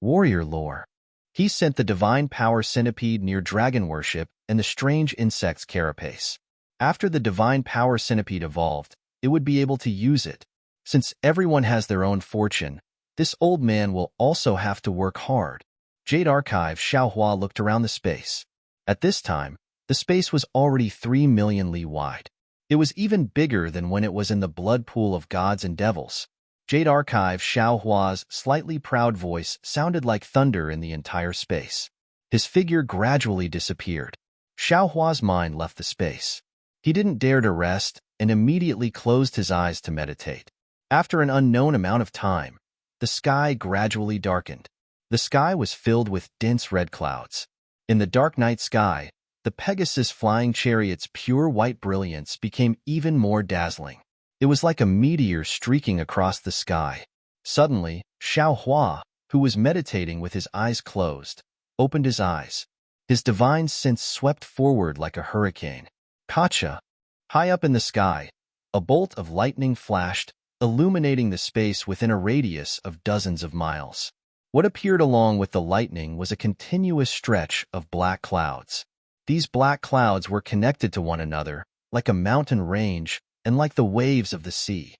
Warrior lore. He sent the divine power centipede near dragon worship and the strange insect's carapace. After the divine power centipede evolved, it would be able to use it. Since everyone has their own fortune, this old man will also have to work hard. Jade Archive Xiaohua looked around the space. At this time, the space was already 3 million li wide. It was even bigger than when it was in the blood pool of gods and devils. Jade Archive Xiaohua's slightly proud voice sounded like thunder in the entire space. His figure gradually disappeared. Xiaohua's mind left the space. He didn't dare to rest and immediately closed his eyes to meditate. After an unknown amount of time, the sky gradually darkened. The sky was filled with dense red clouds. In the dark night sky, the Pegasus flying chariot's pure white brilliance became even more dazzling. It was like a meteor streaking across the sky. Suddenly, Xiaohua, who was meditating with his eyes closed, opened his eyes. His divine sense swept forward like a hurricane. Kacha! High up in the sky, a bolt of lightning flashed, illuminating the space within a radius of dozens of miles. What appeared along with the lightning was a continuous stretch of black clouds. These black clouds were connected to one another, like a mountain range and like the waves of the sea.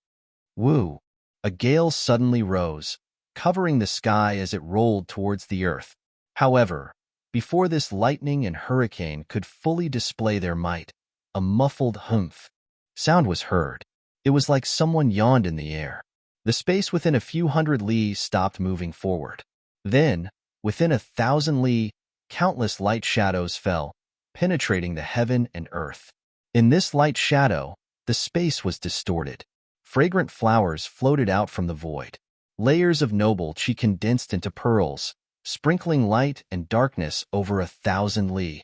Woo! A gale suddenly rose, covering the sky as it rolled towards the earth. However, before this lightning and hurricane could fully display their might, a muffled humph sound was heard. It was like someone yawned in the air. The space within a few hundred li stopped moving forward. Then, within 1,000 li, countless light shadows fell, penetrating the heaven and earth. In this light shadow, the space was distorted. Fragrant flowers floated out from the void. Layers of noble chi condensed into pearls, sprinkling light and darkness over 1,000 li.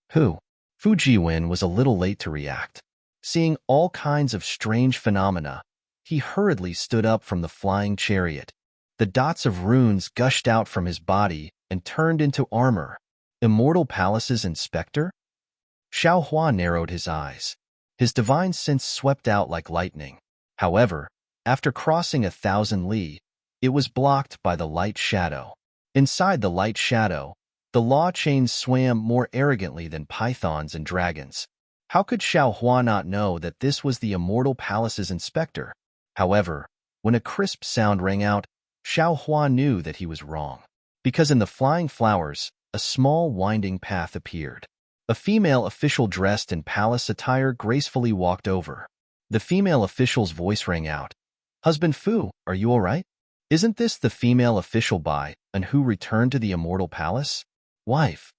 Fu Jiwen was a little late to react. Seeing all kinds of strange phenomena, he hurriedly stood up from the flying chariot. The dots of runes gushed out from his body and turned into armor. Immortal Palace's inspector? Xiaohua narrowed his eyes. His divine sense swept out like lightning. However, after crossing 1,000 li, it was blocked by the light shadow. Inside the light shadow, the law chains swam more arrogantly than pythons and dragons. How could Xiaohua not know that this was the Immortal Palace's inspector? However, when a crisp sound rang out, Xiaohua knew that he was wrong. Because in the flying flowers, a small winding path appeared. A female official dressed in palace attire gracefully walked over. The female official's voice rang out. "Husband Fu, are you all right? Isn't this the female official Bai, and who returned to the Immortal Palace?" "Wife."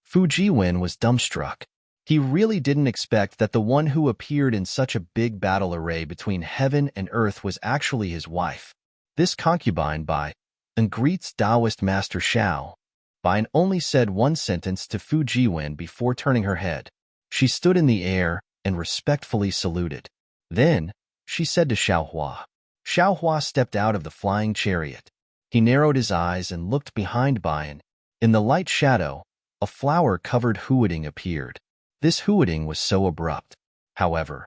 Fu Jiwen was dumbstruck. He really didn't expect that the one who appeared in such a big battle array between heaven and earth was actually his wife. This concubine Bai, and greets Taoist Master Xiao. Bai only said one sentence to Fu Jiwen before turning her head. She stood in the air and respectfully saluted. Then, she said to Xiaohua. Xiaohua stepped out of the flying chariot. He narrowed his eyes and looked behind Bai. In the light shadow, a flower-covered huiding appeared. This huiding was so abrupt. However,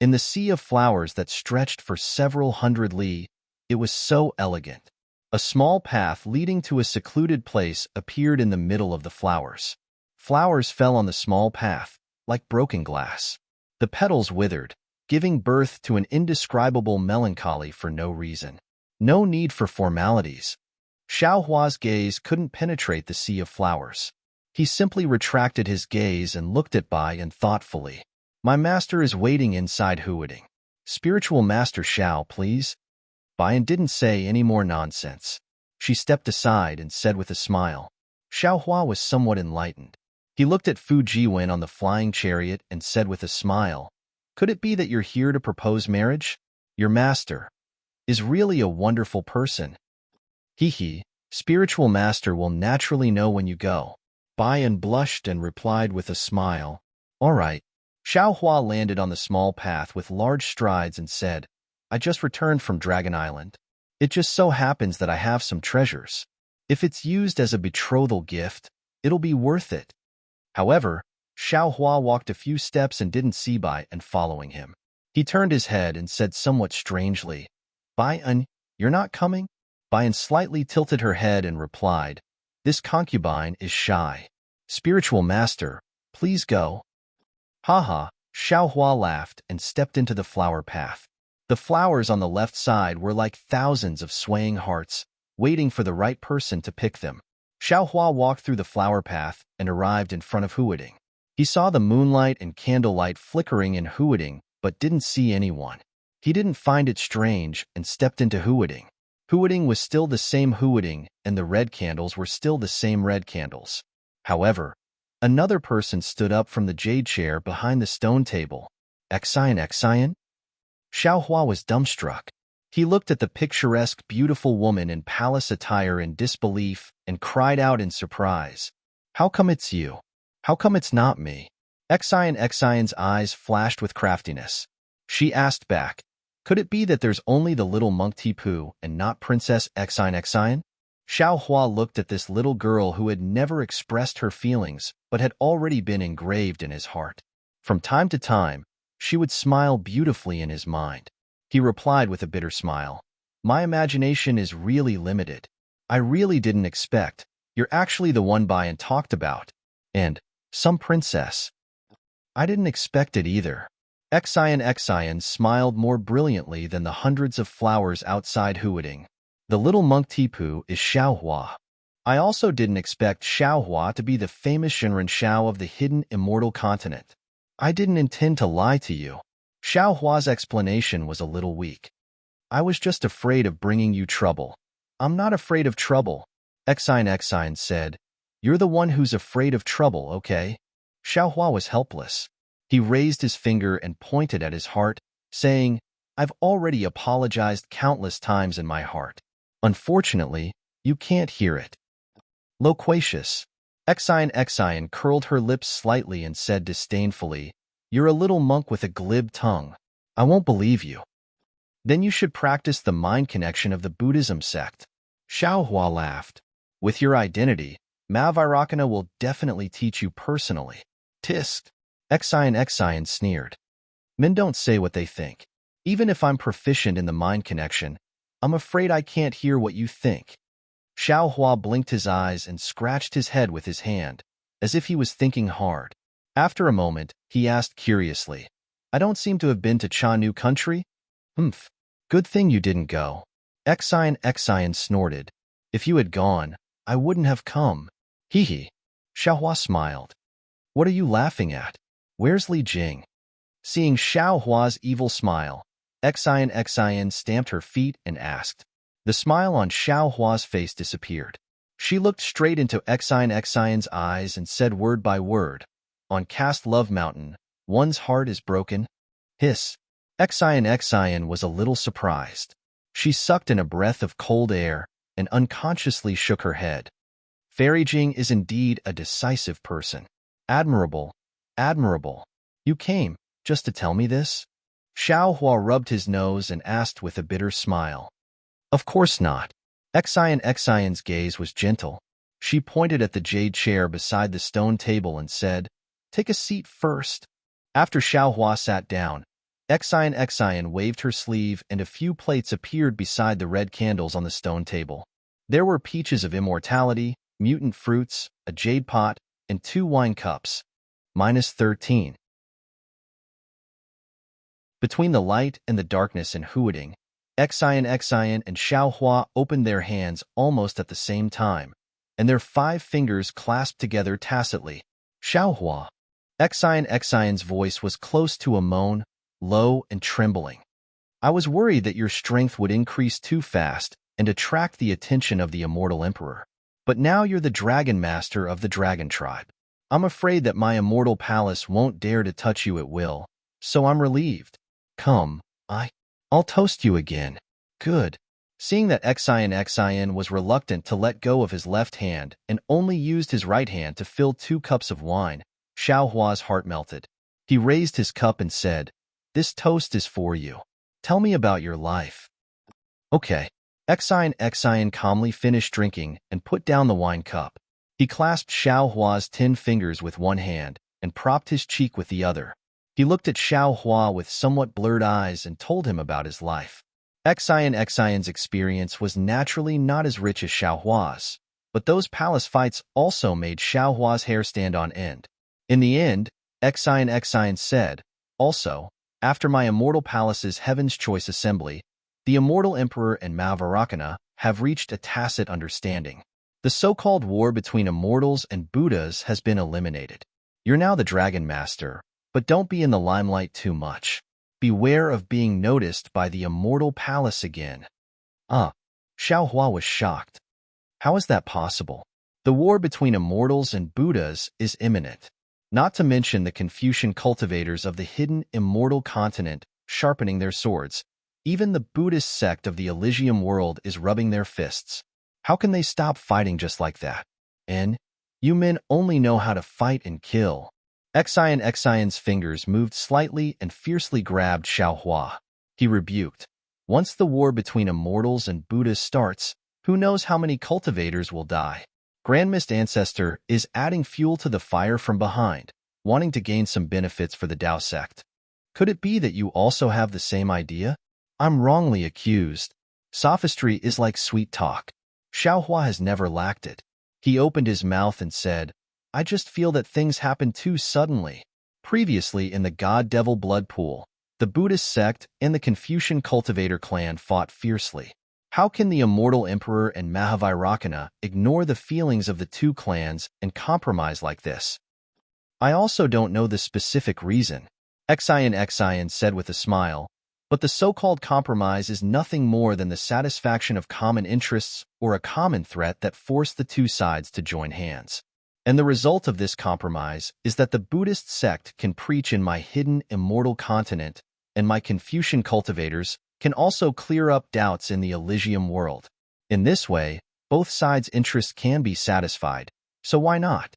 in the sea of flowers that stretched for several hundred li, it was so elegant. A small path leading to a secluded place appeared in the middle of the flowers. Flowers fell on the small path, like broken glass. The petals withered, giving birth to an indescribable melancholy for no reason. No need for formalities. Xiaohua's gaze couldn't penetrate the sea of flowers. He simply retracted his gaze and looked at Bai thoughtfully. "My master is waiting inside huiding. Spiritual Master Xiao, please." Bai didn't say any more nonsense. She stepped aside and said with a smile. Xiaohua was somewhat enlightened. He looked at Fu Jiwen on the flying chariot and said with a smile, "Could it be that you're here to propose marriage? Your master is really a wonderful person." "Hee, spiritual master will naturally know when you go." Bai blushed and replied with a smile, "All right." Xiaohua landed on the small path with large strides and said, "I just returned from Dragon Island. It just so happens that I have some treasures. If it's used as a betrothal gift, it'll be worth it." However, Xiaohua walked a few steps and didn't see Bai following him. He turned his head and said somewhat strangely, "Bai, you're not coming?" Bian slightly tilted her head and replied, "This concubine is shy. Spiritual master, please go." Haha, Xiaohua laughed and stepped into the flower path. The flowers on the left side were like thousands of swaying hearts, waiting for the right person to pick them. Xiaohua walked through the flower path and arrived in front of Huading. He saw the moonlight and candlelight flickering in Huading, but didn't see anyone. He didn't find it strange and stepped into Huading. Huading was still the same Huading, and the red candles were still the same red candles. However, another person stood up from the jade chair behind the stone table. Exian, Exian? Xiaohua was dumbstruck. He looked at the picturesque, beautiful woman in palace attire in disbelief and cried out in surprise. "How come it's you? How come it's not me?" Exian's eyes flashed with craftiness. She asked back, "Could it be that there's only the little monk Tipu and not Princess Exian? Xiaohua looked at this little girl who had never expressed her feelings but had already been engraved in his heart. From time to time, she would smile beautifully in his mind. He replied with a bitter smile, "My imagination is really limited. I really didn't expect. You're actually the one Bian talked about. And some princess. I didn't expect it either." Exian smiled more brilliantly than the hundreds of flowers outside Huading. "The little monk Tipu is Xiaohua. I also didn't expect Xiaohua to be the famous Shenren Xiao of the hidden immortal continent. I didn't intend to lie to you." Xiaohua's explanation was a little weak. "I was just afraid of bringing you trouble." "I'm not afraid of trouble," Exian said. "You're the one who's afraid of trouble, okay?" Xiaohua was helpless. He raised his finger and pointed at his heart, saying, "I've already apologized countless times in my heart. Unfortunately, you can't hear it." Loquacious. Exian curled her lips slightly and said disdainfully, "You're a little monk with a glib tongue. I won't believe you." "Then you should practice the mind connection of the Buddhism sect." Xiaohua laughed. "With your identity, Mavirakana will definitely teach you personally." "Tisk." Exian sneered. "Men don't say what they think. Even if I'm proficient in the mind connection, I'm afraid I can't hear what you think." Xiaohua blinked his eyes and scratched his head with his hand, as if he was thinking hard. After a moment, he asked curiously, "I don't seem to have been to Chanu country?" "Humph. Good thing you didn't go." Exian snorted. "If you had gone, I wouldn't have come." "Hee." Xiaohua smiled. "What are you laughing at? Where's Li Jing?" Seeing Xiaohua's evil smile, Exian stamped her feet and asked. The smile on Xiaohua's face disappeared. She looked straight into Exian's eyes and said word by word, "On Cast Love Mountain, one's heart is broken." Hiss. Exian was a little surprised. She sucked in a breath of cold air and unconsciously shook her head. Fairy Jing is indeed a decisive person. Admirable, admirable. You came just to tell me this? Xiaohua rubbed his nose and asked with a bitter smile. Of course not. Exian's gaze was gentle. She pointed at the jade chair beside the stone table and said, "Take a seat first." After Xiaohua sat down, Exian waved her sleeve and a few plates appeared beside the red candles on the stone table. There were peaches of immortality, mutant fruits, a jade pot, and 2 wine cups. -13. Between the light and the darkness in Huading, Exian and Xiaohua opened their hands almost at the same time, and their 5 fingers clasped together tacitly. Xiaohua. Exian's voice was close to a moan, low and trembling. "I was worried that your strength would increase too fast and attract the attention of the immortal emperor. But now you're the dragon master of the dragon tribe. I'm afraid that my immortal palace won't dare to touch you at will, so I'm relieved. Come, I'll toast you again." "Good." Seeing that Exian was reluctant to let go of his left hand and only used his right hand to fill 2 cups of wine, Xiaohua's heart melted. He raised his cup and said, "This toast is for you. Tell me about your life." "Okay." Exian calmly finished drinking and put down the wine cup. He clasped Xiaohua's 10 fingers with one hand and propped his cheek with the other. He looked at Xiaohua with somewhat blurred eyes and told him about his life. Xion's experience was naturally not as rich as Xiaohua's, but those palace fights also made Xiaohua's hair stand on end. In the end, Xion said, also, after my immortal palace's Heaven's Choice Assembly, the immortal emperor and Mahavarakhana have reached a tacit understanding. The so-called war between immortals and Buddhas has been eliminated. You're now the Dragon Master, but don't be in the limelight too much. Beware of being noticed by the immortal palace again. Xiaohua was shocked. How is that possible? The war between immortals and Buddhas is imminent. Not to mention the Confucian cultivators of the hidden immortal continent sharpening their swords. Even the Buddhist sect of the Elysium world is rubbing their fists. How can they stop fighting just like that? You men only know how to fight and kill. Xion's fingers moved slightly and fiercely grabbed Xiaohua. He rebuked. Once the war between immortals and Buddhas starts, who knows how many cultivators will die? Grand Mist Ancestor is adding fuel to the fire from behind, wanting to gain some benefits for the Dao sect. Could it be that you also have the same idea? I'm wrongly accused. Sophistry is like sweet talk. Xiaohua has never lacked it. He opened his mouth and said, I just feel that things happen too suddenly. Previously in the God-Devil blood pool, the Buddhist sect and the Confucian cultivator clan fought fiercely. How can the immortal emperor and Mahavarakhana ignore the feelings of the two clans and compromise like this? I also don't know the specific reason, Xion said with a smile, but the so-called compromise is nothing more than the satisfaction of common interests or a common threat that forced the two sides to join hands. And the result of this compromise is that the Buddhist sect can preach in my hidden immortal continent, and my Confucian cultivators can also clear up doubts in the Elysium world. In this way, both sides' interests can be satisfied, so why not?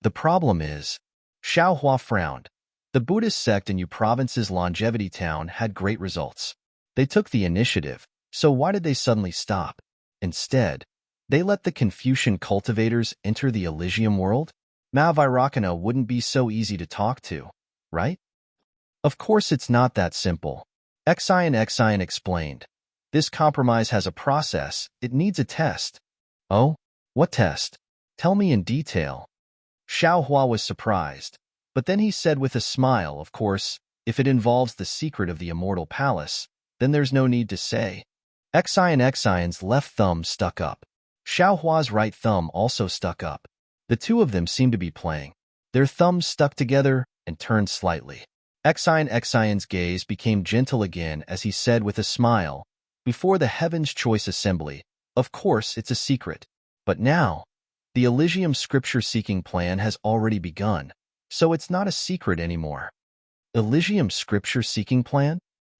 The problem is, Xiaohua frowned. The Buddhist sect in Yu Province's Longevity Town had great results. They took the initiative, so why did they suddenly stop? Instead, they let the Confucian cultivators enter the Elysium world? Mahavarakhana wouldn't be so easy to talk to, right? Of course it's not that simple. Xion explained. This compromise has a process, it needs a test. Oh? What test? Tell me in detail. Xiaohua was surprised, but then he said with a smile, of course, if it involves the secret of the immortal palace, then there's no need to say. Xion's left thumb stuck up. Xiaohua's right thumb also stuck up. The two of them seemed to be playing. Their thumbs stuck together and turned slightly. Xion's gaze became gentle again as he said with a smile, before the Heaven's Choice Assembly, of course it's a secret. But now, the Elysium scripture-seeking plan has already begun, so it's not a secret anymore. Elysium scripture-seeking plan?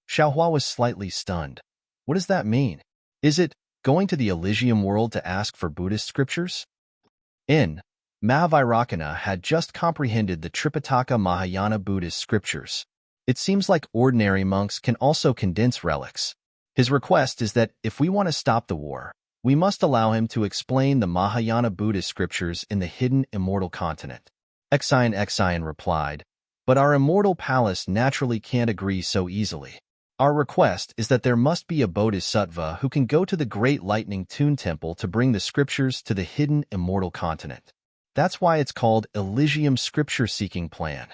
Xiaohua was slightly stunned. What does that mean? Is it going to the Elysium world to ask for Buddhist scriptures? Mahavarakhana had just comprehended the Tripitaka Mahayana Buddhist scriptures. It seems like ordinary monks can also condense relics. His request is that if we want to stop the war, we must allow him to explain the Mahayana Buddhist scriptures in the hidden immortal continent. Xion replied, but our immortal palace naturally can't agree so easily. Our request is that there must be a bodhisattva who can go to the Great Lightning Tune Temple to bring the scriptures to the hidden immortal continent. That's why it's called Elysium Scripture-Seeking Plan.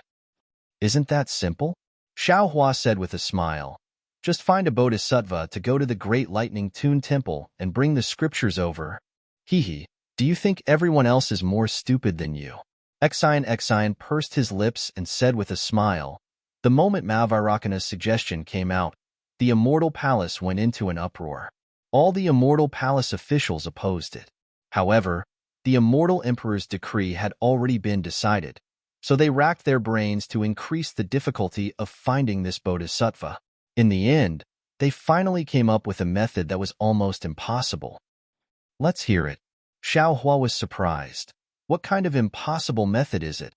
Isn't that simple? Xiaohua said with a smile. Just find a bodhisattva to go to the Great Lightning Tune Temple and bring the scriptures over. Hee, do you think everyone else is more stupid than you? Xion pursed his lips and said with a smile. The moment Mahavarakhana's suggestion came out, the Immortal Palace went into an uproar. All the Immortal Palace officials opposed it. However, the Immortal Emperor's decree had already been decided, so they racked their brains to increase the difficulty of finding this bodhisattva. In the end, they finally came up with a method that was almost impossible. Let's hear it. Xiaohua was surprised. What kind of impossible method is it?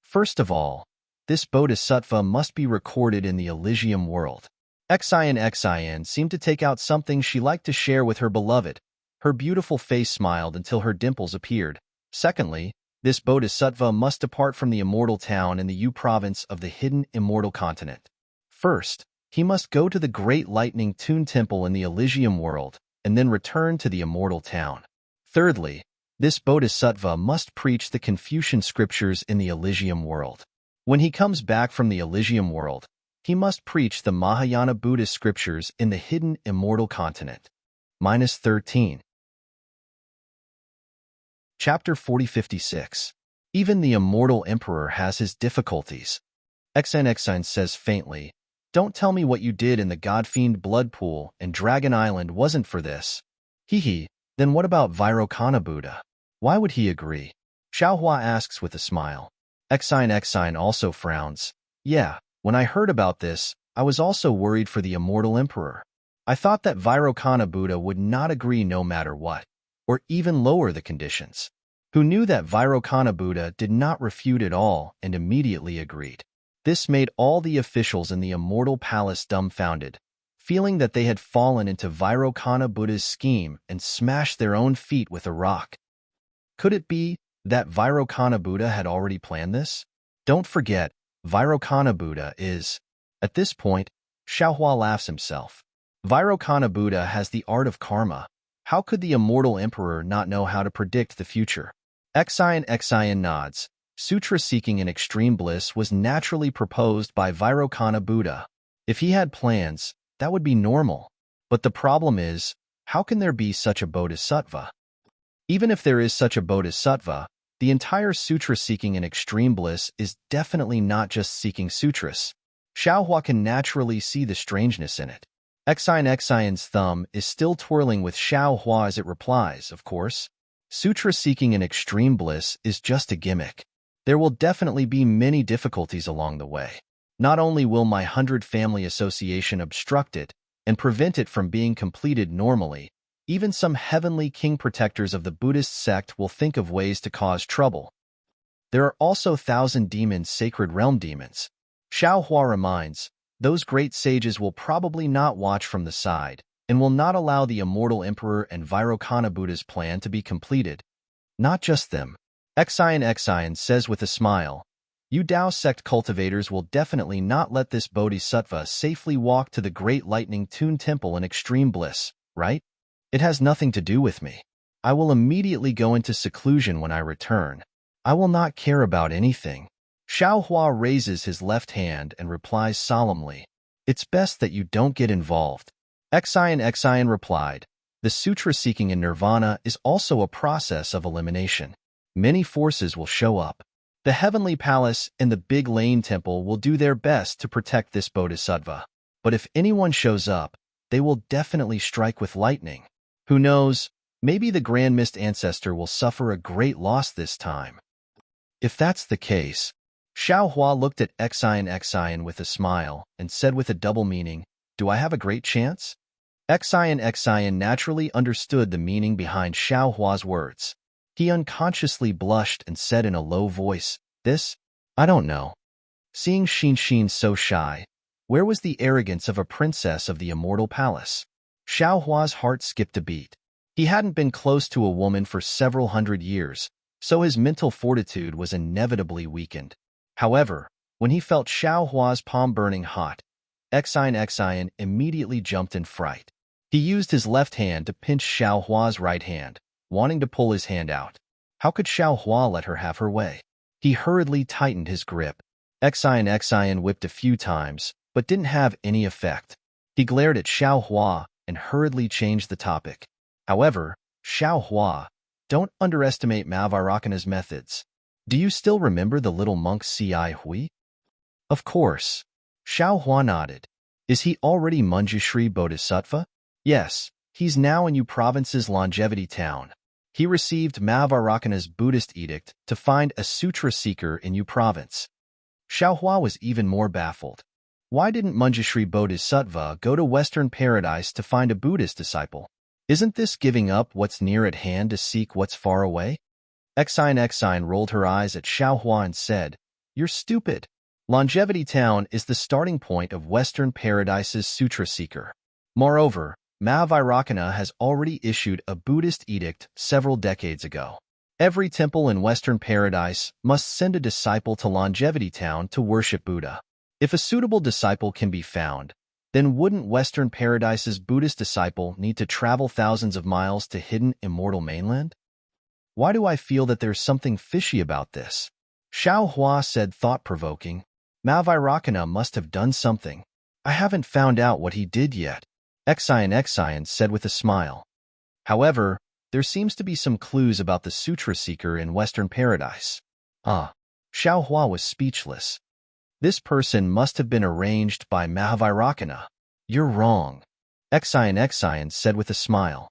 First of all, this bodhisattva must be recorded in the Elysium world. Xion seemed to take out something she liked to share with her beloved. Her beautiful face smiled until her dimples appeared. Secondly, this bodhisattva must depart from the immortal town in the Yu province of the hidden immortal continent. First, he must go to the Great Lightning Tune Temple in the Elysium world and then return to the immortal town. Thirdly, this bodhisattva must preach the Confucian scriptures in the Elysium world. When he comes back from the Elysium world, he must preach the Mahayana Buddhist scriptures in the hidden immortal continent. -13. Chapter 4056. Even the immortal emperor has his difficulties. XNXine says faintly, "Don't tell me what you did in the Godfiend blood pool and Dragon Island wasn't for this." Hee. Then what about Vairocana Buddha? Why would he agree? Xiaohua asks with a smile. Xine also frowns. Yeah, when I heard about this, I was also worried for the immortal emperor. I thought that Vairocana Buddha would not agree no matter what, or even lower the conditions. Who knew that Vairocana Buddha did not refute at all and immediately agreed. This made all the officials in the immortal palace dumbfounded, feeling that they had fallen into Vairocana Buddha's scheme and smashed their own feet with a rock. Could it be that Vairocana Buddha had already planned this? Don't forget, Vairocana Buddha is... At this point, Xiaohua laughs himself. Vairocana Buddha has the art of karma. How could the immortal emperor not know how to predict the future? Xine nods. Sutra seeking in extreme bliss was naturally proposed by Vairocana Buddha. If he had plans, that would be normal. But the problem is, how can there be such a bodhisattva? Even if there is such a bodhisattva, the entire sutra seeking in extreme bliss is definitely not just seeking sutras. Xiaohua can naturally see the strangeness in it. Xine's thumb is still twirling with Xiaohua as it replies, of course. Sutra seeking in extreme bliss is just a gimmick. There will definitely be many difficulties along the way. Not only will my 100 family association obstruct it and prevent it from being completed normally, even some heavenly king protectors of the Buddhist sect will think of ways to cause trouble. There are also 1,000 demons, sacred realm demons. Xiaohua reminds, those great sages will probably not watch from the side and will not allow the immortal emperor and Vairocana Buddha's plan to be completed. Not just them. Xine says with a smile, you Tao sect cultivators will definitely not let this bodhisattva safely walk to the Great Lightning Tune Temple in extreme bliss, right? It has nothing to do with me. I will immediately go into seclusion when I return. I will not care about anything. Xiaohua raises his left hand and replies solemnly, it's best that you don't get involved. Xine replied, the sutra seeking in nirvana is also a process of elimination. Many forces will show up. The Heavenly Palace and the Big Lane Temple will do their best to protect this bodhisattva. But if anyone shows up, they will definitely strike with lightning. Who knows, maybe the Grand Mist Ancestor will suffer a great loss this time. If that's the case, Xiaohua looked at Xine with a smile and said with a double meaning, do I have a great chance? Xine naturally understood the meaning behind Xiaohua's words. He unconsciously blushed and said in a low voice, I don't know. Seeing Xin so shy, where was the arrogance of a princess of the immortal palace? Xiaohua's heart skipped a beat. He hadn't been close to a woman for several hundred years, so his mental fortitude was inevitably weakened. However, when he felt Xiaohua's palm burning hot, Xine immediately jumped in fright. He used his left hand to pinch Xiaohua's right hand, wanting to pull his hand out. How could Xiaohua let her have her way? He hurriedly tightened his grip. Xine whipped a few times, but didn't have any effect. He glared at Xiaohua and hurriedly changed the topic. However, Xiaohua, don't underestimate Vairocana's methods. Do you still remember the little monk Ci Hui? Of course. Xiaohua nodded. Is he already Manjushri Bodhisattva? Yes, he's now in Yu Province's Longevity Town. He received Vairocana's Buddhist edict to find a sutra seeker in Yu Province. Xiaohua was even more baffled. Why didn't Manjushri Bodhisattva go to Western Paradise to find a Buddhist disciple? Isn't this giving up what's near at hand to seek what's far away? Xine rolled her eyes at Xiaohua and said, you're stupid. Longevity Town is the starting point of Western Paradise's sutra seeker. Moreover, Vairocana has already issued a Buddhist edict several decades ago. Every temple in Western Paradise must send a disciple to Longevity Town to worship Buddha. If a suitable disciple can be found, Then wouldn't Western Paradise's Buddhist disciple need to travel thousands of miles to hidden immortal mainland? Why do I feel that there's something fishy about this? Xiao Hua said thought-provoking. Malvairakana must have done something. I haven't found out what he did yet, Xian said with a smile. However, there seems to be some clues about the Sutra Seeker in Western Paradise. Xiao Hua was speechless. This person must have been arranged by Mahavairakana. You're wrong, Xian said with a smile.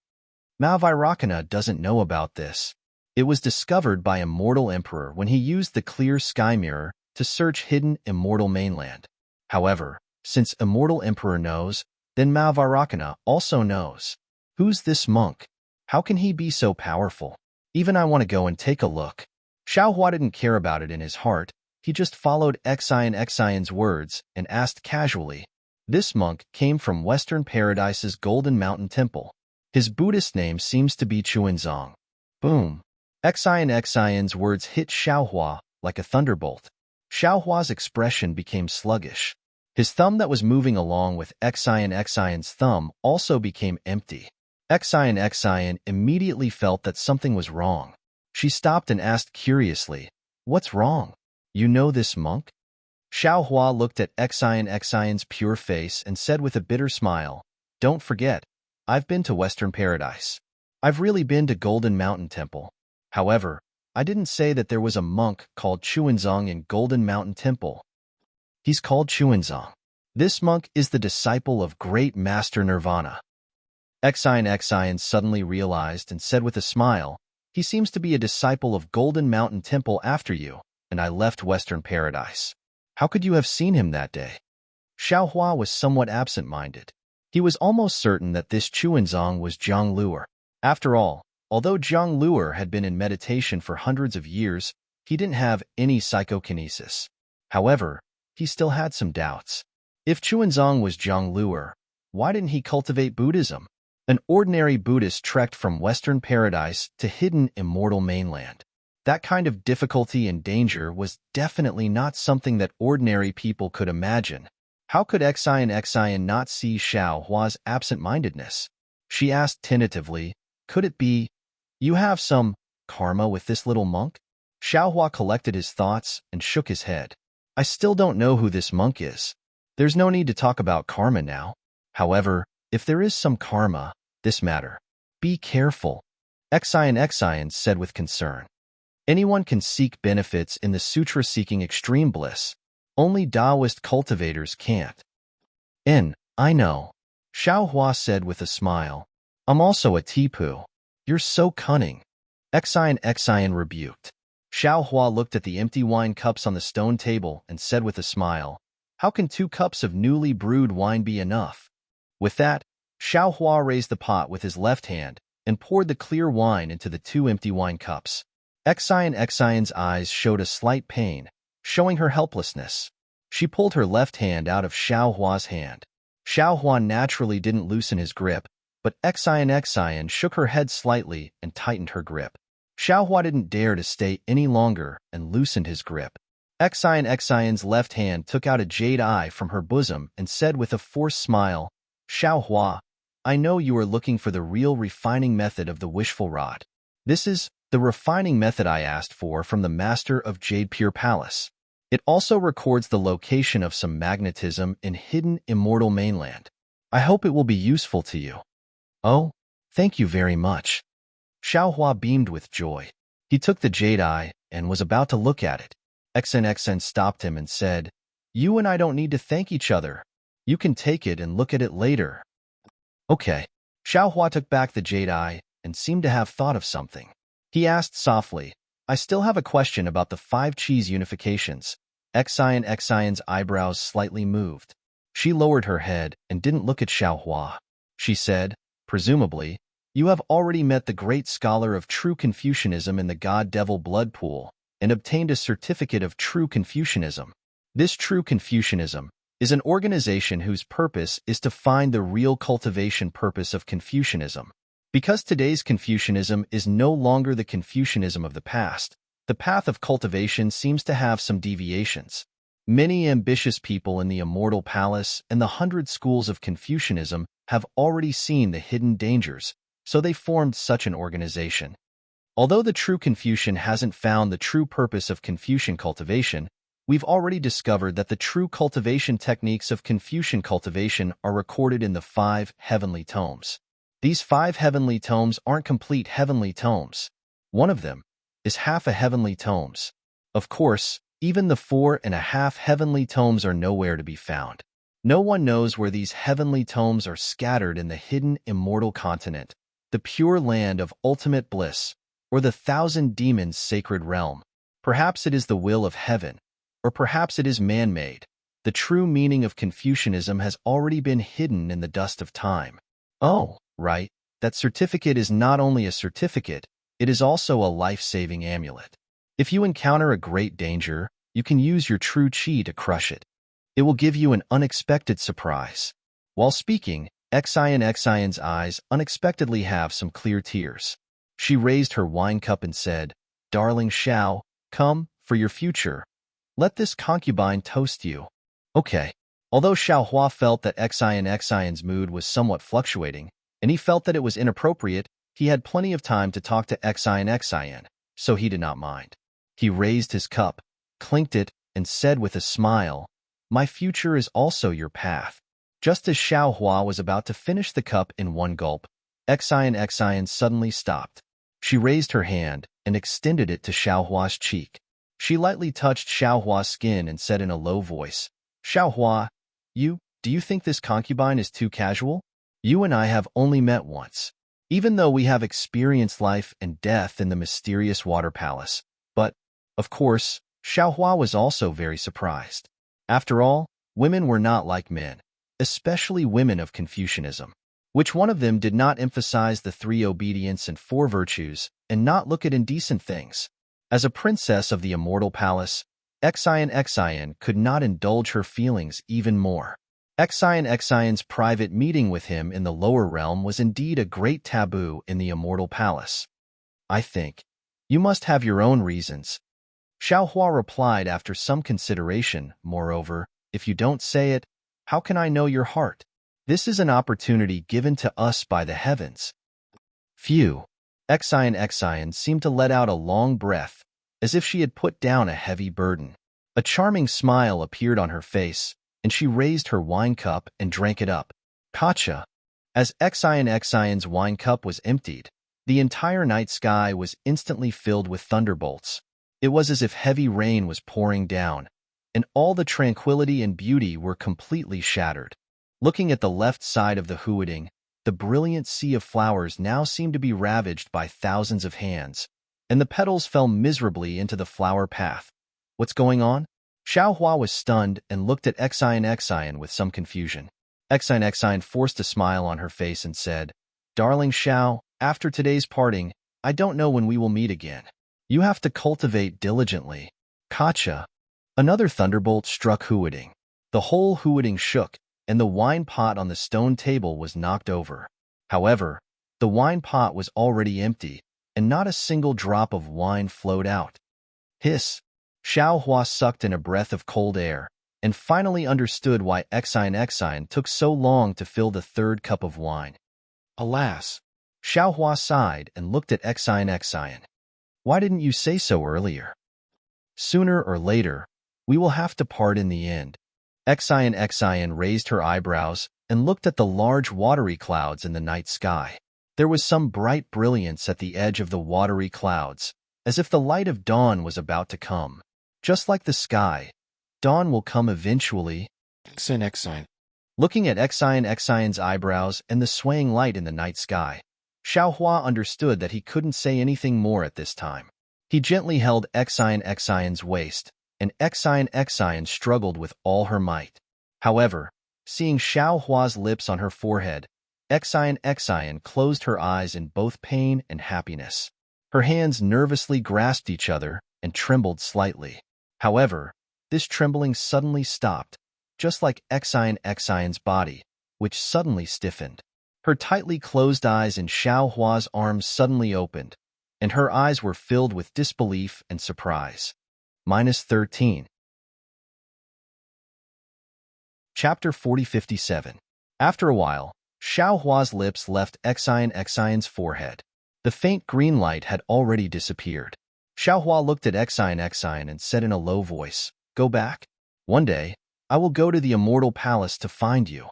Mahavairakana doesn't know about this. It was discovered by Immortal Emperor when he used the clear sky mirror to search hidden immortal mainland. However, since Immortal Emperor knows, then Mahavairakana also knows. Who's this monk? How can he be so powerful? Even I want to go and take a look. Xiao Hua didn't care about it in his heart. He just followed Xian's words and asked casually. This monk came from Western Paradise's Golden Mountain Temple. His Buddhist name seems to be Chuanzong. Boom. Xian's words hit Xiao Hua like a thunderbolt. Xiao Hua's expression became sluggish. His thumb that was moving along with Xian's thumb also became empty. Xian immediately felt that something was wrong. She stopped and asked curiously, "What's wrong? You know this monk?" Xiao Hua looked at Xian's pure face and said with a bitter smile, "Don't forget, I've been to Western Paradise. I've really been to Golden Mountain Temple. However, I didn't say that there was a monk called Chuanzong in Golden Mountain Temple. He's called Chuanzong. This monk is the disciple of Great Master Nirvana." Xian suddenly realized and said with a smile, "He seems to be a disciple of Golden Mountain Temple after you, and I left Western Paradise. How could you have seen him that day?" Xiao Hua was somewhat absent-minded. He was almost certain that this Chuanzong was Zhang Luer. After all, although Zhang Luer had been in meditation for hundreds of years, he didn't have any psychokinesis. However, he still had some doubts. If Chuanzong was Zhang Luer, why didn't he cultivate Buddhism? An ordinary Buddhist trekked from Western Paradise to hidden immortal mainland. That kind of difficulty and danger was definitely not something that ordinary people could imagine. How could Xian not see Xiao Hua's absent-mindedness? She asked tentatively, "Could it be you have some karma with this little monk?" Xiao Hua collected his thoughts and shook his head. "I still don't know who this monk is. There's no need to talk about karma now. However, if there is some karma, this matter. Be careful," Xian said with concern. Anyone can seek benefits in the sutra seeking extreme bliss. Only Taoist cultivators can't. I know, Xiao Hua said with a smile. "I'm also a Tipu. You're so cunning," Xian rebuked. Xiao Hua looked at the empty wine cups on the stone table and said with a smile, "How can 2 cups of newly brewed wine be enough?" With that, Xiao Hua raised the pot with his left hand and poured the clear wine into the 2 empty wine cups. Xian's eyes showed a slight pain, showing her helplessness. She pulled her left hand out of Xiao Hua's hand. Xiao Hua naturally didn't loosen his grip, but Xian shook her head slightly and tightened her grip. Xiao Hua didn't dare to stay any longer and loosened his grip. Xian's left hand took out a jade eye from her bosom and said with a forced smile, "Xiao Hua, I know you are looking for the real refining method of the wishful rod. This is the refining method I asked for from the master of Jade Pure Palace. It also records the location of some magnetism in hidden immortal mainland. I hope it will be useful to you." "Oh, thank you very much." Xiao Hua beamed with joy. He took the jade eye and was about to look at it. Xian stopped him and said, "You and I don't need to thank each other. You can take it and look at it later." "Okay." Xiao Hua took back the jade eye and seemed to have thought of something. He asked softly, "I still have a question about the 5 cheese unifications." Xian's eyebrows slightly moved. She lowered her head and didn't look at Xiao Hua. She said, "Presumably, you have already met the great scholar of true Confucianism in the God-Devil blood pool and obtained a certificate of true Confucianism. This true Confucianism is an organization whose purpose is to find the real cultivation purpose of Confucianism. Because today's Confucianism is no longer the Confucianism of the past, the path of cultivation seems to have some deviations. Many ambitious people in the Immortal Palace and the 100 schools of Confucianism have already seen the hidden dangers, so they formed such an organization. Although the true Confucian hasn't found the true purpose of Confucian cultivation, we've already discovered that the true cultivation techniques of Confucian cultivation are recorded in the 5 heavenly tomes. These 5 heavenly tomes aren't complete heavenly tomes. One of them is half a heavenly tomes. Of course, even the 4.5 heavenly tomes are nowhere to be found. No one knows where these heavenly tomes are scattered in the hidden immortal continent, the pure land of ultimate bliss, or the 1,000 demons' sacred realm. Perhaps it is the will of heaven, or perhaps it is man-made. The true meaning of Confucianism has already been hidden in the dust of time. Oh, right, that certificate is not only a certificate, it is also a life-saving amulet. If you encounter a great danger, you can use your true chi to crush it. It will give you an unexpected surprise. While speaking, Xion's eyes unexpectedly have some clear tears. She raised her wine cup and said, "Darling Xiao, come, for your future. Let this concubine toast you." Okay. Although Xiao Hua felt that Xion's mood was somewhat fluctuating, and he felt that it was inappropriate, he had plenty of time to talk to Xion, so he did not mind. He raised his cup, clinked it, and said with a smile, "My future is also your path." Just as Xiao Hua was about to finish the cup in one gulp, Xion suddenly stopped. She raised her hand and extended it to Xiao Hua's cheek. She lightly touched Xiao Hua's skin and said in a low voice, "Xiao Hua, do you think this concubine is too casual? You and I have only met once, even though we have experienced life and death in the mysterious water palace." But, of course, Xiao Hua was also very surprised. After all, women were not like men, especially women of Confucianism. Which one of them did not emphasize the 3 obedience and 4 virtues, and not look at indecent things? As a princess of the Immortal Palace, Xion could not indulge her feelings even more. Xion's private meeting with him in the lower realm was indeed a great taboo in the Immortal Palace. "I think you must have your own reasons," Xiao Hua replied after some consideration. "Moreover, if you don't say it, how can I know your heart? This is an opportunity given to us by the heavens." Phew. Xion seemed to let out a long breath, as if she had put down a heavy burden. A charming smile appeared on her face, and she raised her wine cup and drank it up. Gotcha. As Xion's wine cup was emptied, the entire night sky was instantly filled with thunderbolts. It was as if heavy rain was pouring down, and all the tranquility and beauty were completely shattered. Looking at the left side of the Huading, the brilliant sea of flowers now seemed to be ravaged by thousands of hands, and the petals fell miserably into the flower path. What's going on? Xiao Hua was stunned and looked at Xion with some confusion. Xion forced a smile on her face and said, "Darling Xiao, after today's parting, I don't know when we will meet again. You have to cultivate diligently." Gotcha. Another thunderbolt struck Huading. The whole Huading shook, and the wine pot on the stone table was knocked over. However, the wine pot was already empty, and not a single drop of wine flowed out. Hiss! Xiao Hua sucked in a breath of cold air, and finally understood why Xion took so long to fill the 3rd cup of wine. Alas! Xiao Hua sighed and looked at Xion. "Why didn't you say so earlier? Sooner or later, we will have to part in the end." Xion raised her eyebrows and looked at the large watery clouds in the night sky. There was some bright brilliance at the edge of the watery clouds, as if the light of dawn was about to come. Just like the sky, dawn will come eventually. Xion. Looking at Xion's eyebrows and the swaying light in the night sky, Xiao Hua understood that he couldn't say anything more at this time. He gently held Xion's waist, and Xion struggled with all her might. However, seeing Xiao Hua's lips on her forehead, Xion closed her eyes in both pain and happiness. Her hands nervously grasped each other and trembled slightly. However, this trembling suddenly stopped, just like Xion's body, which suddenly stiffened. Her tightly closed eyes in Xiao Hua's arms suddenly opened, and her eyes were filled with disbelief and surprise. -13. Chapter 4057. After a while, Xiao Hua's lips left Xian's forehead. The faint green light had already disappeared. Xiao Hua looked at Xian and said in a low voice, "Go back? One day, I will go to the immortal palace to find you."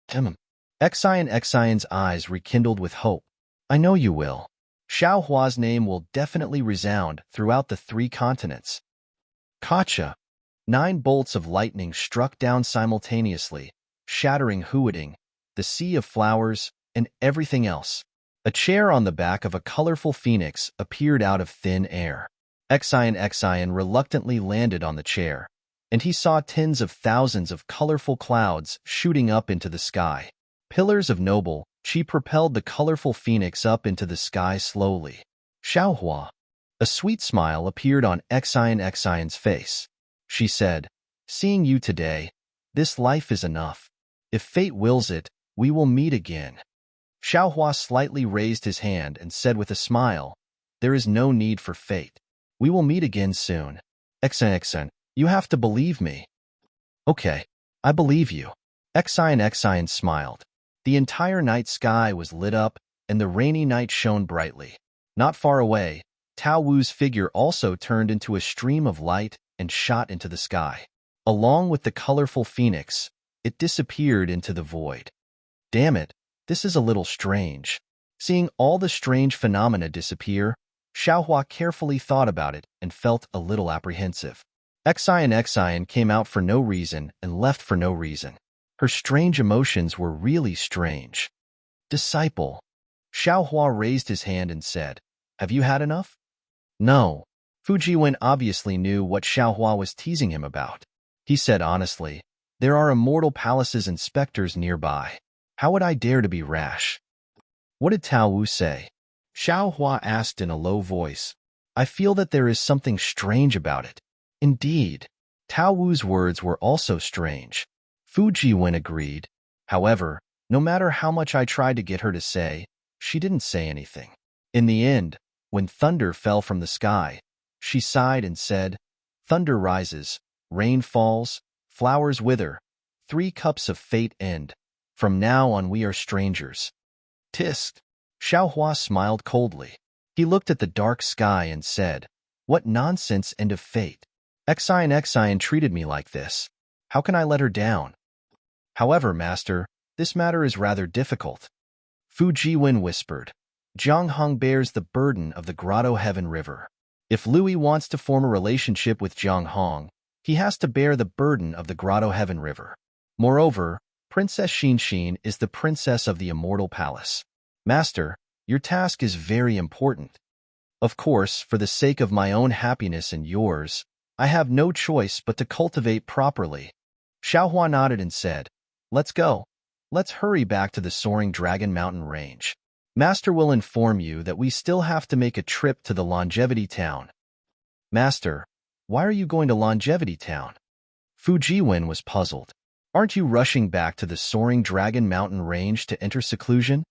Xian's eyes rekindled with hope. "I know you will. Xiao Hua's name will definitely resound throughout the 3 continents." Kacha. 9 bolts of lightning struck down simultaneously, shattering Huading, the sea of flowers, and everything else. A chair on the back of a colorful phoenix appeared out of thin air. Xian reluctantly landed on the chair, and he saw tens of thousands of colorful clouds shooting up into the sky. Pillars of noble chi propelled the colorful phoenix up into the sky slowly. Xiao Hua. A sweet smile appeared on Xian's face. She said, "Seeing you today, this life is enough. If fate wills it, we will meet again." Xiao Hua slightly raised his hand and said with a smile, "There is no need for fate. We will meet again soon. Xian, you have to believe me." "Okay, I believe you." Xian smiled. The entire night sky was lit up, and the rainy night shone brightly. Not far away, Tao Wu's figure also turned into a stream of light and shot into the sky. Along with the colorful phoenix, it disappeared into the void. Damn it, this is a little strange. Seeing all the strange phenomena disappear, Xiao Hua carefully thought about it and felt a little apprehensive. Xian came out for no reason and left for no reason. Her strange emotions were really strange. "Disciple." Xiao Hua raised his hand and said, "Have you had enough?" "No." Fujiwen obviously knew what Xiao Hua was teasing him about. He said honestly, "There are immortal palaces and specters nearby. How would I dare to be rash?" "What did Tao Wu say?" Xiao Hua asked in a low voice. "I feel that there is something strange about it." Indeed, Tao Wu's words were also strange. Fujiwen agreed. However, no matter how much I tried to get her to say, she didn't say anything. In the end, when thunder fell from the sky, she sighed and said, "Thunder rises, rain falls, flowers wither, 3 cups of fate end. From now on we are strangers." Tisk. Xiao Hua smiled coldly. He looked at the dark sky and said, "What nonsense end of fate. Xian treated me like this. How can I let her down?" "However, master, this matter is rather difficult." Fujiwen whispered. "Jianghong bears the burden of the Grotto Heaven River. If Louis wants to form a relationship with Jianghong, he has to bear the burden of the Grotto Heaven River. Moreover, Princess Xinshin is the princess of the Immortal Palace. Master, your task is very important. Of course, for the sake of my own happiness and yours, I have no choice but to cultivate properly." Xiao Hua nodded and said, "Let's go. Let's hurry back to the soaring Dragon Mountain range. Master will inform you that we still have to make a trip to the Longevity Town." "Master, why are you going to Longevity Town?" Fujiwen was puzzled. "Aren't you rushing back to the soaring Dragon Mountain range to enter seclusion?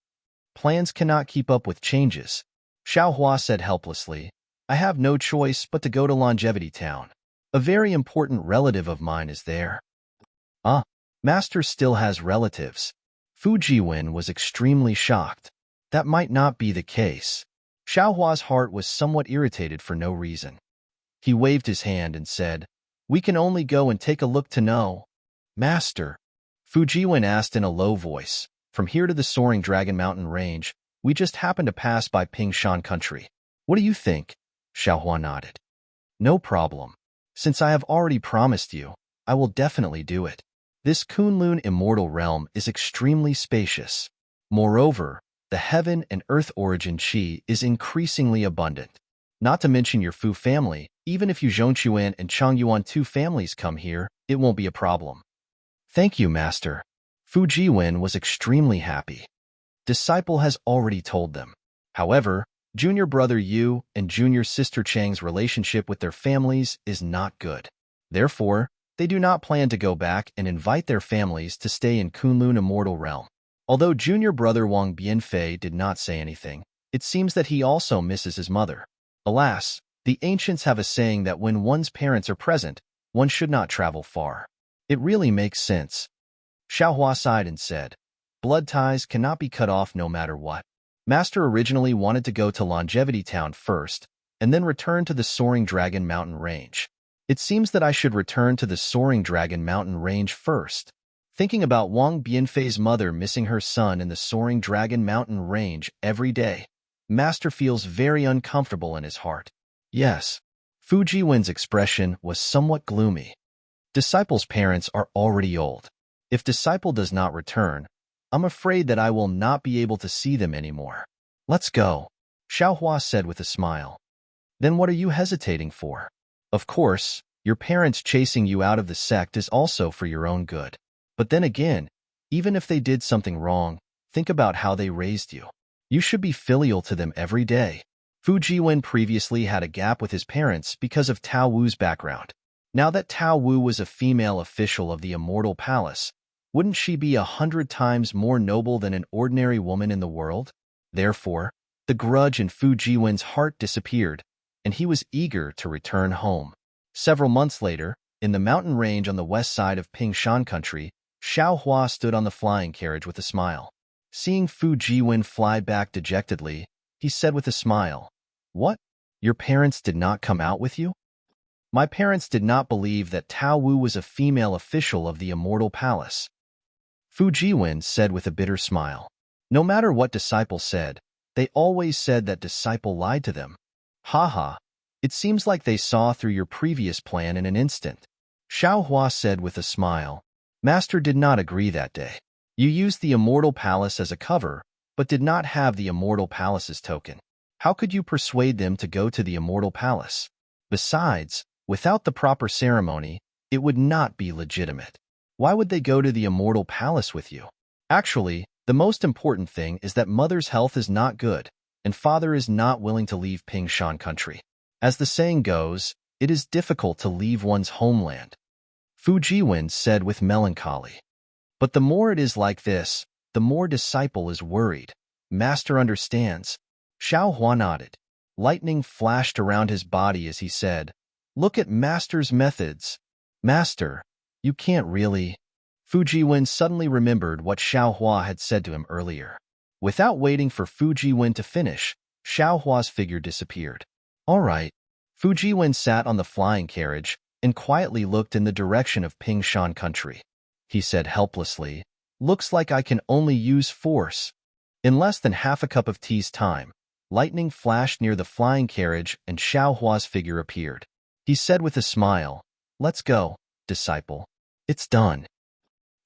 Plans cannot keep up with changes." Xiao Hua said helplessly, "I have no choice but to go to Longevity Town. A very important relative of mine is there." "Ah, Master still has relatives." Fujiwen was extremely shocked. That might not be the case. Xiao Hua's heart was somewhat irritated for no reason. He waved his hand and said, "We can only go and take a look to know." "Master," Fujiwen asked in a low voice, "from here to the soaring Dragon Mountain range, we just happened to pass by Pingshan country. What do you think?" Xiao Hua nodded. "No problem. Since I have already promised you, I will definitely do it. This Kunlun immortal realm is extremely spacious. Moreover, the heaven and earth origin chi is increasingly abundant. Not to mention your Fu family, even if you Zhongquan and Changyuan 2 families come here, it won't be a problem." "Thank you, Master." Fujiwen was extremely happy. Disciple has already told them. However, junior brother Yu and junior sister Chang's relationship with their families is not good. Therefore, they do not plan to go back and invite their families to stay in Kunlun Immortal Realm. Although junior brother Wang Bianfei did not say anything, it seems that he also misses his mother. Alas, the ancients have a saying that when one's parents are present, one should not travel far. It really makes sense. Xiaohua sighed and said, blood ties cannot be cut off no matter what. Master originally wanted to go to Longevity Town first, and then return to the Soaring Dragon Mountain Range. It seems that I should return to the Soaring Dragon Mountain Range first. Thinking about Wang Bianfei's mother missing her son in the Soaring Dragon Mountain Range every day, Master feels very uncomfortable in his heart. Yes, Fu Jiwen's expression was somewhat gloomy. Disciple's parents are already old. If Disciple does not return, I'm afraid that I will not be able to see them anymore. Let's go, Xiaohua said with a smile. Then what are you hesitating for? Of course, your parents chasing you out of the sect is also for your own good. But then again, even if they did something wrong, think about how they raised you. You should be filial to them every day. Fu Jiwen previously had a gap with his parents because of Tao Wu's background. Now that Tao Wu was a female official of the Immortal Palace, wouldn't she be 100 times more noble than an ordinary woman in the world? Therefore, the grudge in Fu Jiwen's heart disappeared, and he was eager to return home. Several months later, in the mountain range on the west side of Pingshan country, Xiaohua stood on the flying carriage with a smile. Seeing Fu Jiwen fly back dejectedly, he said with a smile, "What? Your parents did not come out with you?" "My parents did not believe that Tao Wu was a female official of the Immortal Palace," Fu Jiwen said with a bitter smile. No matter what Disciple said, they always said that Disciple lied to them. Haha, it seems like they saw through your previous plan in an instant. Xiaohua said with a smile. Master did not agree that day. You used the Immortal Palace as a cover, but did not have the Immortal Palace's token. How could you persuade them to go to the Immortal Palace? Besides, without the proper ceremony, it would not be legitimate. Why would they go to the Immortal Palace with you? Actually, the most important thing is that mother's health is not good, and father is not willing to leave Pingshan country. As the saying goes, it is difficult to leave one's homeland. Fu Jiwen said with melancholy. But the more it is like this, the more Disciple is worried. Master understands. Xiaohua nodded. Lightning flashed around his body as he said, "Look at Master's methods." "Master, you can't really." Fu Jiwen suddenly remembered what Xiaohua had said to him earlier. Without waiting for Fu Jiwen to finish, Xiaohua's figure disappeared. All right. Fu Jiwen sat on the flying carriage and quietly looked in the direction of Pingshan country. He said helplessly, "Looks like I can only use force." In less than half a cup of tea's time, lightning flashed near the flying carriage and Xiaohua's figure appeared. He said with a smile, "Let's go, Disciple. It's done."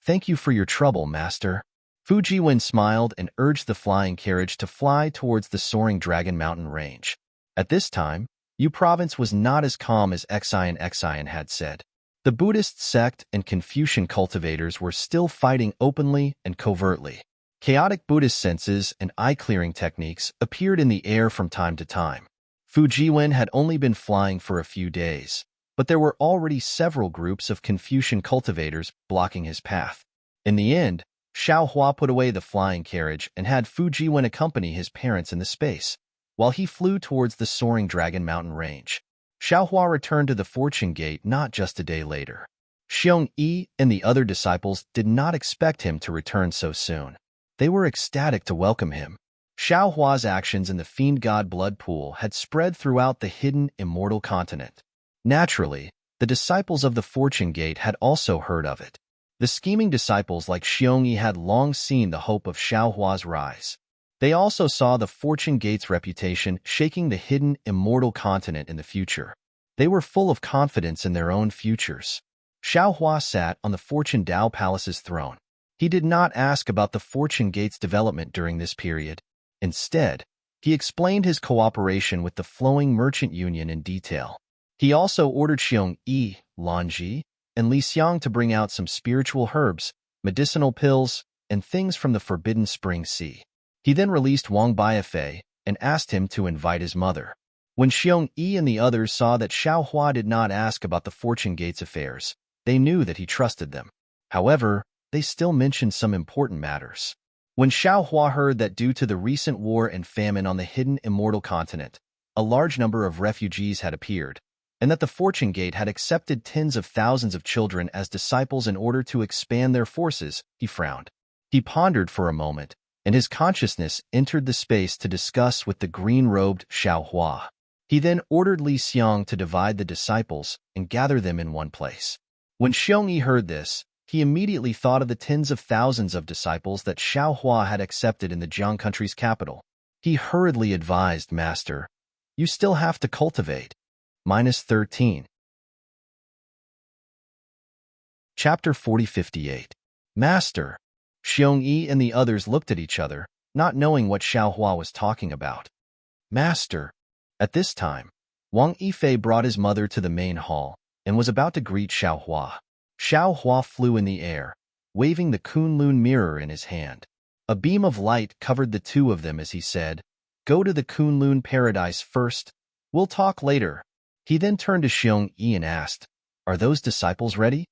"Thank you for your trouble, Master." Fu Jiwen smiled and urged the flying carriage to fly towards the Soaring Dragon Mountain Range. At this time, Yu Province was not as calm as Xian had said. The Buddhist sect and Confucian cultivators were still fighting openly and covertly. Chaotic Buddhist senses and eye-clearing techniques appeared in the air from time to time. Fu Jiwen had only been flying for a few days, but there were already several groups of Confucian cultivators blocking his path. In the end, Xiaohua put away the flying carriage and had Fu Jiwen accompany his parents in the space, while he flew towards the Soaring Dragon Mountain Range. Xiaohua returned to the Fortune Gate not just a day later. Xiong Yi and the other disciples did not expect him to return so soon. They were ecstatic to welcome him. Xiaohua's actions in the Fiend God blood pool had spread throughout the hidden immortal continent. Naturally, the disciples of the Fortune Gate had also heard of it. The scheming disciples like Xiong Yi had long seen the hope of Xiaohua's rise. They also saw the Fortune Gate's reputation shaking the hidden immortal continent in the future. They were full of confidence in their own futures. Xiaohua sat on the Fortune Dao Palace's throne. He did not ask about the Fortune Gate's development during this period. Instead, he explained his cooperation with the Flowing Merchant Union in detail. He also ordered Xiong Yi, Lanji, and Li Xiang to bring out some spiritual herbs, medicinal pills, and things from the Forbidden Spring Sea. He then released Wang Biafei and asked him to invite his mother. When Xiong Yi and the others saw that Xiaohua did not ask about the Fortune Gate's affairs, they knew that he trusted them. However, they still mentioned some important matters. When Xiaohua heard that due to the recent war and famine on the hidden immortal continent, a large number of refugees had appeared, and that the Fortune Gate had accepted tens of thousands of children as disciples in order to expand their forces, he frowned. He pondered for a moment, and his consciousness entered the space to discuss with the green-robed Xiao Hua. He then ordered Li Xiang to divide the disciples and gather them in one place. When Xiong Yi heard this, he immediately thought of the tens of thousands of disciples that Xiao Hua had accepted in the Jiang country's capital. He hurriedly advised, Master, you still have to cultivate. -13. Chapter 4058. Master. Xiong Yi and the others looked at each other, not knowing what Xiao Hua was talking about. Master. At this time, Wang Yifei brought his mother to the main hall and was about to greet Xiao Hua. Xiao Hua flew in the air, waving the Kunlun mirror in his hand. A beam of light covered the two of them as he said, Go to the Kunlun paradise first. We'll talk later. He then turned to Xiong Yi and asked, Are those disciples ready?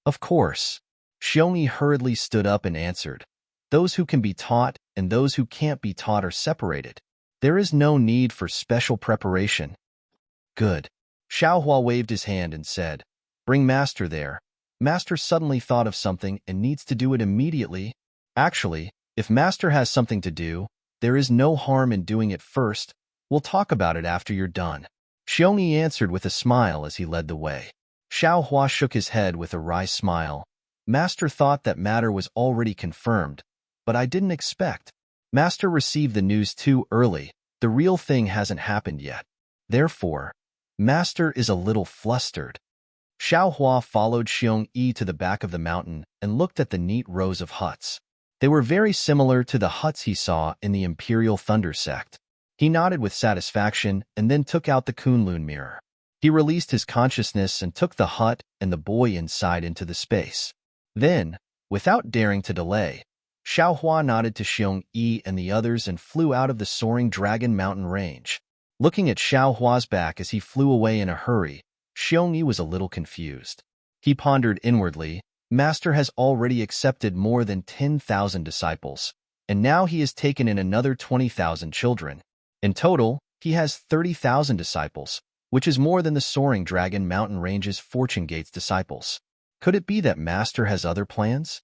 Of course. Xiong Yi hurriedly stood up and answered, Those who can be taught and those who can't be taught are separated. There is no need for special preparation. Good. Xiao Hua waved his hand and said, Bring Master there. Master suddenly thought of something and needs to do it immediately. Actually, if Master has something to do, there is no harm in doing it first. We'll talk about it after you're done. Xiong Yi answered with a smile as he led the way. Xiao Hua shook his head with a wry smile. Master thought that matter was already confirmed, but I didn't expect. Master received the news too early. The real thing hasn't happened yet. Therefore, Master is a little flustered. Xiao Hua followed Xiong Yi to the back of the mountain and looked at the neat rows of huts. They were very similar to the huts he saw in the Imperial Thunder sect. He nodded with satisfaction and then took out the Kunlun mirror. He released his consciousness and took the hut and the boy inside into the space. Then, without daring to delay, Xiao Hua nodded to Xiong Yi and the others and flew out of the soaring Dragon Mountain range. Looking at Xiao Hua's back as he flew away in a hurry, Xiong Yi was a little confused. He pondered inwardly, Master has already accepted more than 10,000 disciples, and now he has taken in another 20,000 children. In total, he has 30,000 disciples, which is more than the soaring Dragon Mountain range's Fortune Gate's disciples. Could it be that Master has other plans?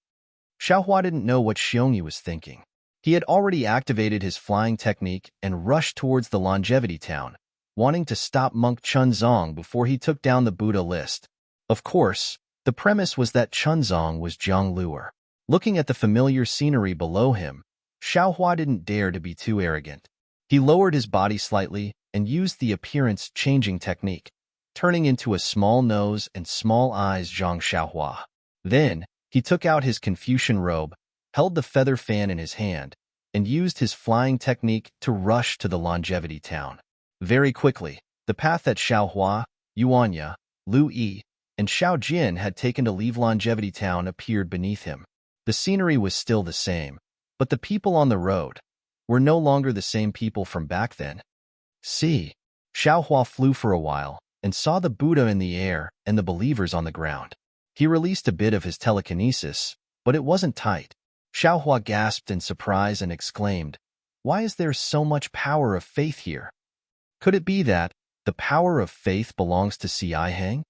Xiao Hua didn't know what Xiong Yi was thinking. He had already activated his flying technique and rushed towards the Longevity Town, wanting to stop monk Chunzong before he took down the Buddha list. Of course, the premise was that Chunzong was Zhang Luer. Looking at the familiar scenery below him, Xiao Hua didn't dare to be too arrogant. He lowered his body slightly and used the appearance-changing technique, turning into a small nose and small eyes Zhang Xiaohua. Then, he took out his Confucian robe, held the feather fan in his hand, and used his flying technique to rush to the Longevity Town. Very quickly, the path that Xiao Hua, Yuanya, Lu Yi, and Xiao Jin had taken to leave Longevity Town appeared beneath him. The scenery was still the same, but the people on the road were no longer the same people from back then. See, Xiao Hua flew for a while and saw the Buddha in the air and the believers on the ground. He released a bit of his telekinesis, but it wasn't tight. Xiao Hua gasped in surprise and exclaimed, Why is there so much power of faith here? Could it be that the power of faith belongs to Si Hang?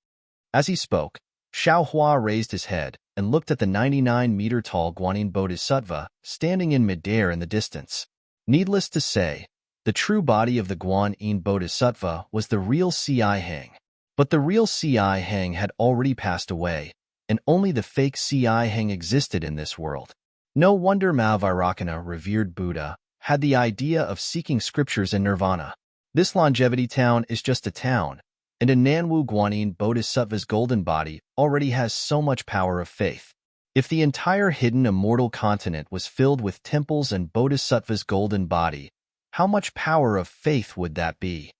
As he spoke, Xiao Hua raised his head and looked at the 99-meter-tall Guanyin Bodhisattva standing in midair in the distance. Needless to say, the true body of the Guanyin Bodhisattva was the real Si Hang. But the real Si Hang had already passed away, and only the fake Si Hang existed in this world. No wonder Mahavairakana, revered Buddha, had the idea of seeking scriptures in nirvana. This Longevity Town is just a town, and a Nanwu Guanyin Bodhisattva's golden body already has so much power of faith. If the entire hidden immortal continent was filled with temples and Bodhisattva's golden body, how much power of faith would that be?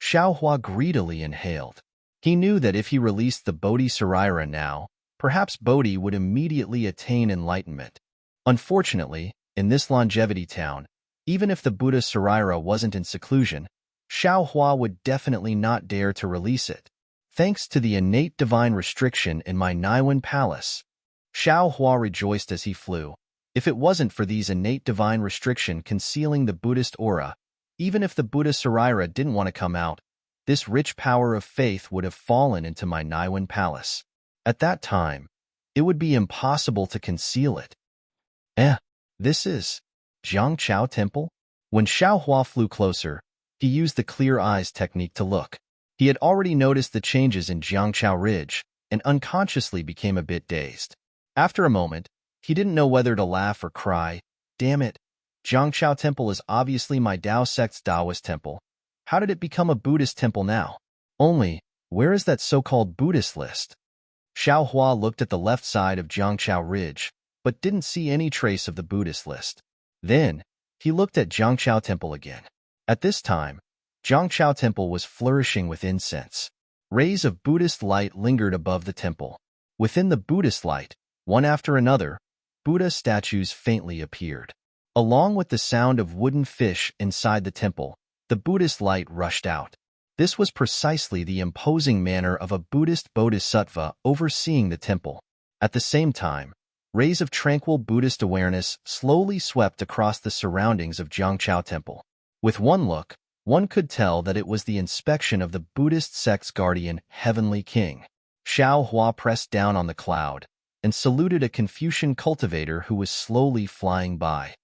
Xiao Hua greedily inhaled. He knew that if he released the Bodhi-Sarira now, perhaps Bodhi would immediately attain enlightenment. Unfortunately, in this Longevity Town, even if the Buddha Sarira wasn't in seclusion, Xiao Hua would definitely not dare to release it. Thanks to the innate divine restriction in my Niwen Palace. Xiao Hua rejoiced as he flew. If it wasn't for these innate divine restriction concealing the Buddhist aura, even if the Buddha Sarira didn't want to come out, this rich power of faith would have fallen into my Niwen palace. At that time, it would be impossible to conceal it. This is Jiangchao Temple? When Xiaohua flew closer, he used the clear eyes technique to look. He had already noticed the changes in Jiangchao Ridge and unconsciously became a bit dazed. After a moment, he didn't know whether to laugh or cry. Damn it, Jiangchao Temple is obviously my Dao sect's Taoist temple. How did it become a Buddhist temple now? Only, where is that so-called Buddhist list? Xiaohua looked at the left side of Jiangchao Ridge, but didn't see any trace of the Buddhist list. Then, he looked at Jiangchao Temple again. At this time, Jiangchao Temple was flourishing with incense. Rays of Buddhist light lingered above the temple. Within the Buddhist light, one after another, Buddha statues faintly appeared. Along with the sound of wooden fish inside the temple, the Buddhist light rushed out. This was precisely the imposing manner of a Buddhist bodhisattva overseeing the temple. At the same time, rays of tranquil Buddhist awareness slowly swept across the surroundings of Jiangchao Temple. With one look, one could tell that it was the inspection of the Buddhist sect's guardian, Heavenly King. Xiaohua pressed down on the cloud and saluted a Confucian cultivator who was slowly flying by.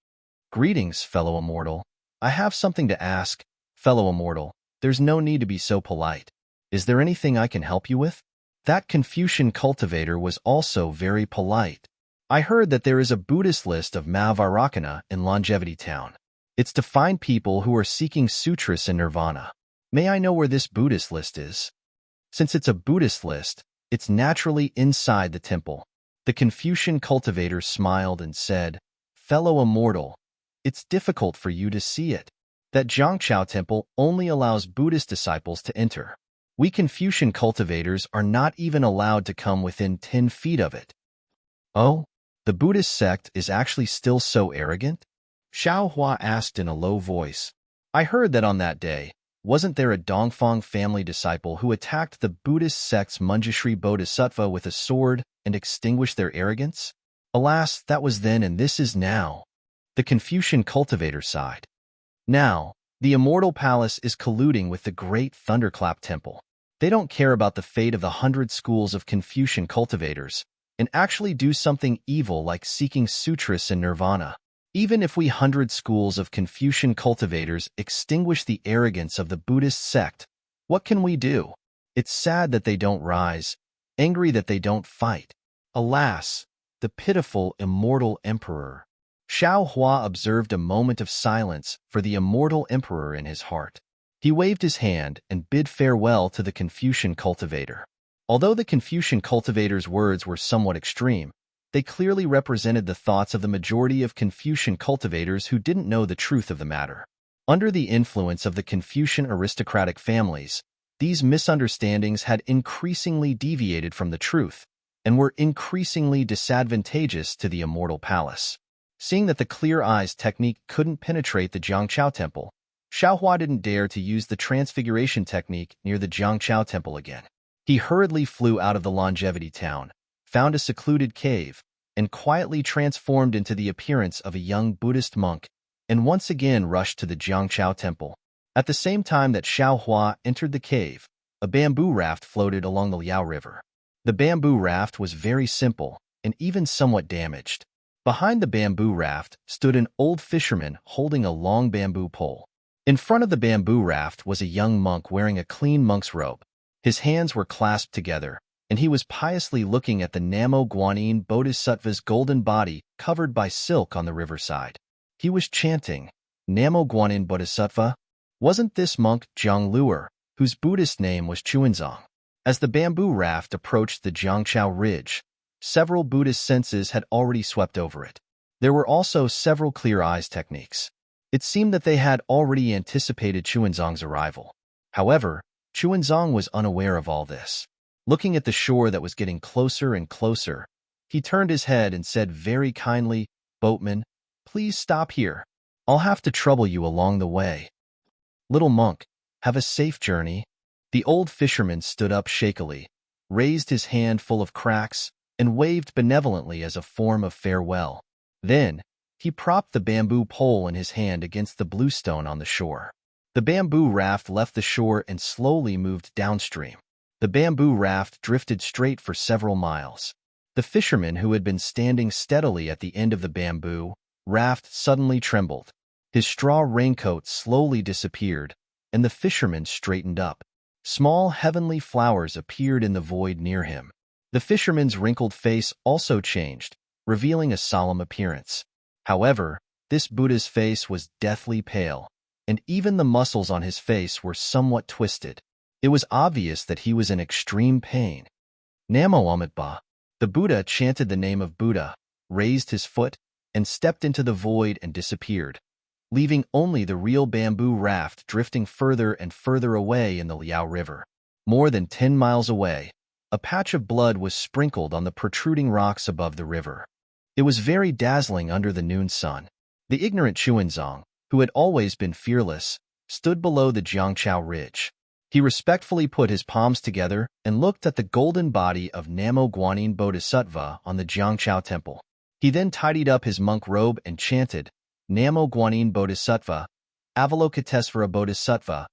Greetings, fellow immortal. I have something to ask. Fellow immortal, there's no need to be so polite. Is there anything I can help you with? That Confucian cultivator was also very polite. I heard that there is a Buddhist list of Mahavarakana in Longevity Town. It's to find people who are seeking sutras and nirvana. May I know where this Buddhist list is? Since it's a Buddhist list, it's naturally inside the temple. The Confucian cultivator smiled and said, Fellow immortal, it's difficult for you to see it. That Jiangchao Temple only allows Buddhist disciples to enter. We Confucian cultivators are not even allowed to come within 10 feet of it. Oh, the Buddhist sect is actually still so arrogant? Xiaohua asked in a low voice. I heard that on that day, wasn't there a Dongfang family disciple who attacked the Buddhist sect's Manjushri Bodhisattva with a sword and extinguished their arrogance? Alas, that was then and this is now. The Confucian cultivator sighed. Now, the Immortal Palace is colluding with the Great Thunderclap Temple. They don't care about the fate of the 100 schools of Confucian cultivators and actually do something evil like seeking sutras and nirvana. Even if we 100 schools of Confucian cultivators extinguish the arrogance of the Buddhist sect, what can we do? It's sad that they don't rise, angry that they don't fight. Alas, the pitiful immortal emperor. Xiaohua observed a moment of silence for the immortal emperor in his heart. He waved his hand and bid farewell to the Confucian cultivator. Although the Confucian cultivator's words were somewhat extreme, they clearly represented the thoughts of the majority of Confucian cultivators who didn't know the truth of the matter. Under the influence of the Confucian aristocratic families, these misunderstandings had increasingly deviated from the truth and were increasingly disadvantageous to the Immortal Palace. Seeing that the clear eyes technique couldn't penetrate the Jiangchao Temple, Xiaohua didn't dare to use the transfiguration technique near the Jiangchao Temple again. He hurriedly flew out of the Longevity Town, found a secluded cave, and quietly transformed into the appearance of a young Buddhist monk, and once again rushed to the Jiangchao Temple. At the same time that Xiaohua entered the cave, a bamboo raft floated along the Liao River. The bamboo raft was very simple and even somewhat damaged. Behind the bamboo raft stood an old fisherman holding a long bamboo pole. In front of the bamboo raft was a young monk wearing a clean monk's robe. His hands were clasped together, and he was piously looking at the Namo Guanyin Bodhisattva's golden body covered by silk on the riverside. He was chanting, Namo Guanyin Bodhisattva? Wasn't this monk Zhang Luer, whose Buddhist name was Chuanzong? As the bamboo raft approached the Jiangchao Ridge, several Buddhist senses had already swept over it. There were also several clear eyes techniques. It seemed that they had already anticipated Chuanzong's arrival. However, Chuanzong was unaware of all this. Looking at the shore that was getting closer and closer, he turned his head and said very kindly, Boatman, please stop here. I'll have to trouble you along the way. Little monk, have a safe journey. The old fisherman stood up shakily, raised his hand full of cracks, and waved benevolently as a form of farewell. Then, he propped the bamboo pole in his hand against the bluestone on the shore. The bamboo raft left the shore and slowly moved downstream. The bamboo raft drifted straight for several miles. The fisherman who had been standing steadily at the end of the bamboo raft suddenly trembled. His straw raincoat slowly disappeared, and the fisherman straightened up. Small heavenly flowers appeared in the void near him. The fisherman's wrinkled face also changed, revealing a solemn appearance. However, this Buddha's face was deathly pale, and even the muscles on his face were somewhat twisted. It was obvious that he was in extreme pain. Namo Amitabha. The Buddha chanted the name of Buddha, raised his foot, and stepped into the void and disappeared, leaving only the real bamboo raft drifting further and further away in the Liao River. More than 10 miles away, a patch of blood was sprinkled on the protruding rocks above the river. It was very dazzling under the noon sun. The ignorant Chuanzong, who had always been fearless, stood below the Jiangchao Ridge. He respectfully put his palms together and looked at the golden body of Namo Guanyin Bodhisattva on the Jiangchao temple. He then tidied up his monk robe and chanted, Namo Guanyin Bodhisattva, Avalokitesvara Bodhisattva.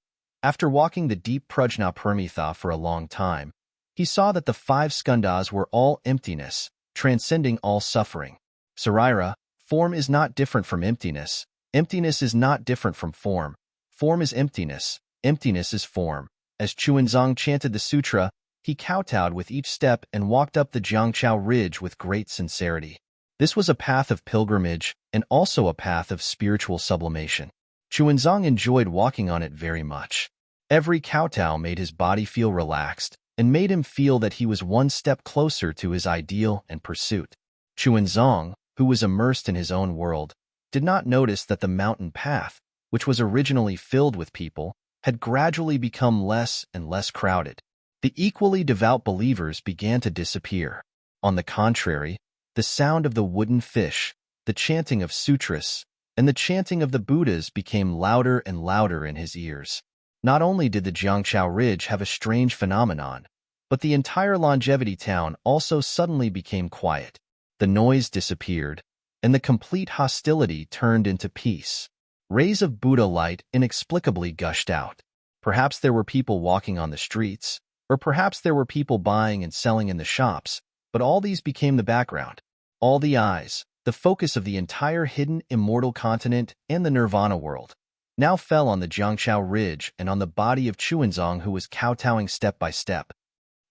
After walking the deep Prajna Paramitha for a long time, he saw that the 5 skandhas were all emptiness, transcending all suffering. Sarira, form is not different from emptiness. Emptiness is not different from form. Form is emptiness. Emptiness is form. As Chuanzong chanted the sutra, he kowtowed with each step and walked up the Jiangchao Ridge with great sincerity. This was a path of pilgrimage and also a path of spiritual sublimation. Chuanzong enjoyed walking on it very much. Every kowtow made his body feel relaxed and made him feel that he was one step closer to his ideal and pursuit. Chuanzong, who was immersed in his own world, did not notice that the mountain path, which was originally filled with people, had gradually become less and less crowded. The equally devout believers began to disappear. On the contrary, the sound of the wooden fish, the chanting of sutras, and the chanting of the Buddhas became louder and louder in his ears. Not only did the Jiangchao Ridge have a strange phenomenon, but the entire Longevity town also suddenly became quiet. The noise disappeared, and the complete hostility turned into peace. Rays of Buddha light inexplicably gushed out. Perhaps there were people walking on the streets, or perhaps there were people buying and selling in the shops, but all these became the background. All the eyes, the focus of the entire hidden immortal continent and the nirvana world, now fell on the Jiangchao Ridge and on the body of Chuanzong, who was kowtowing step by step.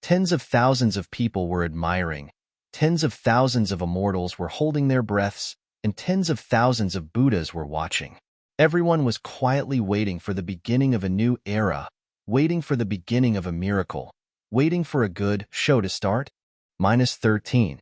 Tens of thousands of people were admiring, tens of thousands of immortals were holding their breaths, and tens of thousands of Buddhas were watching. Everyone was quietly waiting for the beginning of a new era, waiting for the beginning of a miracle, waiting for a good show to start. -13.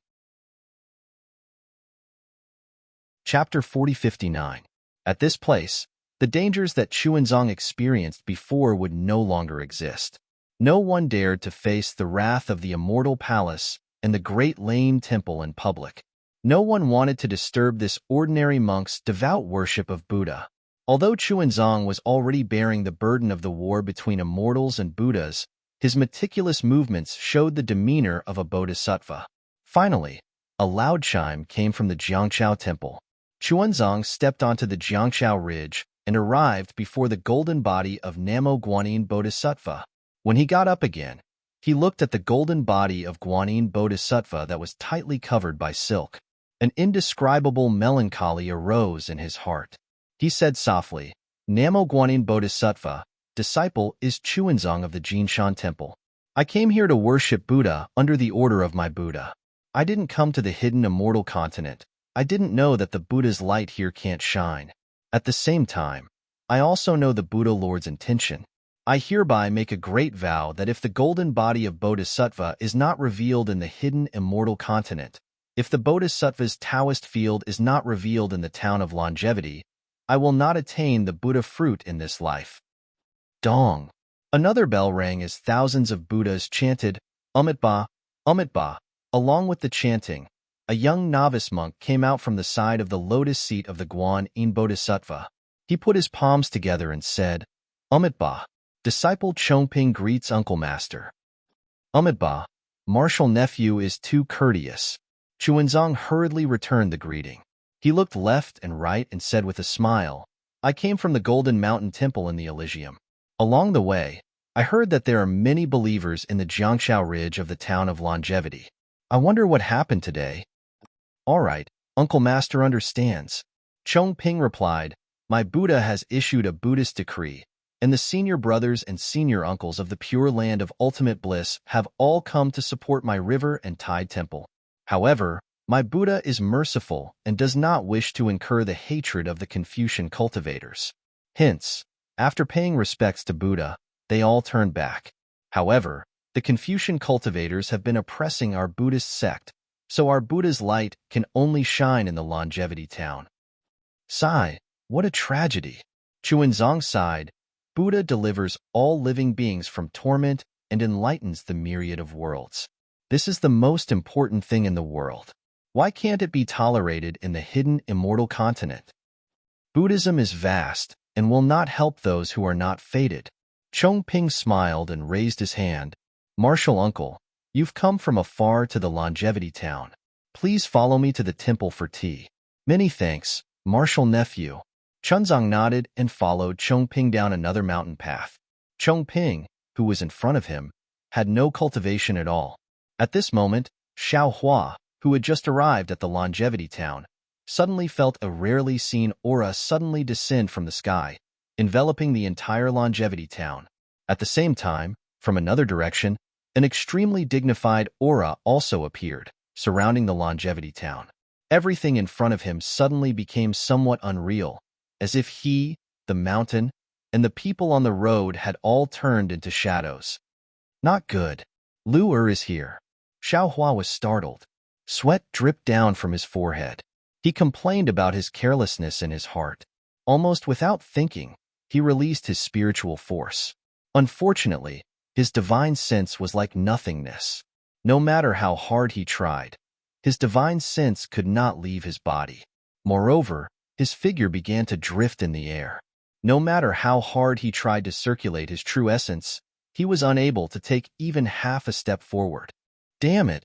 Chapter 4059. At this place, the dangers that Chuanzong experienced before would no longer exist. No one dared to face the wrath of the immortal palace and the great Lane temple in public. No one wanted to disturb this ordinary monk's devout worship of Buddha. Although Chuanzong was already bearing the burden of the war between immortals and Buddhas, his meticulous movements showed the demeanor of a bodhisattva. Finally, a loud chime came from the Jiangchao temple. Chuanzong stepped onto the Jiangchao Ridge and arrived before the golden body of Namo Guanyin Bodhisattva. When he got up again, he looked at the golden body of Guanyin Bodhisattva that was tightly covered by silk. An indescribable melancholy arose in his heart. He said softly, Namo Guanyin Bodhisattva, disciple is Chuanzong of the Jinshan Temple. I came here to worship Buddha under the order of my Buddha. I didn't come to the hidden immortal continent. I didn't know that the Buddha's light here can't shine. At the same time, I also know the Buddha Lord's intention. I hereby make a great vow that if the golden body of Bodhisattva is not revealed in the hidden immortal continent, if the Bodhisattva's Taoist field is not revealed in the town of Longevity, I will not attain the Buddha fruit in this life. Dong. Another bell rang as thousands of Buddhas chanted, Amitabha, Amitabha. Along with the chanting, a young novice monk came out from the side of the lotus seat of the Guanyin Bodhisattva. He put his palms together and said, Amitabha. Disciple Chongping greets Uncle Master. Amitabha, martial nephew is too courteous. Chuanzong hurriedly returned the greeting. He looked left and right and said with a smile, I came from the Golden Mountain Temple in the Elysium. Along the way, I heard that there are many believers in the Jiangshao Ridge of the town of Longevity. I wonder what happened today. All right, Uncle Master understands. Chongping replied, my Buddha has issued a Buddhist decree, and the senior brothers and senior uncles of the Pure Land of Ultimate Bliss have all come to support my river and tide temple. However, my Buddha is merciful and does not wish to incur the hatred of the Confucian cultivators. Hence, after paying respects to Buddha, they all turned back. However, the Confucian cultivators have been oppressing our Buddhist sect, so our Buddha's light can only shine in the Longevity town. Sigh, what a tragedy. Chuanzong sighed, Buddha delivers all living beings from torment and enlightens the myriad of worlds. This is the most important thing in the world. Why can't it be tolerated in the hidden immortal continent? Buddhism is vast and will not help those who are not fated. Chongping smiled and raised his hand. Martial uncle, you've come from afar to the Longevity town. Please follow me to the temple for tea. Many thanks, martial nephew. Chunzong nodded and followed Chongping down another mountain path. Chongping, who was in front of him, had no cultivation at all. At this moment, Xiao Hua, who had just arrived at the Longevity town, suddenly felt a rarely seen aura suddenly descend from the sky, enveloping the entire Longevity town. At the same time, from another direction, an extremely dignified aura also appeared, surrounding the Longevity town. Everything in front of him suddenly became somewhat unreal, as if he, the mountain, and the people on the road had all turned into shadows. Not good. Lu Er is here. Xiao Hua was startled. Sweat dripped down from his forehead. He complained about his carelessness in his heart. Almost without thinking, he released his spiritual force. Unfortunately, his divine sense was like nothingness. No matter how hard he tried, his divine sense could not leave his body. Moreover, his figure began to drift in the air. No matter how hard he tried to circulate his true essence, he was unable to take even half a step forward. Damn it!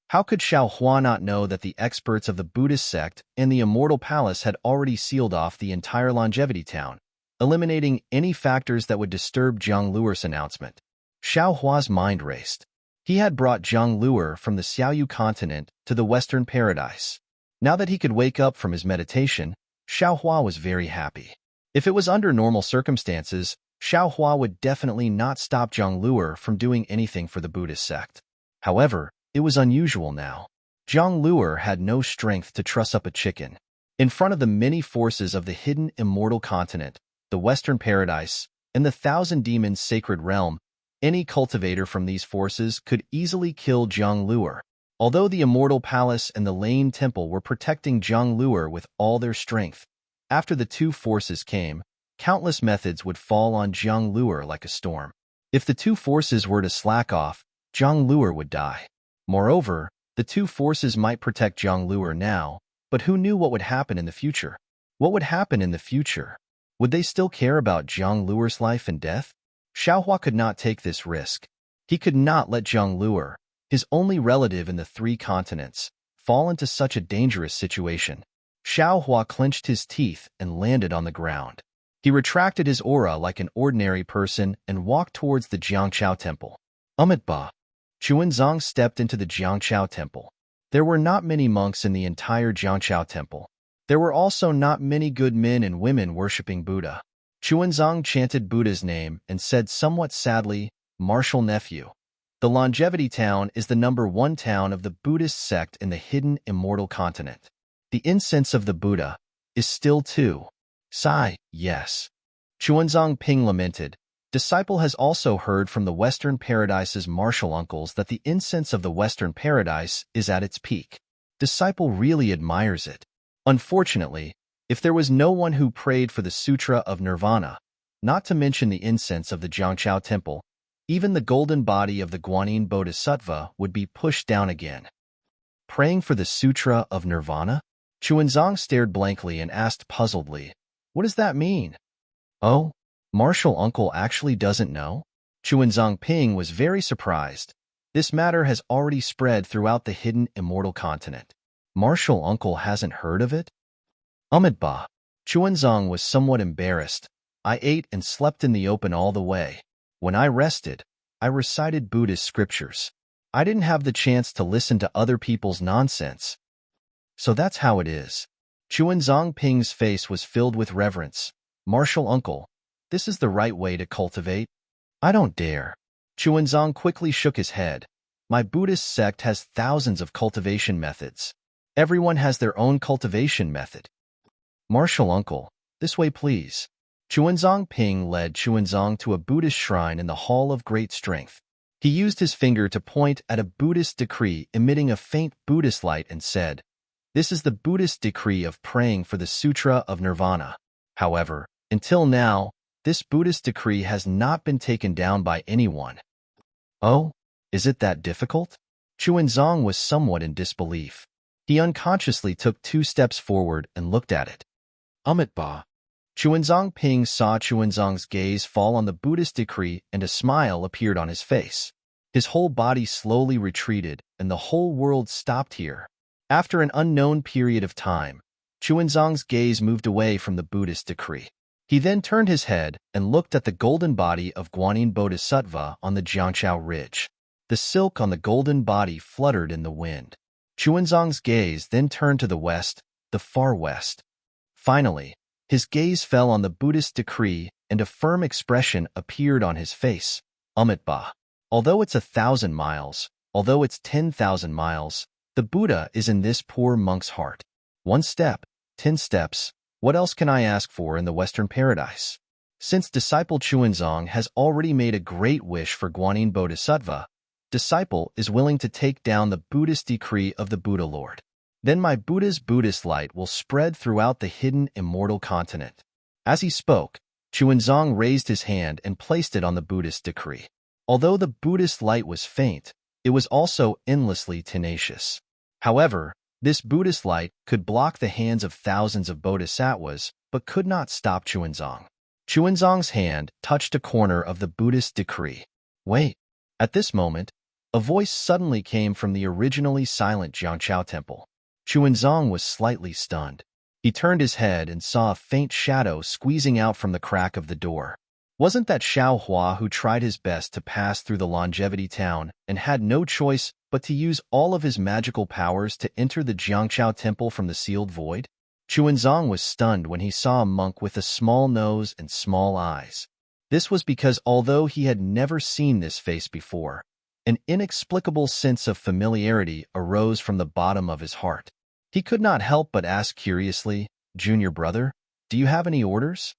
How could Xiao Hua not know that the experts of the Buddhist sect and the Immortal Palace had already sealed off the entire Longevity town, eliminating any factors that would disturb Zhang Luer's announcement? Xiao Hua's mind raced. He had brought Zhang Luer from the Xiaoyu continent to the Western Paradise. Now that he could wake up from his meditation, Xiao Hua was very happy. If it was under normal circumstances, Xiao Hua would definitely not stop Zhang Luer from doing anything for the Buddhist sect. However, it was unusual now. Zhang Luer had no strength to truss up a chicken. In front of the many forces of the hidden immortal continent, the Western Paradise, and the Thousand Demons Sacred Realm, any cultivator from these forces could easily kill Zhang Luer. Although the Immortal Palace and the Lane Temple were protecting Zhang Luer with all their strength, after the two forces came, countless methods would fall on Zhang Luer like a storm. If the two forces were to slack off, Zhang Luer would die. Moreover, the two forces might protect Zhang Luer now, but who knew what would happen in the future? What would happen in the future? Would they still care about Zhang Luer's life and death? Xiao Hua could not take this risk. He could not let Zhang Luer, his only relative in the three continents, fall into such a dangerous situation. Xiao Hua clenched his teeth and landed on the ground. He retracted his aura like an ordinary person and walked towards the Jiangshao temple. Ba. Chuanzong stepped into the Jiangshao temple. There were not many monks in the entire Jiangshao temple. There were also not many good men and women worshipping Buddha. Chuanzong chanted Buddha's name and said somewhat sadly, "Martial nephew. The Longevity town is the #1 town of the Buddhist sect in the hidden immortal continent. The incense of the Buddha is still too." Sigh, yes. Chuanzong Ping lamented. Disciple has also heard from the Western Paradise's martial uncles that the incense of the Western Paradise is at its peak. Disciple really admires it. Unfortunately, if there was no one who prayed for the Sutra of Nirvana, not to mention the incense of the Jiangshao temple, even the golden body of the Guanyin Bodhisattva would be pushed down again. Praying for the Sutra of Nirvana? Chuanzong stared blankly and asked puzzledly, "What does that mean?" "Oh, Martial Uncle actually doesn't know?" Chuanzong Ping was very surprised. This matter has already spread throughout the hidden immortal continent. Martial Uncle hasn't heard of it? Ba. Chuanzong was somewhat embarrassed. I ate and slept in the open all the way. When I rested, I recited Buddhist scriptures. I didn't have the chance to listen to other people's nonsense. So that's how it is. Chuanzong Ping's face was filled with reverence. Martial uncle, this is the right way to cultivate? I don't dare. Chuanzong quickly shook his head. My Buddhist sect has thousands of cultivation methods. Everyone has their own cultivation method. Martial uncle, this way please. Chuanzong Ping led Chuanzong to a Buddhist shrine in the Hall of Great Strength. He used his finger to point at a Buddhist decree emitting a faint Buddhist light and said, "This is the Buddhist decree of praying for the Sutra of Nirvana." However, until now, this Buddhist decree has not been taken down by anyone. Oh, is it that difficult? Chuanzong was somewhat in disbelief. He unconsciously took 2 steps forward and looked at it. Ba. Chuanzong Ping saw Chuanzong's gaze fall on the Buddhist decree and a smile appeared on his face. His whole body slowly retreated and the whole world stopped here. After an unknown period of time, Chuanzong's gaze moved away from the Buddhist decree. He then turned his head and looked at the golden body of Guanyin Bodhisattva on the Jiangqiao Ridge. The silk on the golden body fluttered in the wind. Chuanzong's gaze then turned to the west, the far west. Finally, his gaze fell on the Buddhist decree and a firm expression appeared on his face. Ba. Although it's 1,000 miles, although it's 10,000 miles, the Buddha is in this poor monk's heart. 1 step, 10 steps, what else can I ask for in the Western paradise? Since disciple Chuanzong has already made a great wish for Guanyin Bodhisattva, disciple is willing to take down the Buddhist decree of the Buddha Lord. Then my Buddha's Buddhist light will spread throughout the hidden immortal continent. As he spoke, Chuanzong raised his hand and placed it on the Buddhist decree. Although the Buddhist light was faint, it was also endlessly tenacious. However, this Buddhist light could block the hands of thousands of bodhisattvas, but could not stop Chuanzong. Chuanzong's hand touched a corner of the Buddhist decree. Wait. At this moment, a voice suddenly came from the originally silent Jiangqiao temple. Chuanzong was slightly stunned. He turned his head and saw a faint shadow squeezing out from the crack of the door. Wasn't that Xiao Hua who tried his best to pass through the longevity town and had no choice but to use all of his magical powers to enter the Jiangqiao temple from the sealed void? Chuanzong was stunned when he saw a monk with a small nose and small eyes. This was because although he had never seen this face before, an inexplicable sense of familiarity arose from the bottom of his heart. He could not help but ask curiously, "Junior brother, do you have any orders?"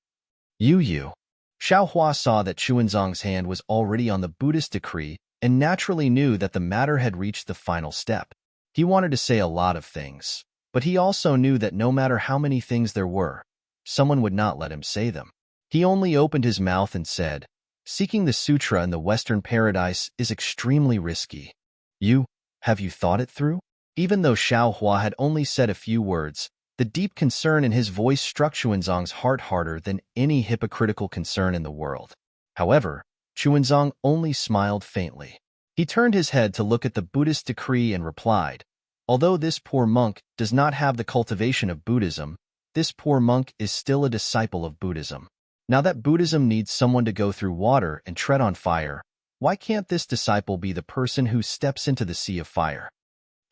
You. Xiao Hua saw that Chuanzong's hand was already on the Buddhist decree and naturally knew that the matter had reached the final step. He wanted to say a lot of things, but he also knew that no matter how many things there were, someone would not let him say them. He only opened his mouth and said, "Seeking the sutra in the Western paradise is extremely risky. Have you thought it through?" Even though Xiao Hua had only said a few words, the deep concern in his voice struck Chuanzong's heart harder than any hypocritical concern in the world. However, Chuanzong only smiled faintly. He turned his head to look at the Buddhist decree and replied, "Although this poor monk does not have the cultivation of Buddhism, this poor monk is still a disciple of Buddhism. Now that Buddhism needs someone to go through water and tread on fire, why can't this disciple be the person who steps into the sea of fire?"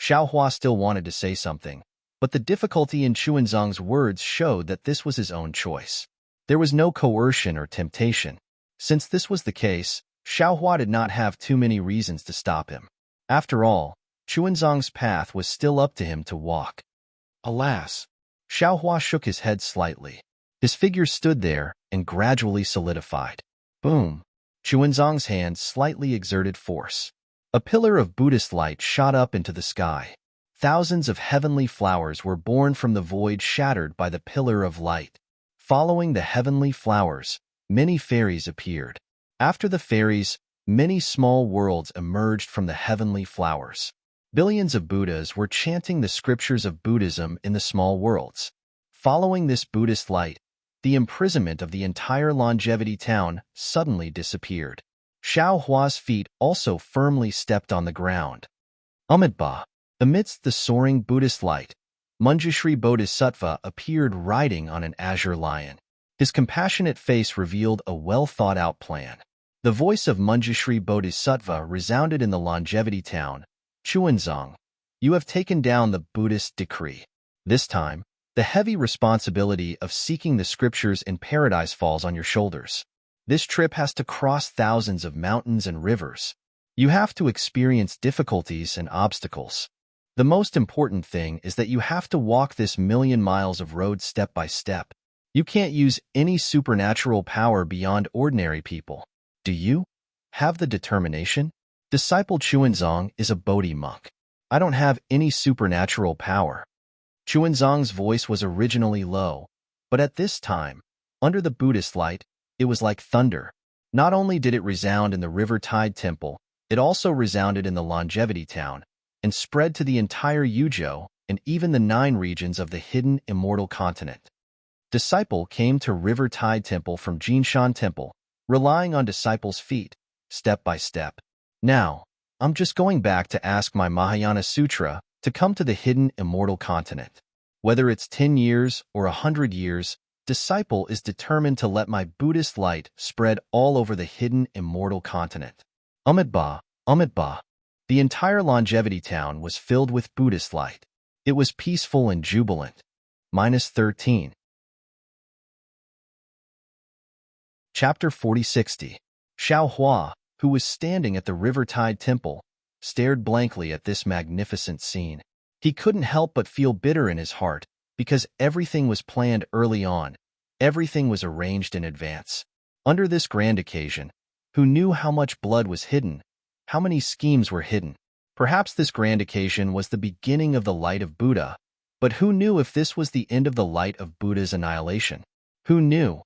Xiao Hua still wanted to say something, but the difficulty in Chuanzong's words showed that this was his own choice. There was no coercion or temptation. Since this was the case, Xiao Hua did not have too many reasons to stop him. After all, Chuanzong's path was still up to him to walk. Alas! Xiao Hua shook his head slightly. His figure stood there and gradually solidified. Boom! Chuanzong's hand slightly exerted force. A pillar of Buddhist light shot up into the sky. Thousands of heavenly flowers were born from the void shattered by the pillar of light. Following the heavenly flowers, many fairies appeared. After the fairies, many small worlds emerged from the heavenly flowers. Billions of Buddhas were chanting the scriptures of Buddhism in the small worlds. Following this Buddhist light, the imprisonment of the entire longevity town suddenly disappeared. Xiao Hua's feet also firmly stepped on the ground. Ba. Amidst the soaring Buddhist light, Manjushri Bodhisattva appeared riding on an azure lion. His compassionate face revealed a well-thought-out plan. The voice of Manjushri Bodhisattva resounded in the longevity town. Chuanzong, you have taken down the Buddhist decree. This time, the heavy responsibility of seeking the scriptures in paradise falls on your shoulders. This trip has to cross thousands of mountains and rivers. You have to experience difficulties and obstacles. The most important thing is that you have to walk this 1,000,000 miles of road step by step. You can't use any supernatural power beyond ordinary people. Do you have the determination? Disciple Chuanzong is a Bodhi monk. I don't have any supernatural power. Chuanzong's voice was originally low, but at this time, under the Buddhist light, it was like thunder. Not only did it resound in the River Tide Temple, it also resounded in the longevity town and spread to the entire Yuzhou and even the 9 regions of the hidden immortal continent. Disciple came to River Tide Temple from Jinshan Temple, relying on Disciple's feet, step by step. Now, I'm just going back to ask my Mahayana Sutra to come to the hidden immortal continent. Whether it's 10 years or 100 years, Disciple is determined to let my Buddhist light spread all over the hidden immortal continent. Amitabha, Amitabha. The entire longevity town was filled with Buddhist light. It was peaceful and jubilant. -13. Chapter 4060. Xiao Hua, who was standing at the River Tide Temple, stared blankly at this magnificent scene. He couldn't help but feel bitter in his heart, because everything was planned early on. Everything was arranged in advance. Under this grand occasion, who knew how much blood was hidden? How many schemes were hidden? Perhaps this grand occasion was the beginning of the light of Buddha, but who knew if this was the end of the light of Buddha's annihilation? Who knew?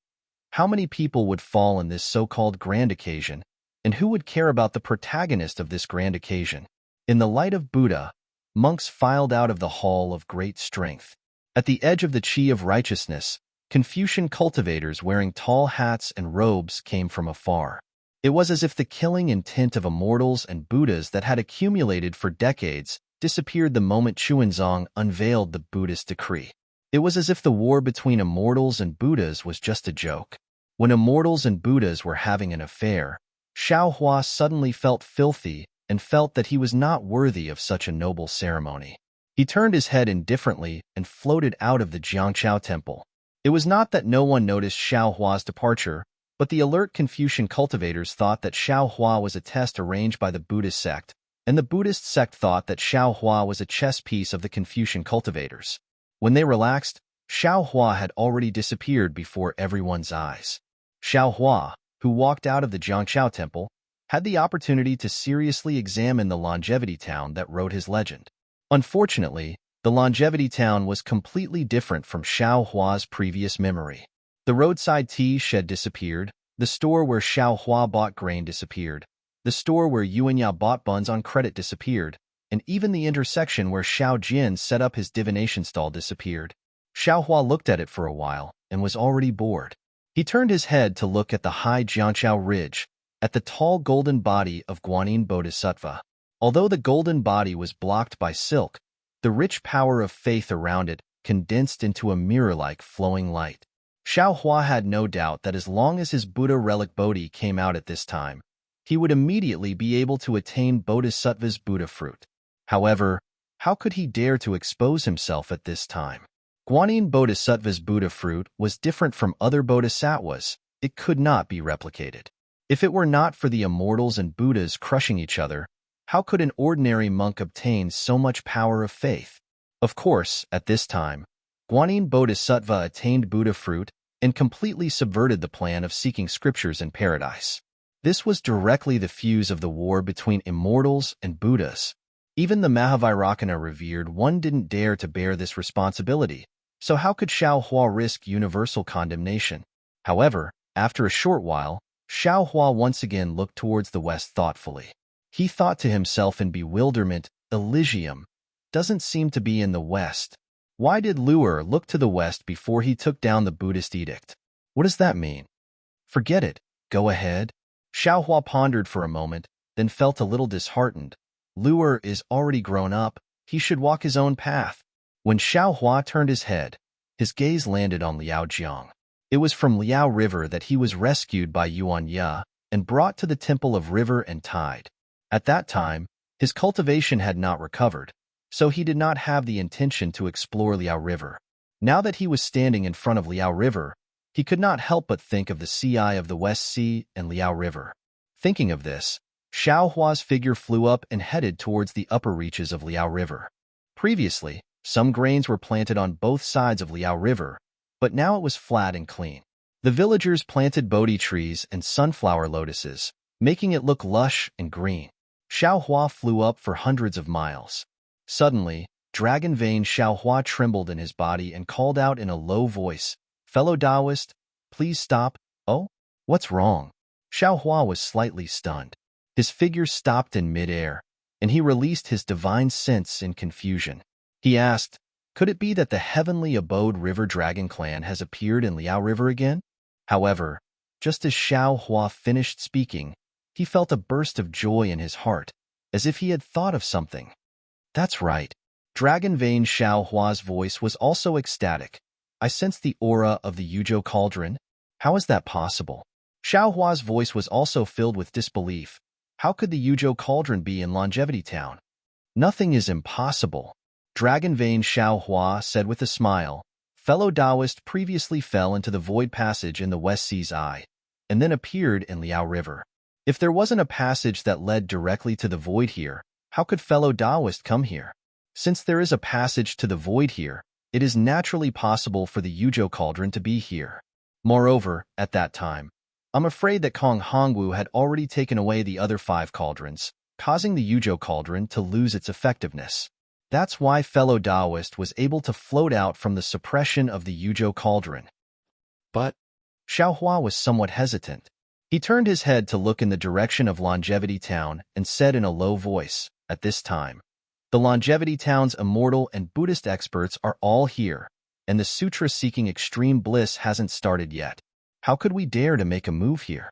How many people would fall in this so-called grand occasion, and who would care about the protagonist of this grand occasion? In the light of Buddha, monks filed out of the hall of great strength. At the edge of the Chi of righteousness, Confucian cultivators wearing tall hats and robes came from afar. It was as if the killing intent of immortals and Buddhas that had accumulated for decades disappeared the moment Chuanzong unveiled the Buddhist decree. It was as if the war between immortals and Buddhas was just a joke. When immortals and Buddhas were having an affair, Xiao Hua suddenly felt filthy and felt that he was not worthy of such a noble ceremony. He turned his head indifferently and floated out of the Jiangqiao temple. It was not that no one noticed Xiao Hua's departure, but the alert Confucian cultivators thought that Xiao Hua was a test arranged by the Buddhist sect, and the Buddhist sect thought that Xiao Hua was a chess piece of the Confucian cultivators. When they relaxed, Xiao Hua had already disappeared before everyone's eyes. Xiao Hua, who walked out of the Jiangqiao temple, had the opportunity to seriously examine the longevity town that wrote his legend. Unfortunately, the longevity town was completely different from Xiao Hua's previous memory. The roadside tea shed disappeared, the store where Xiao Hua bought grain disappeared, the store where Yuanya bought buns on credit disappeared, and even the intersection where Xiao Jin set up his divination stall disappeared. Xiao Hua looked at it for a while and was already bored. He turned his head to look at the high Jiangqiao ridge, at the tall golden body of Guanyin Bodhisattva. Although the golden body was blocked by silk, the rich power of faith around it condensed into a mirror-like flowing light. Xiao Hua had no doubt that as long as his Buddha relic Bodhi came out at this time, he would immediately be able to attain Bodhisattva's Buddha fruit. However, how could he dare to expose himself at this time? Guanyin Bodhisattva's Buddha fruit was different from other bodhisattvas. It could not be replicated. If it were not for the immortals and Buddhas crushing each other, how could an ordinary monk obtain so much power of faith? Of course, at this time, Guanyin Bodhisattva attained Buddha fruit and completely subverted the plan of seeking scriptures in paradise. This was directly the fuse of the war between immortals and Buddhas. Even the Mahavairakana revered one didn't dare to bear this responsibility, so how could Xiao Hua risk universal condemnation? However, after a short while, Xiao Hua once again looked towards the west thoughtfully. He thought to himself in bewilderment, Elysium doesn't seem to be in the west. Why did Luer look to the west before he took down the Buddhist edict? What does that mean? Forget it. Go ahead. Xiao Hua pondered for a moment, then felt a little disheartened. Luer is already grown up. He should walk his own path. When Xiao Hua turned his head, his gaze landed on Liao Jiang. It was from Liao River that he was rescued by Yuan Ya and brought to the Temple of River and Tide. At that time, his cultivation had not recovered, so he did not have the intention to explore Liao River. Now that he was standing in front of Liao River, he could not help but think of the sea eye of the West Sea and Liao River. Thinking of this, Xiao Hua's figure flew up and headed towards the upper reaches of Liao River. Previously, some grains were planted on both sides of Liao River, but now it was flat and clean. The villagers planted Bodhi trees and sunflower lotuses, making it look lush and green. Xiao Hua flew up for hundreds of miles. Suddenly, dragon vein Xiao Hua trembled in his body and called out in a low voice, "Fellow Taoist, please stop." "Oh? What's wrong?" Xiao Hua was slightly stunned. His figure stopped in midair, and he released his divine sense in confusion. He asked, "Could it be that the heavenly abode River Dragon clan has appeared in Liao River again?" However, just as Xiao Hua finished speaking, he felt a burst of joy in his heart, as if he had thought of something. "That's right." Dragon vein Xiao Hua's voice was also ecstatic. "I sense the aura of the Yuzhou cauldron. How is that possible?" Xiao Hua's voice was also filled with disbelief. How could the Yuzhou cauldron be in Longevity Town? "Nothing is impossible," Dragon vein Xiao Hua said with a smile. "Fellow Taoist previously fell into the void passage in the West Sea's eye, and then appeared in Liao River. If there wasn't a passage that led directly to the void here, how could fellow Taoist come here? Since there is a passage to the void here, it is naturally possible for the Yuzhou cauldron to be here. Moreover, at that time, I'm afraid that Kong Hongwu had already taken away the other 5 cauldrons, causing the Yuzhou cauldron to lose its effectiveness. That's why fellow Taoist was able to float out from the suppression of the Yuzhou cauldron." But Xiao Hua was somewhat hesitant. He turned his head to look in the direction of Longevity Town and said in a low voice, "At this time, the Longevity Town's immortal and Buddhist experts are all here, and the sutra-seeking extreme bliss hasn't started yet. How could we dare to make a move here?"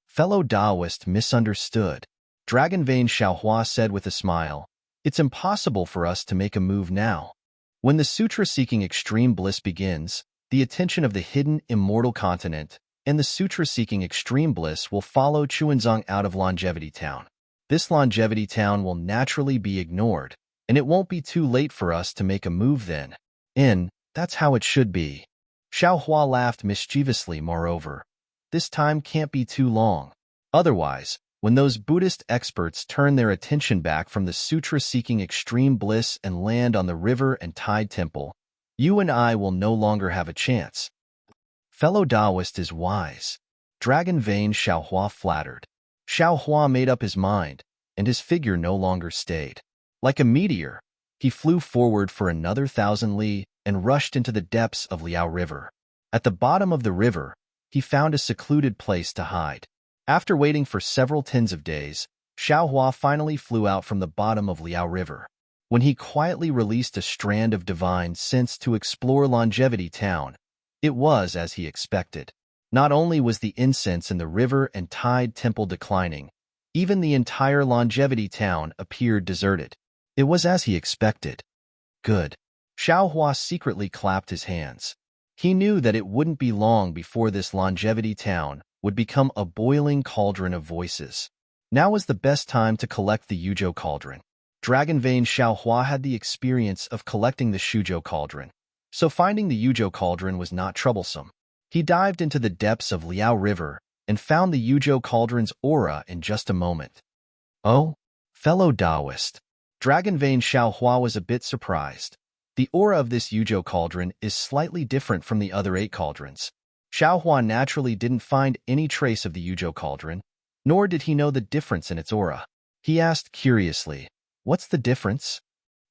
Fellow Taoist misunderstood. Dragon vein Xiao Hua said with a smile, "It's impossible for us to make a move now. When the sutra-seeking extreme bliss begins, the attention of the hidden immortal continent and the sutra-seeking extreme bliss will follow Chuanzong out of Longevity Town. This Longevity Town will naturally be ignored, and it won't be too late for us to make a move then. That's how it should be." Xiao Hua laughed mischievously. "Moreover, this time can't be too long. Otherwise, when those Buddhist experts turn their attention back from the sutra-seeking extreme bliss and land on the River and Tide Temple, you and I will no longer have a chance." Fellow Taoist is wise. Dragon vein Xiao Hua flattered. Xiao Hua made up his mind, and his figure no longer stayed. Like a meteor, he flew forward for another 1,000 li and rushed into the depths of Liao River. At the bottom of the river, he found a secluded place to hide. After waiting for several tens of days, Xiao Hua finally flew out from the bottom of Liao River. When he quietly released a strand of divine sense to explore Longevity Town, it was as he expected. Not only was the incense in the River and Tide Temple declining, even the entire Longevity Town appeared deserted. It was as he expected. Good. Xiao Hua secretly clapped his hands. He knew that it wouldn't be long before this Longevity Town would become a boiling cauldron of voices. Now was the best time to collect the Yuzhou cauldron. Dragon vein Xiao Hua had the experience of collecting the Shuzhou cauldron, so finding the Yuzhou cauldron was not troublesome. He dived into the depths of Liao River and found the Yuzhou cauldron's aura in just a moment. "Oh, fellow Taoist." Dragon vein Xiao Hua was a bit surprised. The aura of this Yuzhou cauldron is slightly different from the other 8 cauldrons. Xiao Hua naturally didn't find any trace of the Yuzhou cauldron, nor did he know the difference in its aura. He asked curiously, "What's the difference?"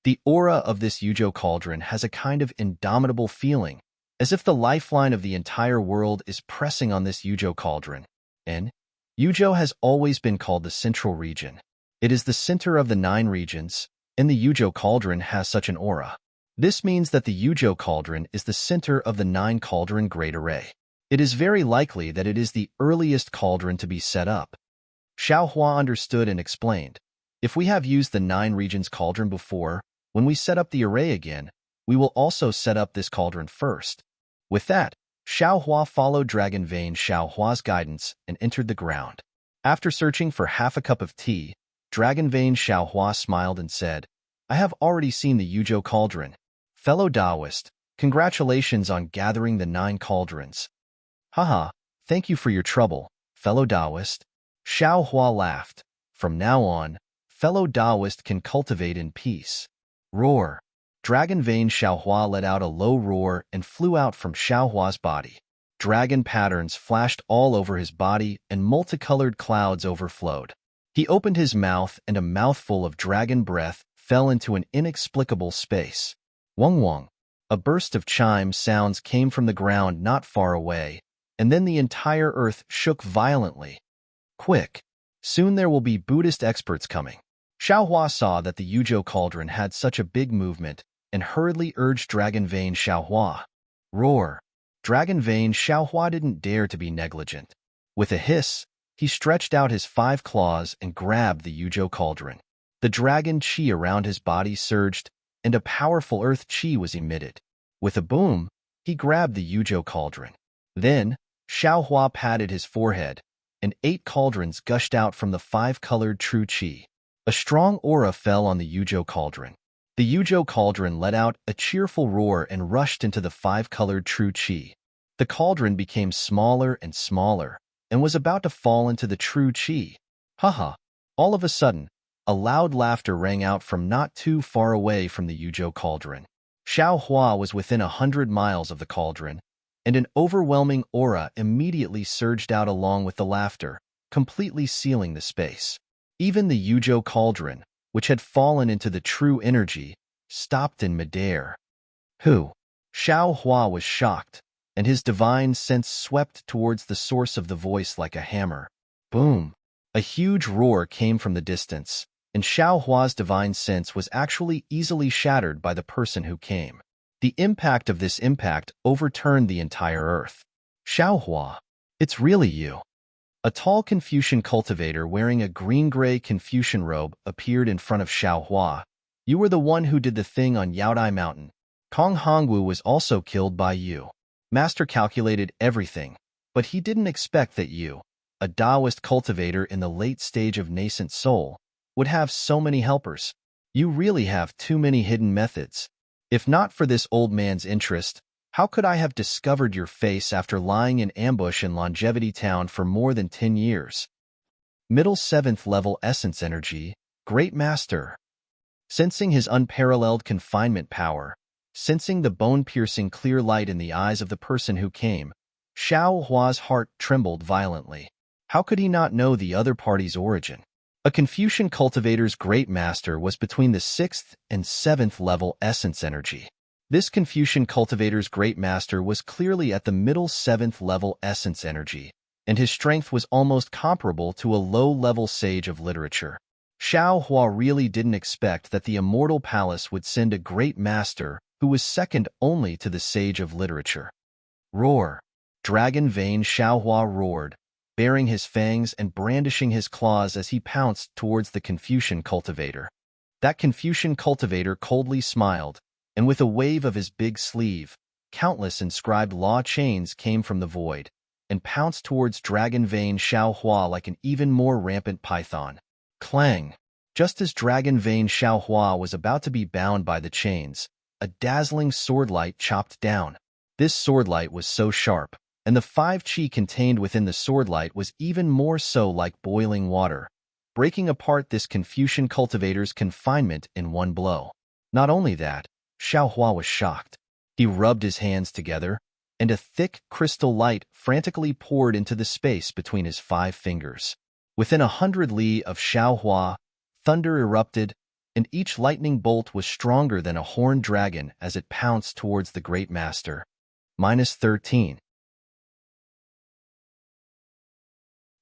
"The aura of this Yuzhou cauldron has a kind of indomitable feeling, as if the lifeline of the entire world is pressing on this Yuzhou cauldron. And Yuzhou has always been called the central region. It is the center of the 9 regions, and the Yuzhou cauldron has such an aura. This means that the Yuzhou cauldron is the center of the 9 cauldron great array. It is very likely that it is the earliest cauldron to be set up." Xiao Hua understood and explained, "If we have used the 9 regions cauldron before, when we set up the array again, We will also set up this cauldron first. With that, Xiao Hua followed Dragon Vein Xiao Hua's guidance and entered the ground. After searching for half a cup of tea, Dragon Vein Xiao Hua smiled and said, I have already seen the Yuzhou cauldron. Fellow Taoist, congratulations on gathering the 9 cauldrons. Haha, thank you for your trouble, fellow Taoist. Xiao Hua laughed. From now on, fellow Taoist can cultivate in peace. Roar. Dragon Vein Xiao Hua let out a low roar and flew out from Xiao Hua's body. Dragon patterns flashed all over his body and multicolored clouds overflowed. He opened his mouth and a mouthful of dragon breath fell into an inexplicable space. Wong wong. A burst of chime sounds came from the ground not far away, and then the entire earth shook violently. Quick! Soon there will be Buddhist experts coming. Xiao Hua saw that the Yuzhou cauldron had such a big movement and hurriedly urged Dragon Vein Xiao Hua. Roar! Dragon Vein Xiao Hua didn't dare to be negligent. With a hiss, he stretched out his 5 claws and grabbed the Yuzhou cauldron. The dragon qi around his body surged, and a powerful earth qi was emitted. With a boom, he grabbed the Yuzhou cauldron. Then, Xiao Hua patted his forehead, and 8 cauldrons gushed out from the 5-colored true qi. A strong aura fell on the Yuzhou cauldron. The Yuzhou cauldron let out a cheerful roar and rushed into the 5-colored true qi. The cauldron became smaller and smaller, and was about to fall into the true qi. Haha! All of a sudden, a loud laughter rang out from not too far away from the Yuzhou cauldron. Xiao Hua was within 100 miles of the cauldron, and an overwhelming aura immediately surged out along with the laughter, completely sealing the space. Even the Yuzhou cauldron, which had fallen into the true energy, stopped in midair. Who? Xiao Hua was shocked, and his divine sense swept towards the source of the voice like a hammer. Boom! A huge roar came from the distance, and Xiao Hua's divine sense was actually easily shattered by the person who came. The impact of this impact overturned the entire earth. Xiao Hua, it's really you. A tall Confucian cultivator wearing a green-gray Confucian robe appeared in front of Xiao Hua. You were the one who did the thing on Yaodai Mountain. Kong Hongwu was also killed by you. Master calculated everything, but he didn't expect that you, a Taoist cultivator in the late stage of nascent soul, would have so many helpers. You really have too many hidden methods. If not for this old man's interest, how could I have discovered your face after lying in ambush in Longevity Town for more than 10 years? Middle 7th level essence energy, Great Master. Sensing his unparalleled confinement power, sensing the bone-piercing clear light in the eyes of the person who came, Xiao Hua's heart trembled violently. How could he not know the other party's origin? A Confucian cultivator's Great Master was between the 6th and 7th level essence energy. This Confucian cultivator's Great Master was clearly at the middle 7th level essence energy, and his strength was almost comparable to a low-level sage of literature. Xiao Hua really didn't expect that the Immortal Palace would send a Great Master who was second only to the sage of literature. Roar! Dragon Vein Xiao Hua roared, baring his fangs and brandishing his claws as he pounced towards the Confucian cultivator. That Confucian cultivator coldly smiled, and with a wave of his big sleeve, countless inscribed law chains came from the void, and pounced towards Dragon Vein Xiao Hua like an even more rampant python. Clang! Just as Dragon Vein Xiao Hua was about to be bound by the chains, a dazzling swordlight chopped down. This swordlight was so sharp, and the 5 qi contained within the swordlight was even more so like boiling water, breaking apart this Confucian cultivator's confinement in one blow. Not only that, Xiao Hua was shocked. He rubbed his hands together, and a thick crystal light frantically poured into the space between his 5 fingers. Within 100 li of Xiao Hua, thunder erupted, and each lightning bolt was stronger than a horned dragon as it pounced towards the Great Master. -13.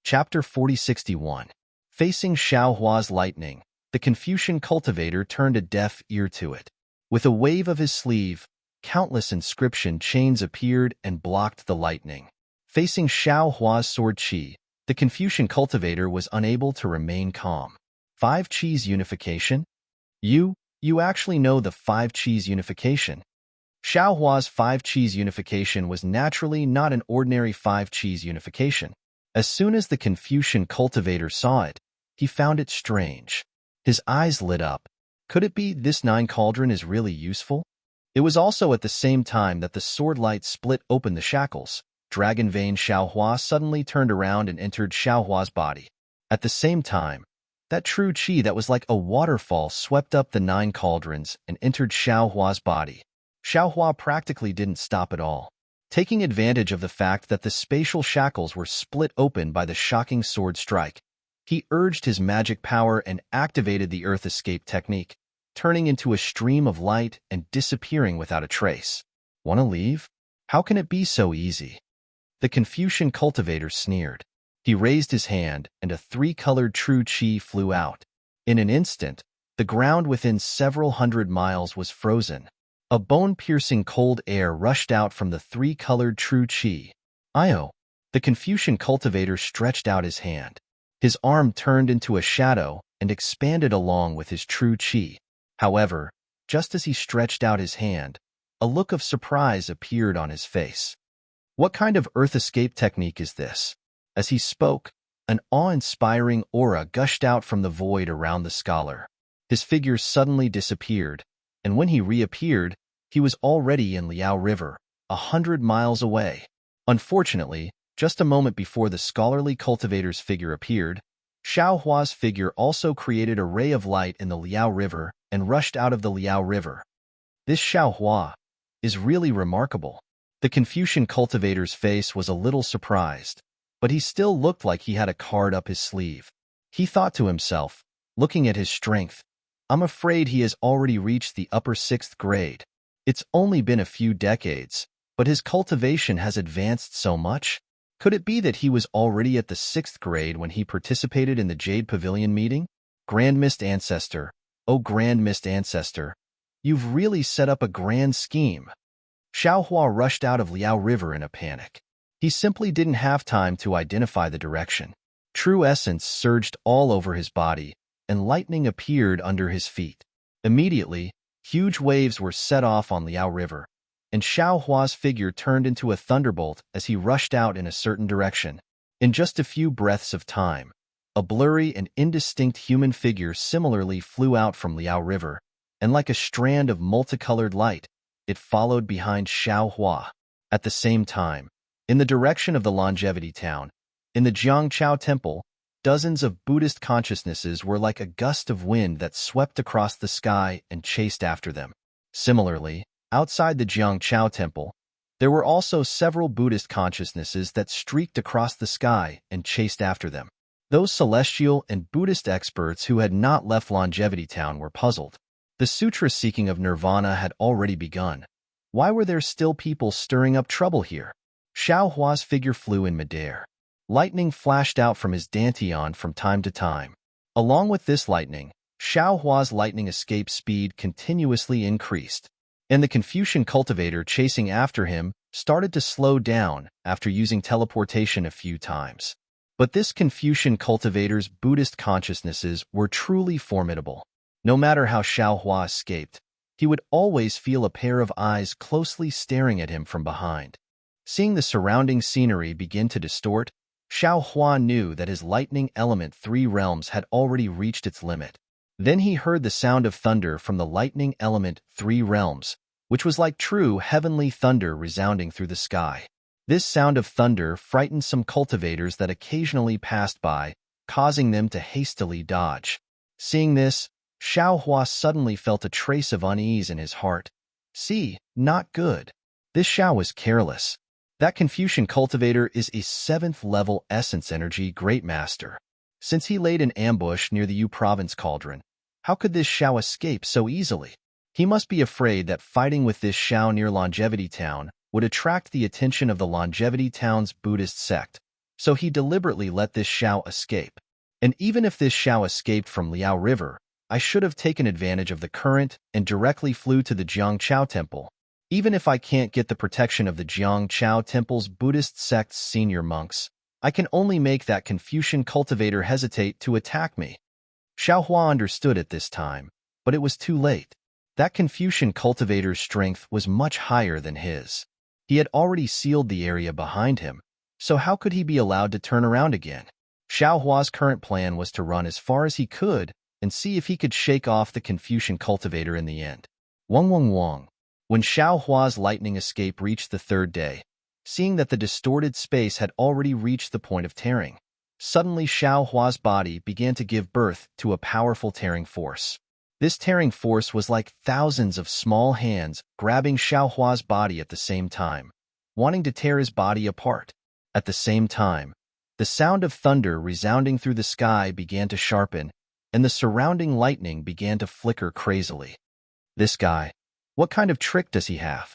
Chapter 4061. Facing Xiao Hua's lightning, the Confucian cultivator turned a deaf ear to it. With a wave of his sleeve, countless inscription chains appeared and blocked the lightning. Facing Xiao Hua's sword qi, the Confucian cultivator was unable to remain calm. 5 qi's unification? You actually know the 5 qi's unification? Xiaohua's five-cheese unification was naturally not an ordinary five-cheese unification. As soon as the Confucian cultivator saw it, he found it strange. His eyes lit up. Could it be this nine cauldron is really useful? It was also at the same time that the sword light split open the shackles. Dragon Vein Xiaohua suddenly turned around and entered Xiaohua's body. At the same time, that true qi that was like a waterfall swept up the nine cauldrons and entered Xiaohua's body. Xiaohua practically didn't stop at all. Taking advantage of the fact that the spatial shackles were split open by the shocking sword strike, he urged his magic power and activated the earth escape technique, turning into a stream of light and disappearing without a trace. "Want to leave? How can it be so easy?" The Confucian cultivator sneered. He raised his hand, and a three-colored true qi flew out. In an instant, the ground within several hundred miles was frozen. A bone-piercing cold air rushed out from the three-colored true qi. "Io!" The Confucian cultivator stretched out his hand. His arm turned into a shadow and expanded along with his true qi. However, just as he stretched out his hand, a look of surprise appeared on his face. "What kind of earth escape technique is this?" As he spoke, an awe-inspiring aura gushed out from the void around the scholar. His figure suddenly disappeared, and when he reappeared, he was already in Liao River, 100 miles away. Unfortunately, just a moment before the scholarly cultivator's figure appeared, Xiaohua's figure also created a ray of light in the Liao River and rushed out of the Liao River. "This Xiaohua is really remarkable." The Confucian cultivator's face was a little surprised, but he still looked like he had a card up his sleeve. He thought to himself, looking at his strength, "I'm afraid he has already reached the upper 6th grade. It's only been a few decades, but his cultivation has advanced so much. Could it be that he was already at the 6th grade when he participated in the Jade Pavilion meeting? Grand Mist Ancestor, oh Grand Mist Ancestor, you've really set up a grand scheme." Xiaohua rushed out of Liao River in a panic. He simply didn't have time to identify the direction. True essence surged all over his body, and lightning appeared under his feet. Immediately, huge waves were set off on Liao River, and Xiaohua's figure turned into a thunderbolt as he rushed out in a certain direction. In just a few breaths of time, a blurry and indistinct human figure similarly flew out from Liao River, and like a strand of multicolored light, it followed behind Xiaohua. At the same time, in the direction of the Longevity Town, in the Jiangchao Temple, dozens of Buddhist consciousnesses were like a gust of wind that swept across the sky and chased after them. Similarly, outside the Jiangchao Temple, there were also several Buddhist consciousnesses that streaked across the sky and chased after them. Those celestial and Buddhist experts who had not left Longevity Town were puzzled. The sutra seeking of nirvana had already begun. Why were there still people stirring up trouble here? Xiaohua's figure flew in midair. Lightning flashed out from his dantian from time to time. Along with this lightning, Xiaohua's lightning escape speed continuously increased, and the Confucian cultivator chasing after him started to slow down after using teleportation a few times. But this Confucian cultivator's Buddhist consciousnesses were truly formidable. No matter how Xiaohua escaped, he would always feel a pair of eyes closely staring at him from behind. Seeing the surrounding scenery begin to distort, Xiaohua knew that his lightning element 3 realms had already reached its limit. Then he heard the sound of thunder from the lightning element 3 realms, which was like true heavenly thunder resounding through the sky. This sound of thunder frightened some cultivators that occasionally passed by, causing them to hastily dodge. Seeing this, Xiaohua suddenly felt a trace of unease in his heart. See, not good. This Xiao was careless. That Confucian cultivator is a 7th-level essence energy great master. Since he laid an ambush near the Yu province cauldron, how could this Xiao escape so easily? He must be afraid that fighting with this Xiao near Longevity Town would attract the attention of the Longevity Town's Buddhist sect, so he deliberately let this Xiao escape. And even if this Xiao escaped from Liao River, I should have taken advantage of the current and directly flew to the Jiangchao Temple. Even if I can't get the protection of the Jiangchao Temple's Buddhist sect's senior monks, I can only make that Confucian cultivator hesitate to attack me. Xiaohua understood at this time, but it was too late. That Confucian cultivator's strength was much higher than his. He had already sealed the area behind him, so how could he be allowed to turn around again? Xiao Hua's current plan was to run as far as he could and see if he could shake off the Confucian cultivator in the end. Wong Wong Wong. When Xiao Hua's lightning escape reached the third day, seeing that the distorted space had already reached the point of tearing, suddenly Xiao Hua's body began to give birth to a powerful tearing force. This tearing force was like thousands of small hands grabbing Xiao Hua's body at the same time, wanting to tear his body apart. At the same time, the sound of thunder resounding through the sky began to sharpen, and the surrounding lightning began to flicker crazily. This guy, what kind of trick does he have?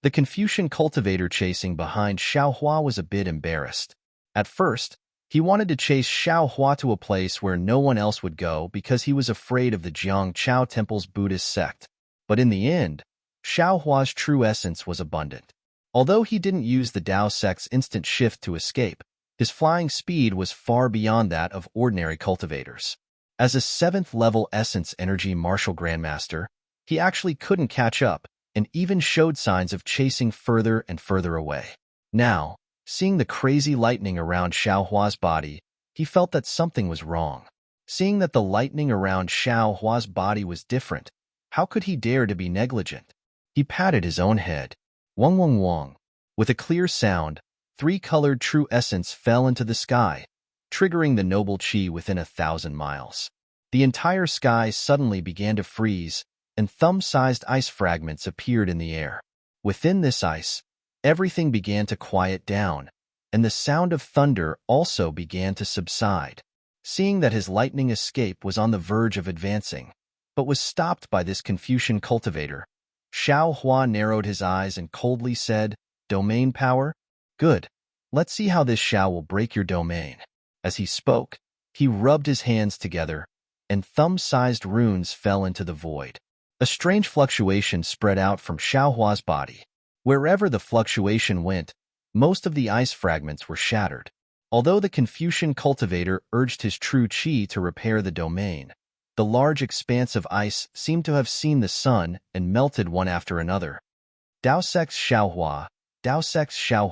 The Confucian cultivator chasing behind Xiao Hua was a bit embarrassed. At first, he wanted to chase Xiao Hua to a place where no one else would go because he was afraid of the Jiang Chao Temple's Buddhist sect. But in the end, Xiao Hua's true essence was abundant. Although he didn't use the Dao sect's instant shift to escape, his flying speed was far beyond that of ordinary cultivators. As a 7th-level Essence Energy Martial Grandmaster, he actually couldn't catch up and even showed signs of chasing further and further away. Now, seeing the crazy lightning around Xiao Hua's body, he felt that something was wrong. Seeing that the lightning around Xiao Hua's body was different, how could he dare to be negligent? He patted his own head. Wong Wong Wong. With a clear sound, 3-colored true essence fell into the sky, triggering the noble chi within 1,000 miles. The entire sky suddenly began to freeze, and thumb-sized ice fragments appeared in the air. Within this ice, everything began to quiet down, and the sound of thunder also began to subside. Seeing that his lightning escape was on the verge of advancing, but was stopped by this Confucian cultivator, Xiao Hua narrowed his eyes and coldly said, "Domain power? Good. Let's see how this Xiao will break your domain." As he spoke, he rubbed his hands together, and thumb-sized runes fell into the void. A strange fluctuation spread out from Xiao Hua's body. Wherever the fluctuation went, most of the ice fragments were shattered. Although the Confucian cultivator urged his true chi to repair the domain, the large expanse of ice seemed to have seen the sun and melted one after another. Dao Sex Xiao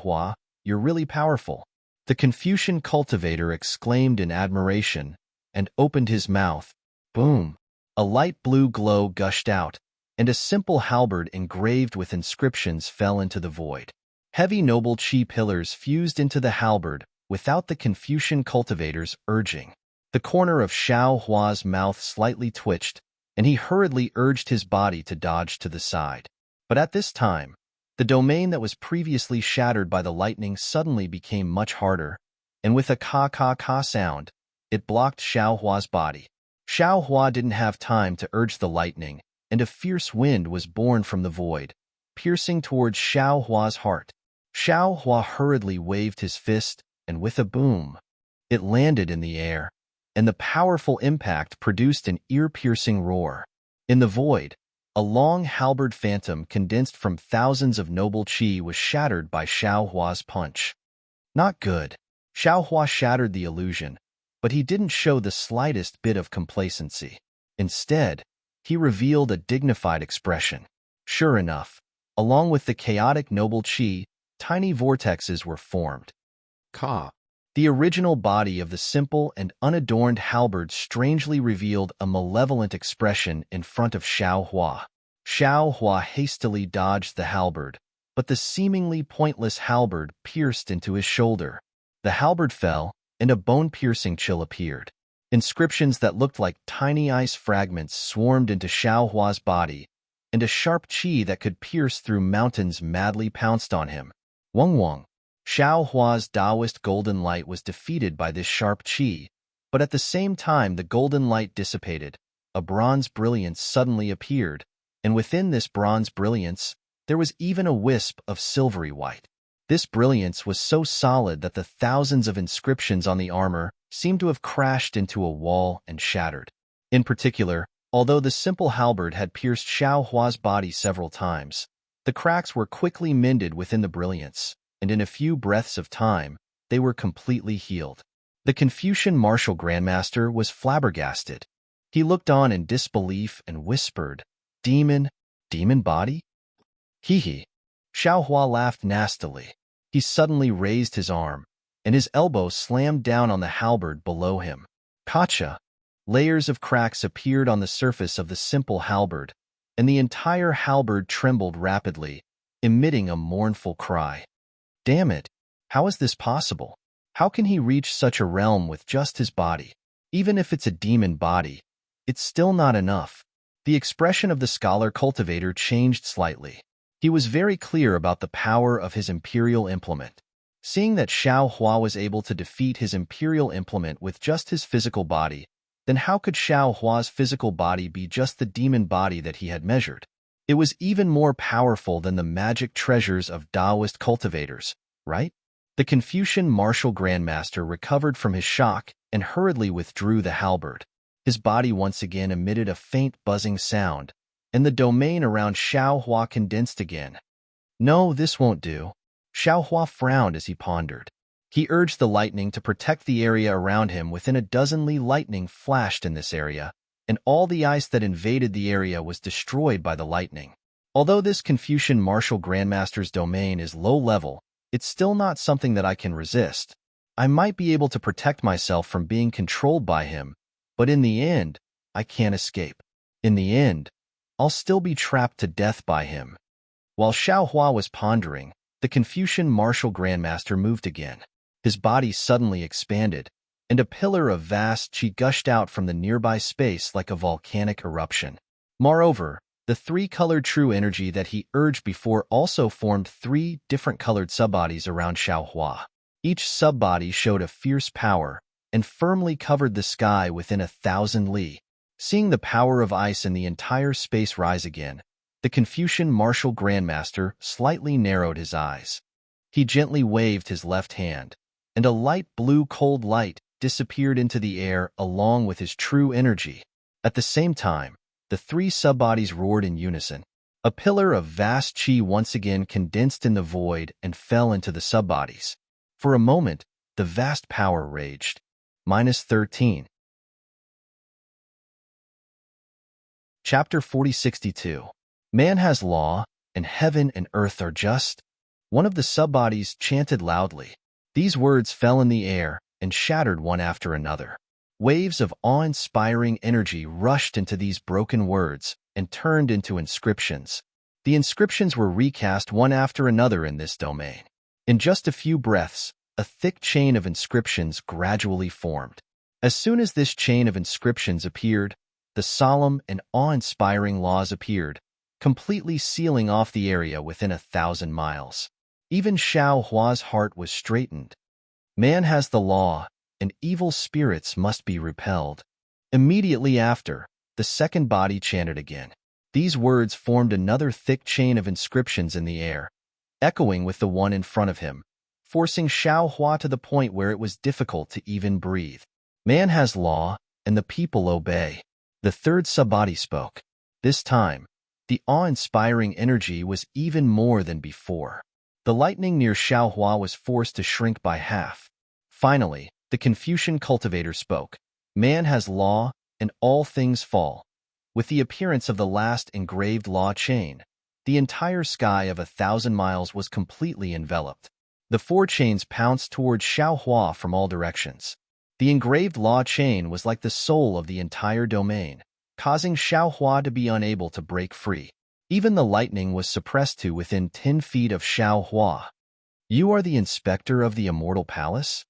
Hua, you're really powerful. The Confucian cultivator exclaimed in admiration and opened his mouth. Boom! A light blue glow gushed out, and a simple halberd engraved with inscriptions fell into the void. Heavy noble chi pillars fused into the halberd without the Confucian cultivator's urging. The corner of Xiao Hua's mouth slightly twitched, and he hurriedly urged his body to dodge to the side. But at this time, the domain that was previously shattered by the lightning suddenly became much harder, and with a ka-ka-ka sound, it blocked Xiao Hua's body. Xiao Hua didn't have time to urge the lightning, and a fierce wind was born from the void, piercing towards Xiao Hua's heart. Xiao Hua hurriedly waved his fist, and with a boom, it landed in the air, and the powerful impact produced an ear-piercing roar. In the void, a long halberd phantom condensed from thousands of noble chi was shattered by Xiao Hua's punch. Not good. Xiao Hua shattered the illusion, but he didn't show the slightest bit of complacency. Instead, he revealed a dignified expression. Sure enough, along with the chaotic noble chi, tiny vortexes were formed. Ka. The original body of the simple and unadorned halberd strangely revealed a malevolent expression in front of Xiao Hua. Xiao Hua hastily dodged the halberd, but the seemingly pointless halberd pierced into his shoulder. The halberd fell, and a bone-piercing chill appeared. Inscriptions that looked like tiny ice fragments swarmed into Xiao Hua's body, and a sharp chi that could pierce through mountains madly pounced on him. Wong Wong. Xiao Hua's Taoist golden light was defeated by this sharp chi, but at the same time the golden light dissipated, a bronze brilliance suddenly appeared, and within this bronze brilliance, there was even a wisp of silvery white. This brilliance was so solid that the thousands of inscriptions on the armor seemed to have crashed into a wall and shattered. In particular, although the simple halberd had pierced Xiao Hua's body several times, the cracks were quickly mended within the brilliance, and in a few breaths of time, they were completely healed. The Confucian martial grandmaster was flabbergasted. He looked on in disbelief and whispered, Demon? Demon body? Hee hee. Xiaohua laughed nastily. He suddenly raised his arm, and his elbow slammed down on the halberd below him. Gotcha! Layers of cracks appeared on the surface of the simple halberd, and the entire halberd trembled rapidly, emitting a mournful cry. Damn it! How is this possible? How can he reach such a realm with just his body? Even if it's a demon body, it's still not enough. The expression of the scholar cultivator changed slightly. He was very clear about the power of his imperial implement. Seeing that Xiaohua was able to defeat his imperial implement with just his physical body, then how could Xiaohua's physical body be just the demon body that he had measured? It was even more powerful than the magic treasures of Taoist cultivators, right? The Confucian martial grandmaster recovered from his shock and hurriedly withdrew the halberd. His body once again emitted a faint buzzing sound, and the domain around Xiaohua condensed again. No, this won't do. Xiaohua frowned as he pondered. He urged the lightning to protect the area around him. Within a dozen li lightning flashed in this area, and all the ice that invaded the area was destroyed by the lightning. Although this Confucian martial grandmaster's domain is low level, it's still not something that I can resist. I might be able to protect myself from being controlled by him, but in the end, I can't escape. In the end, I'll still be trapped to death by him. While Xiaohua was pondering, the Confucian martial grandmaster moved again. His body suddenly expanded, and a pillar of vast qi gushed out from the nearby space like a volcanic eruption. Moreover, the three-colored true energy that he urged before also formed three different colored subbodies around Xiaohua. Each subbody showed a fierce power and firmly covered the sky within 1,000 li. Seeing the power of ice in the entire space rise again, the Confucian martial grandmaster slightly narrowed his eyes. He gently waved his left hand, and a light blue cold light disappeared into the air along with his true energy. At the same time, the three subbodies roared in unison. A pillar of vast qi once again condensed in the void and fell into the subbodies. For a moment, the vast power raged. -13. Chapter 4062. Man has law, and heaven and earth are just. One of the subbodies chanted loudly. These words fell in the air and shattered one after another. Waves of awe-inspiring energy rushed into these broken words and turned into inscriptions. The inscriptions were recast one after another in this domain. In just a few breaths, a thick chain of inscriptions gradually formed. As soon as this chain of inscriptions appeared, the solemn and awe-inspiring laws appeared, completely sealing off the area within 1,000 miles. Even Xiaohua's heart was straightened. Man has the law, and evil spirits must be repelled. Immediately after, the second body chanted again. These words formed another thick chain of inscriptions in the air, echoing with the one in front of him, forcing Xiaohua to the point where it was difficult to even breathe. Man has law, and the people obey. The third subbody spoke. This time, the awe-inspiring energy was even more than before. The lightning near Xiaohua was forced to shrink by half. Finally, the Confucian cultivator spoke. Man has law, and all things fall. With the appearance of the last engraved law chain, the entire sky of 1,000 miles was completely enveloped. The four chains pounced towards Xiaohua from all directions. The engraved law chain was like the soul of the entire domain, causing Xiaohua to be unable to break free. Even the lightning was suppressed to within 10 feet of Xiaohua. You are the inspector of the immortal palace?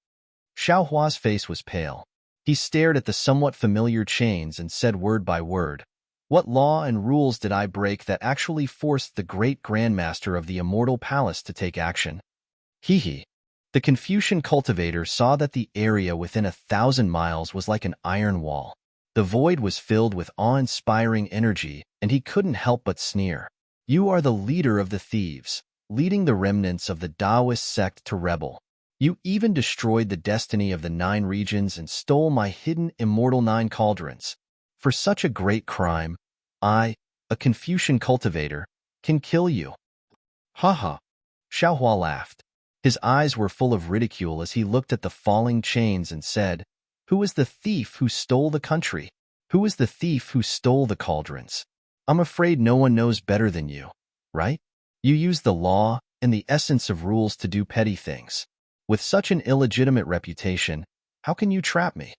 Xiaohua's face was pale. He stared at the somewhat familiar chains and said word by word, "What law and rules did I break that actually forced the great grandmaster of the immortal palace to take action?" Hee hee. The Confucian cultivator saw that the area within 1,000 miles was like an iron wall. The void was filled with awe-inspiring energy, and he couldn't help but sneer. You are the leader of the thieves, leading the remnants of the Taoist sect to rebel. You even destroyed the destiny of the 9 regions and stole my hidden immortal 9 cauldrons. For such a great crime, I, a Confucian cultivator, can kill you. Ha ha. Xiaohua laughed. His eyes were full of ridicule as he looked at the falling chains and said, "Who is the thief who stole the country? Who is the thief who stole the cauldrons?" I'm afraid no one knows better than you, right? You use the law and the essence of rules to do petty things. With such an illegitimate reputation, how can you trap me?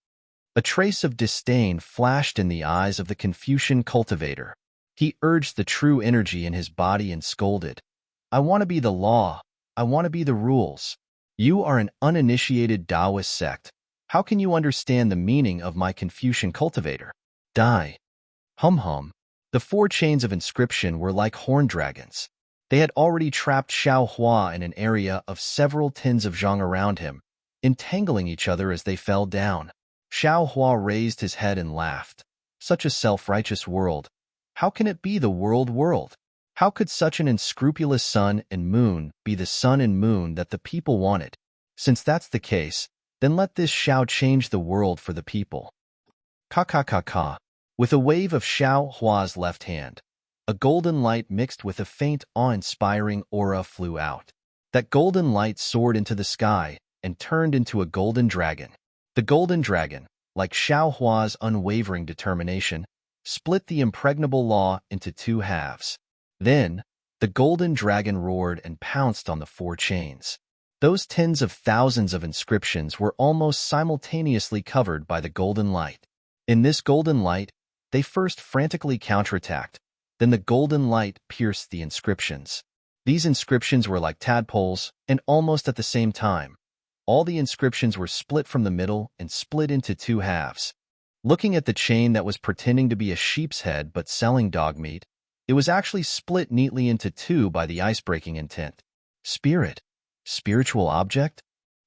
A trace of disdain flashed in the eyes of the Confucian cultivator. He urged the true energy in his body and scolded, I want to be the law. I want to be the rules. You are an uninitiated Taoist sect. How can you understand the meaning of my Confucian cultivator? Die. Hum. The 4 chains of inscription were like horned dragons. They had already trapped Xiao Hua in an area of several tens of zhang around him, entangling each other as they fell down. Xiao Hua raised his head and laughed. Such a self-righteous world. How can it be the world? How could such an unscrupulous sun and moon be the sun and moon that the people wanted? Since that's the case, then let this Xiao change the world for the people. Ka. With a wave of Xiao Hua's left hand, a golden light mixed with a faint, awe-inspiring aura flew out. That golden light soared into the sky and turned into a golden dragon. The golden dragon, like Xiao Hua's unwavering determination, split the impregnable law into 2 halves. Then, the golden dragon roared and pounced on the 4 chains. Those tens of thousands of inscriptions were almost simultaneously covered by the golden light. In this golden light, they first frantically counterattacked, then the golden light pierced the inscriptions. These inscriptions were like tadpoles, and almost at the same time, all the inscriptions were split from the middle and split into 2 halves. Looking at the chain that was pretending to be a sheep's head but selling dog meat, it was actually split neatly into 2 by the ice-breaking intent. Spirit. Spiritual object?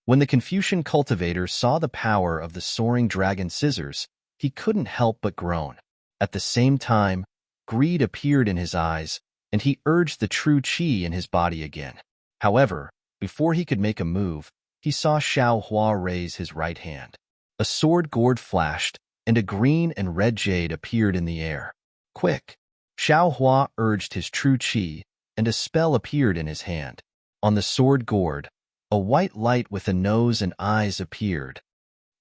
When the Confucian cultivator saw the power of the soaring dragon scissors, he couldn't help but groan. At the same time, greed appeared in his eyes, and he urged the true qi in his body again. However, before he could make a move, he saw Xiao Hua raise his right hand. A sword gourd flashed, and a green and red jade appeared in the air. Quick! Xiao Hua urged his true qi, and a spell appeared in his hand. On the sword gourd, a white light with a nose and eyes appeared.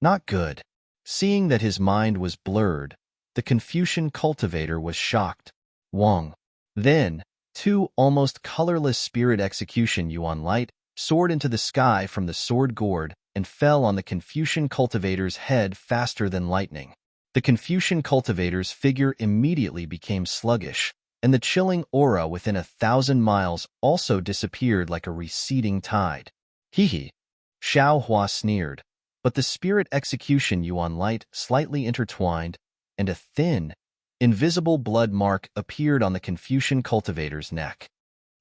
Not good. Seeing that his mind was blurred, the Confucian cultivator was shocked. Wong. Then, 2 almost colorless spirit execution yuan light soared into the sky from the sword gourd and fell on the Confucian cultivator's head faster than lightning. The Confucian cultivator's figure immediately became sluggish, and the chilling aura within 1,000 miles also disappeared like a receding tide. Hee. Xiao Hua sneered, but the spirit execution yuan light slightly intertwined, and a thin, invisible blood mark appeared on the Confucian cultivator's neck.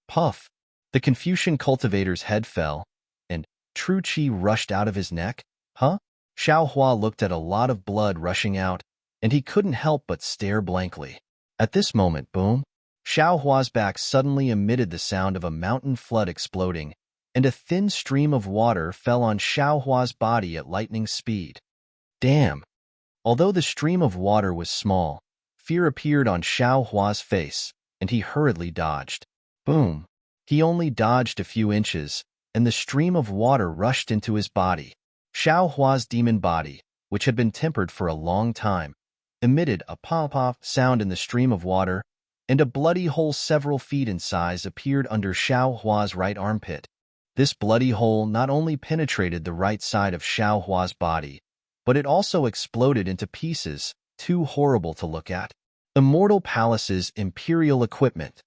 Puff! The Confucian cultivator's head fell, and true qi rushed out of his neck. Huh? Xiao Hua looked at a lot of blood rushing out, and he couldn't help but stare blankly. At this moment, boom! Xiao Hua's back suddenly emitted the sound of a mountain flood exploding, and a thin stream of water fell on Xiao Hua's body at lightning speed. Damn! Although the stream of water was small, fear appeared on Xiao Hua's face, and he hurriedly dodged. Boom! He only dodged a few inches, and the stream of water rushed into his body. Xiao Hua's demon body, which had been tempered for a long time, emitted a pop-pop sound in the stream of water, and a bloody hole several feet in size appeared under Xiao Hua's right armpit. This bloody hole not only penetrated the right side of Xiao Hua's body, but it also exploded into pieces, too horrible to look at. Immortal Palace's imperial equipment.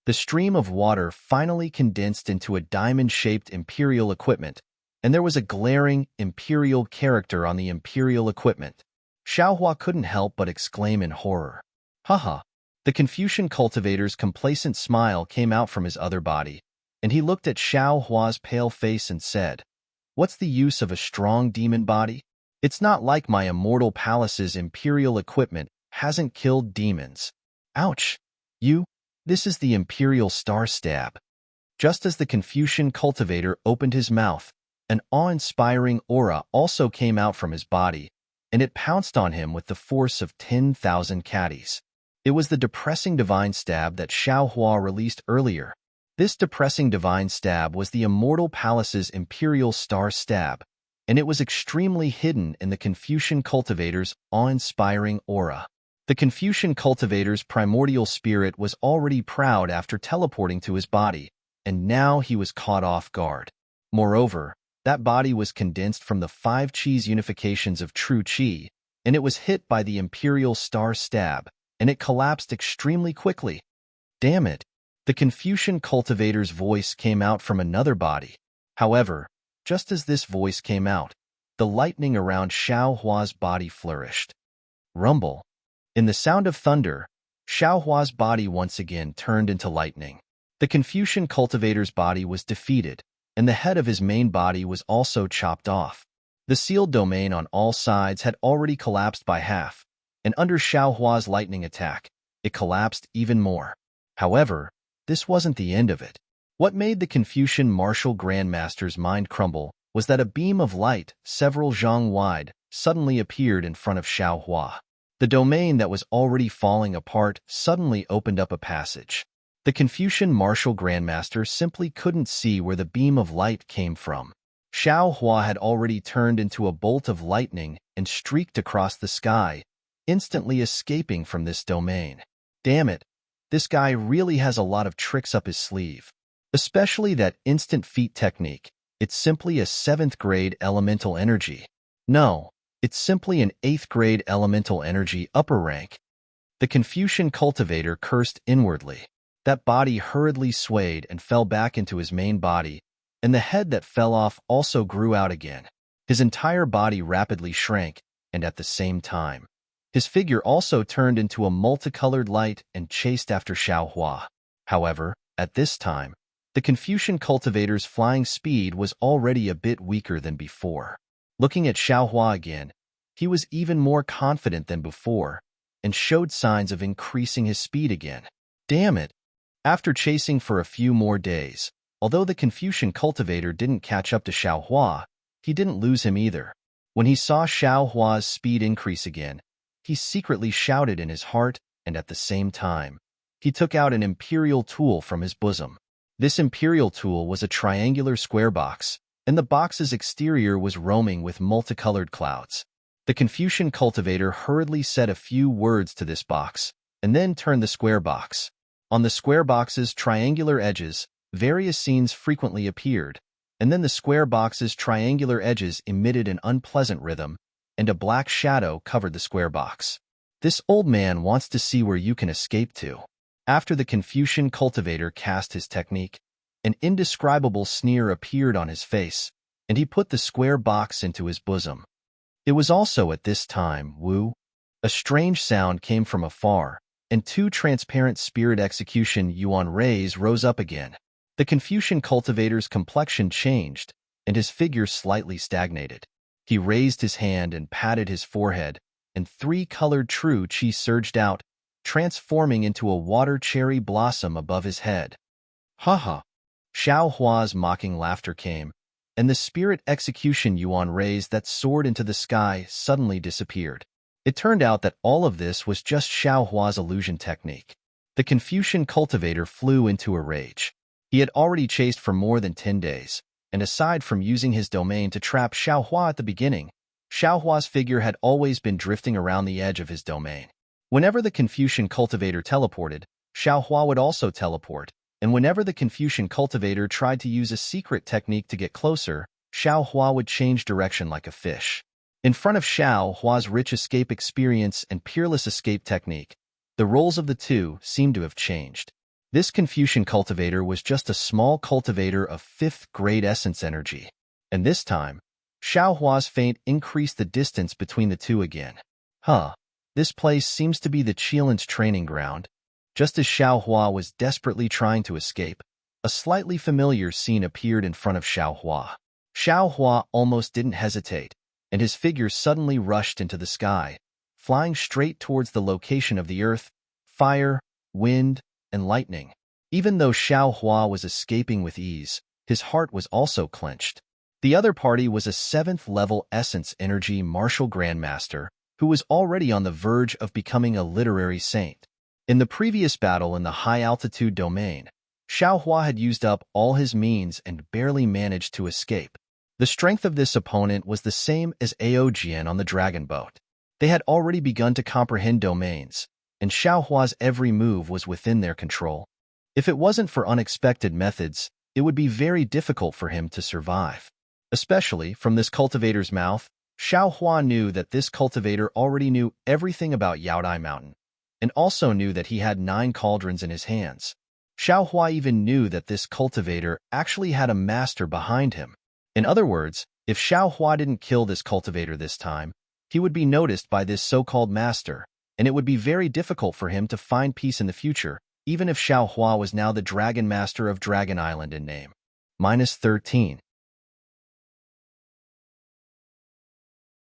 The stream of water finally condensed into a diamond-shaped imperial equipment, and there was a glaring imperial character on the imperial equipment. Xiao Hua couldn't help but exclaim in horror. Haha! The Confucian cultivator's complacent smile came out from his other body, and he looked at Xiao Hua's pale face and said, What's the use of a strong demon body? It's not like my Immortal Palace's imperial equipment hasn't killed demons. Ouch! This is the imperial star stab. Just as the Confucian cultivator opened his mouth, an awe-inspiring aura also came out from his body, and it pounced on him with the force of 10,000 caddies. It was the depressing divine stab that Xiao Hua released earlier. This depressing divine stab was the Immortal Palace's imperial star stab, and it was extremely hidden in the Confucian cultivator's awe-inspiring aura. The Confucian cultivator's primordial spirit was already proud after teleporting to his body, and now he was caught off guard. Moreover, that body was condensed from the 5 Chi's unifications of true Chi, and it was hit by the Imperial Star Stab, and it collapsed extremely quickly. Damn it! The Confucian cultivator's voice came out from another body. However, just as this voice came out, the lightning around Xiao Hua's body flourished. Rumble. In the sound of thunder, Xiao Hua's body once again turned into lightning. The Confucian cultivator's body was defeated, and the head of his main body was also chopped off. The sealed domain on all sides had already collapsed by half, and under Xiao Hua's lightning attack, it collapsed even more. However, this wasn't the end of it. What made the Confucian martial grandmaster's mind crumble was that a beam of light, several zhang wide, suddenly appeared in front of Xiao Hua. The domain that was already falling apart suddenly opened up a passage. The Confucian martial grandmaster simply couldn't see where the beam of light came from. Xiao Hua had already turned into a bolt of lightning and streaked across the sky, instantly escaping from this domain. Damn it, this guy really has a lot of tricks up his sleeve. Especially that instant feat technique. It's simply a 7th grade elemental energy. No, it's simply an 8th grade elemental energy upper rank. The Confucian cultivator cursed inwardly. That body hurriedly swayed and fell back into his main body, and the head that fell off also grew out again. His entire body rapidly shrank, and at the same time, his figure also turned into a multicolored light and chased after Xiao Hua. However, at this time, the Confucian cultivator's flying speed was already a bit weaker than before. Looking at Xiao Hua again, he was even more confident than before, and showed signs of increasing his speed again. Damn it! After chasing for a few more days, although the Confucian cultivator didn't catch up to Xiao Hua, he didn't lose him either. When he saw Xiao Hua's speed increase again, he secretly shouted in his heart, and at the same time, he took out an imperial tool from his bosom. This imperial tool was a triangular square box, and the box's exterior was roaming with multicolored clouds. The Confucian cultivator hurriedly said a few words to this box, and then turned the square box. On the square box's triangular edges, various scenes frequently appeared, and then the square box's triangular edges emitted an unpleasant rhythm, and a black shadow covered the square box. This old man wants to see where you can escape to. After the Confucian cultivator cast his technique, an indescribable sneer appeared on his face, and he put the square box into his bosom. It was also at this time, woo, a strange sound came from afar, and 2 transparent spirit execution yuan rays rose up again. The Confucian cultivator's complexion changed, and his figure slightly stagnated. He raised his hand and patted his forehead, and 3 colored true Qi surged out, transforming into a water cherry blossom above his head. Ha ha! Xiao Hua's mocking laughter came, and the spirit execution yuan rays that soared into the sky suddenly disappeared. It turned out that all of this was just Xiao Hua's illusion technique. The Confucian cultivator flew into a rage. He had already chased for more than 10 days, and aside from using his domain to trap Xiao Hua at the beginning, Xiao Hua's figure had always been drifting around the edge of his domain. Whenever the Confucian cultivator teleported, Xiao Hua would also teleport, and whenever the Confucian cultivator tried to use a secret technique to get closer, Xiao Hua would change direction like a fish. In front of Xiao Hua's rich escape experience and peerless escape technique, the roles of the two seemed to have changed. This Confucian cultivator was just a small cultivator of 5th grade essence energy, and this time, Xiao Hua's feint increased the distance between the two again. This place seems to be the Qilin's training ground. Just as Xiao Hua was desperately trying to escape, a slightly familiar scene appeared in front of Xiao Hua. Xiao Hua almost didn't hesitate, and his figure suddenly rushed into the sky, flying straight towards the location of the earth, fire, wind, and lightning. Even though Xiao Hua was escaping with ease, his heart was also clenched. The other party was a 7th level essence energy martial grandmaster, who was already on the verge of becoming a literary saint. In the previous battle in the high-altitude domain, Xiao Hua had used up all his means and barely managed to escape. The strength of this opponent was the same as Ao Jian on the dragon boat. They had already begun to comprehend domains, and Xiaohua's every move was within their control. If it wasn't for unexpected methods, it would be very difficult for him to survive. Especially from this cultivator's mouth, Xiaohua knew that this cultivator already knew everything about Yaodai Mountain, and also knew that he had 9 cauldrons in his hands. Xiaohua even knew that this cultivator actually had a master behind him. In other words, if Xiaohua didn't kill this cultivator this time, he would be noticed by this so-called master, and it would be very difficult for him to find peace in the future, even if Xiaohua was now the Dragon Master of Dragon Island in name. -13.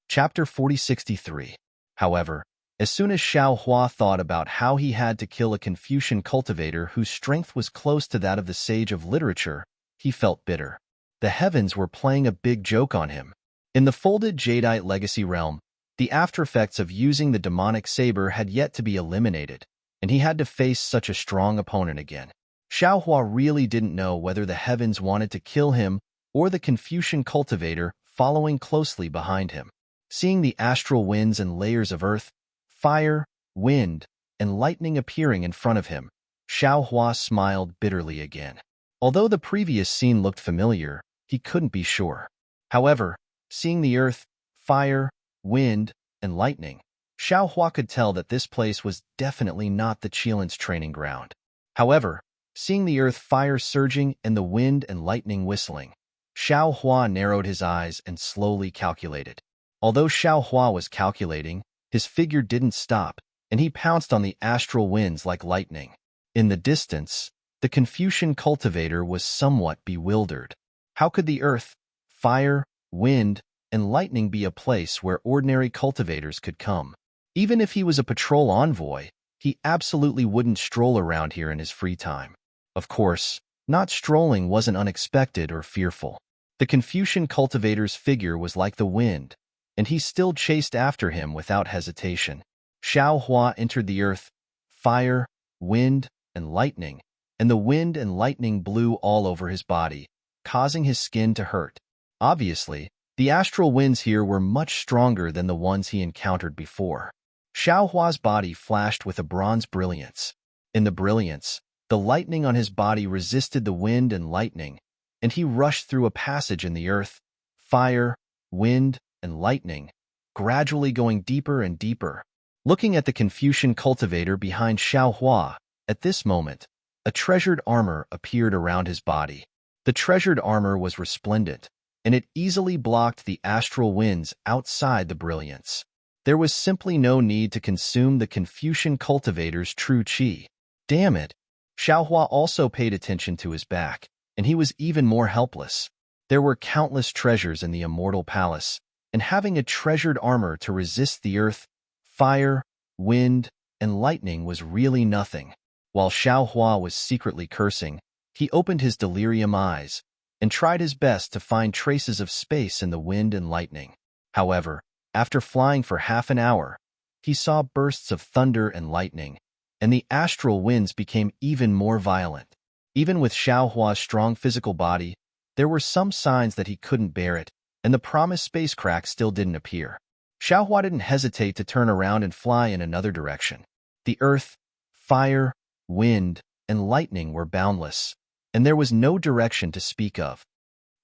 Chapter 4063. However, as soon as Xiaohua thought about how he had to kill a Confucian cultivator whose strength was close to that of the sage of literature, he felt bitter. The heavens were playing a big joke on him. In the folded Jadeite legacy realm, the aftereffects of using the demonic saber had yet to be eliminated, and he had to face such a strong opponent again. Xiaohua really didn't know whether the heavens wanted to kill him or the Confucian cultivator following closely behind him. Seeing the astral winds and layers of earth, fire, wind, and lightning appearing in front of him, Xiaohua smiled bitterly again. Although the previous scene looked familiar, he couldn't be sure. However, seeing the earth, fire, wind, and lightning, Xiaohua could tell that this place was definitely not the Qilin's training ground. However, seeing the earth fire surging and the wind and lightning whistling, Xiaohua narrowed his eyes and slowly calculated. Although Xiaohua was calculating, his figure didn't stop, and he pounced on the astral winds like lightning. In the distance, the Confucian cultivator was somewhat bewildered. How could the earth, fire, wind, and lightning be a place where ordinary cultivators could come? Even if he was a patrol envoy, he absolutely wouldn't stroll around here in his free time. Of course, not strolling wasn't unexpected or fearful. The Confucian cultivator's figure was like the wind, and he still chased after him without hesitation. Xiaohua entered the earth, fire, wind, and lightning, and the wind and lightning blew all over his body, causing his skin to hurt. Obviously, the astral winds here were much stronger than the ones he encountered before. Xiaohua's body flashed with a bronze brilliance. In the brilliance, the lightning on his body resisted the wind and lightning, and he rushed through a passage in the earth, fire, wind, and lightning, gradually going deeper and deeper. Looking at the Confucian cultivator behind Xiaohua, at this moment, a treasured armor appeared around his body. The treasured armor was resplendent, and it easily blocked the astral winds outside the brilliance. There was simply no need to consume the Confucian cultivator's true qi. Damn it! Xiaohua also paid attention to his back, and he was even more helpless. There were countless treasures in the immortal palace, and having a treasured armor to resist the earth, fire, wind, and lightning was really nothing. While Xiaohua was secretly cursing, he opened his delirium eyes and tried his best to find traces of space in the wind and lightning. However, after flying for half an hour, he saw bursts of thunder and lightning, and the astral winds became even more violent. Even with Xiaohua's strong physical body, there were some signs that he couldn't bear it, and the promised space crack still didn't appear. Xiaohua didn't hesitate to turn around and fly in another direction. The earth, fire, wind, and lightning were boundless, and there was no direction to speak of.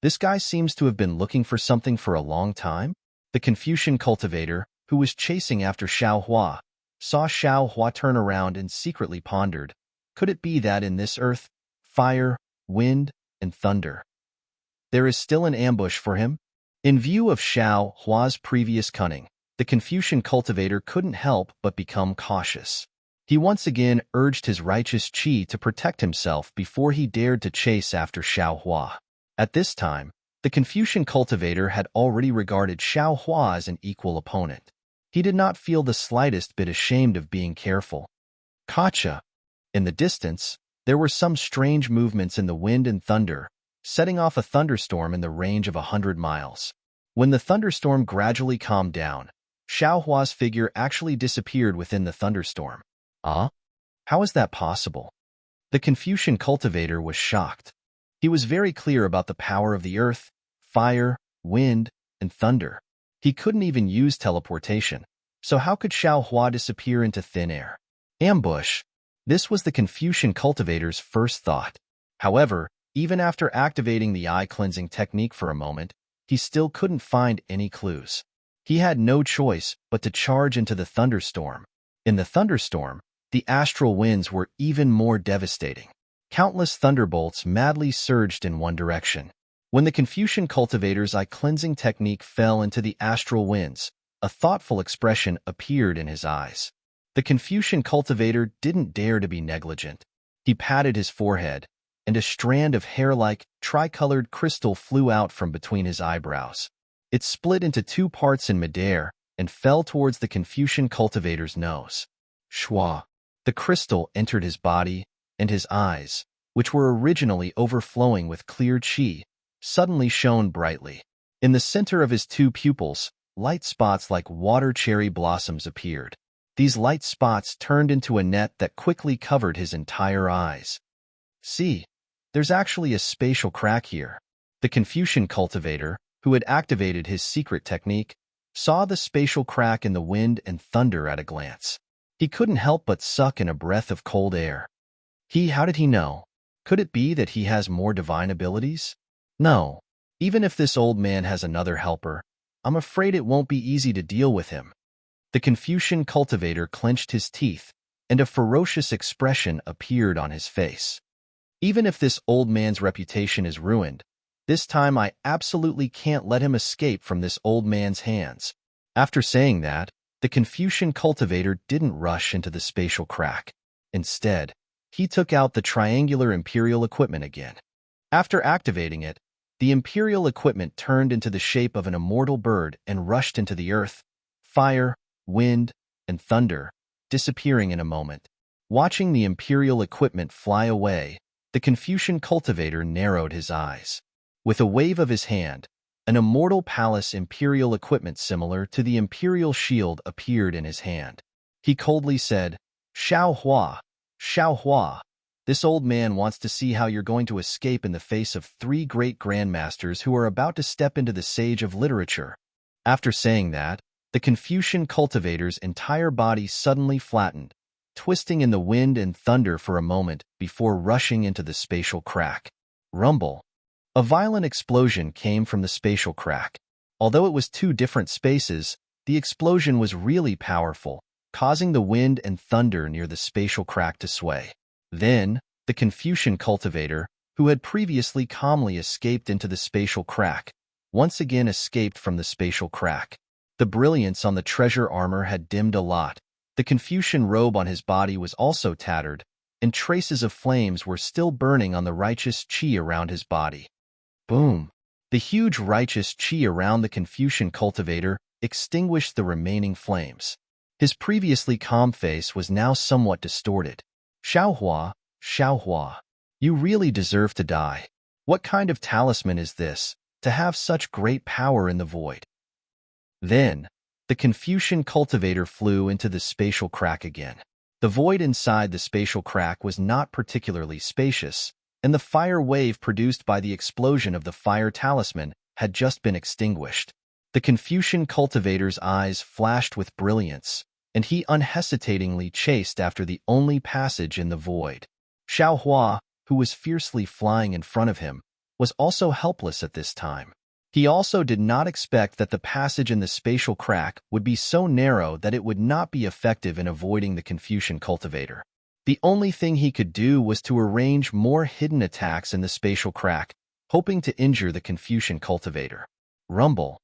This guy seems to have been looking for something for a long time. The Confucian cultivator, who was chasing after Xiaohua, saw Xiaohua turn around and secretly pondered, could it be that in this earth, fire, wind, and thunder, there is still an ambush for him? In view of Xiaohua's previous cunning, the Confucian cultivator couldn't help but become cautious. He once again urged his righteous qi to protect himself before he dared to chase after Xiaohua. At this time, the Confucian cultivator had already regarded Xiaohua as an equal opponent. He did not feel the slightest bit ashamed of being careful. Gotcha! In the distance, there were some strange movements in the wind and thunder, setting off a thunderstorm in the range of 100 miles. When the thunderstorm gradually calmed down, Xiaohua's figure actually disappeared within the thunderstorm. How is that possible? The Confucian cultivator was shocked. He was very clear about the power of the earth, fire, wind, and thunder. He couldn't even use teleportation, So how could Xiao Hua disappear into thin air? Ambush. This was the Confucian cultivator's first thought. However, even after activating the eye-cleansing technique for a moment, he still couldn't find any clues. He had no choice but to charge into the thunderstorm. In the thunderstorm, the astral winds were even more devastating. Countless thunderbolts madly surged in one direction. When the Confucian cultivator's eye-cleansing technique fell into the astral winds, a thoughtful expression appeared in his eyes. The Confucian cultivator didn't dare to be negligent. He patted his forehead, and a strand of hair-like, tricolored crystal flew out from between his eyebrows. It split into two parts in midair and fell towards the Confucian cultivator's nose. Shwa. The crystal entered his body, and his eyes, which were originally overflowing with clear qi, suddenly shone brightly. In the center of his two pupils, light spots like water cherry blossoms appeared. These light spots turned into a net that quickly covered his entire eyes. See, there's actually a spatial crack here. The Confucian cultivator, who had activated his secret technique, saw the spatial crack in the wind and thunder at a glance. He couldn't help but suck in a breath of cold air. How did he know? Could it be that he has more divine abilities? No. Even if this old man has another helper, I'm afraid it won't be easy to deal with him. The Confucian cultivator clenched his teeth, and a ferocious expression appeared on his face. Even if this old man's reputation is ruined, this time I absolutely can't let him escape from this old man's hands. After saying that, the Confucian cultivator didn't rush into the spatial crack. Instead, he took out the triangular imperial equipment again. After activating it, the imperial equipment turned into the shape of an immortal bird and rushed into the earth, fire, wind, and thunder, disappearing in a moment. Watching the imperial equipment fly away, the Confucian cultivator narrowed his eyes. With a wave of his hand, an immortal palace imperial equipment similar to the imperial shield appeared in his hand. He coldly said, "Xiao Hua, Xiao Hua, this old man wants to see how you're going to escape in the face of three great grandmasters who are about to step into the sage of literature." After saying that, the Confucian cultivator's entire body suddenly flattened, twisting in the wind and thunder for a moment before rushing into the spatial crack. Rumble. A violent explosion came from the spatial crack. Although it was two different spaces, the explosion was really powerful, causing the wind and thunder near the spatial crack to sway. Then, the Confucian cultivator, who had previously calmly escaped into the spatial crack, once again escaped from the spatial crack. The brilliance on the treasure armor had dimmed a lot. The Confucian robe on his body was also tattered, and traces of flames were still burning on the righteous qi around his body. Boom! The huge righteous qi around the Confucian cultivator extinguished the remaining flames. His previously calm face was now somewhat distorted. Xiao Hua, you really deserve to die. What kind of talisman is this, to have such great power in the void? Then, the Confucian cultivator flew into the spatial crack again. The void inside the spatial crack was not particularly spacious, and the fire wave produced by the explosion of the fire talisman had just been extinguished. The Confucian cultivator's eyes flashed with brilliance, and he unhesitatingly chased after the only passage in the void. Xiao Hua, who was fiercely flying in front of him, was also helpless at this time. He also did not expect that the passage in the spatial crack would be so narrow that it would not be effective in avoiding the Confucian cultivator. The only thing he could do was to arrange more hidden attacks in the spatial crack, hoping to injure the Confucian cultivator. Rumble.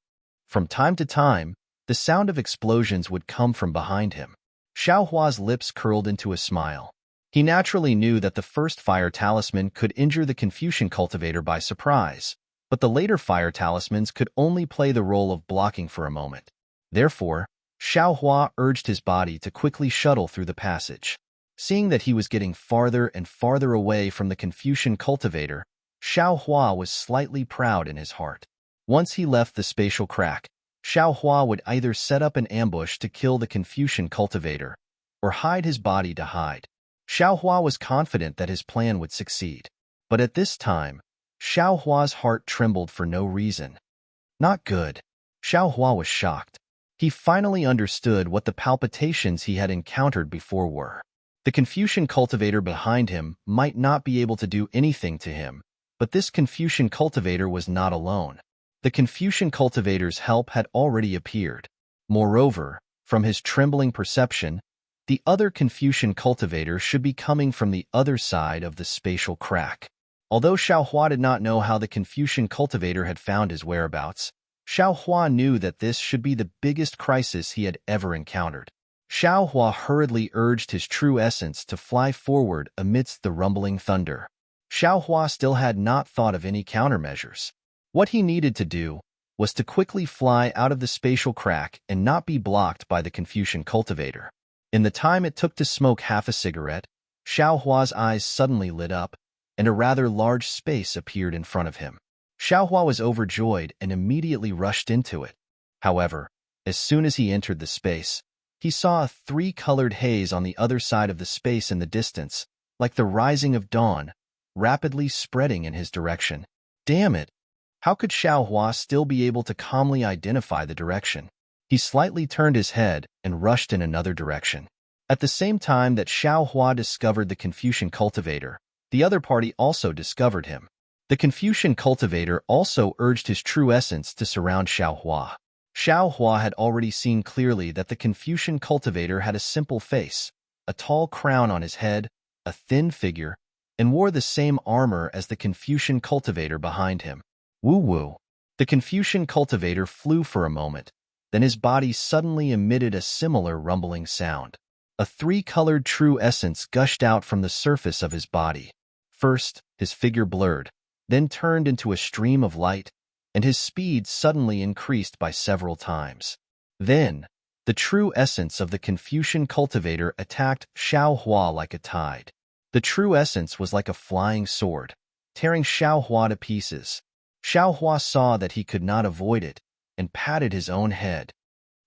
From time to time, the sound of explosions would come from behind him. Xiao Hua's lips curled into a smile. He naturally knew that the first fire talisman could injure the Confucian cultivator by surprise, but the later fire talismans could only play the role of blocking for a moment. Therefore, Xiao Hua urged his body to quickly shuttle through the passage. Seeing that he was getting farther and farther away from the Confucian cultivator, Xiao Hua was slightly proud in his heart. Once he left the spatial crack, Xiao Hua would either set up an ambush to kill the Confucian cultivator, or hide his body to hide. Xiao Hua was confident that his plan would succeed. But at this time, Xiao Hua's heart trembled for no reason. Not good. Xiao Hua was shocked. He finally understood what the palpitations he had encountered before were. The Confucian cultivator behind him might not be able to do anything to him, but this Confucian cultivator was not alone. The Confucian cultivator's help had already appeared. Moreover, from his trembling perception, the other Confucian cultivator should be coming from the other side of the spatial crack. Although Xiaohua did not know how the Confucian cultivator had found his whereabouts, Xiaohua knew that this should be the biggest crisis he had ever encountered. Xiaohua hurriedly urged his true essence to fly forward amidst the rumbling thunder. Xiaohua still had not thought of any countermeasures. What he needed to do was to quickly fly out of the spatial crack and not be blocked by the Confucian cultivator. In the time it took to smoke half a cigarette, Xiaohua's eyes suddenly lit up, and a rather large space appeared in front of him. Xiaohua was overjoyed and immediately rushed into it. However, as soon as he entered the space, he saw a three-colored haze on the other side of the space in the distance, like the rising of dawn, rapidly spreading in his direction. Damn it! How could Xiaohua still be able to calmly identify the direction? He slightly turned his head and rushed in another direction. At the same time that Xiaohua discovered the Confucian cultivator, the other party also discovered him. The Confucian cultivator also urged his true essence to surround Xiaohua. Xiaohua had already seen clearly that the Confucian cultivator had a simple face, a tall crown on his head, a thin figure, and wore the same armor as the Confucian cultivator behind him. Woo-woo. The Confucian cultivator flew for a moment, then his body suddenly emitted a similar rumbling sound. A three-colored true essence gushed out from the surface of his body. First, his figure blurred, then turned into a stream of light, and his speed suddenly increased by several times. Then, the true essence of the Confucian cultivator attacked Xiaohua like a tide. The true essence was like a flying sword, tearing Xiaohua to pieces. Xiaohua saw that he could not avoid it, and patted his own head.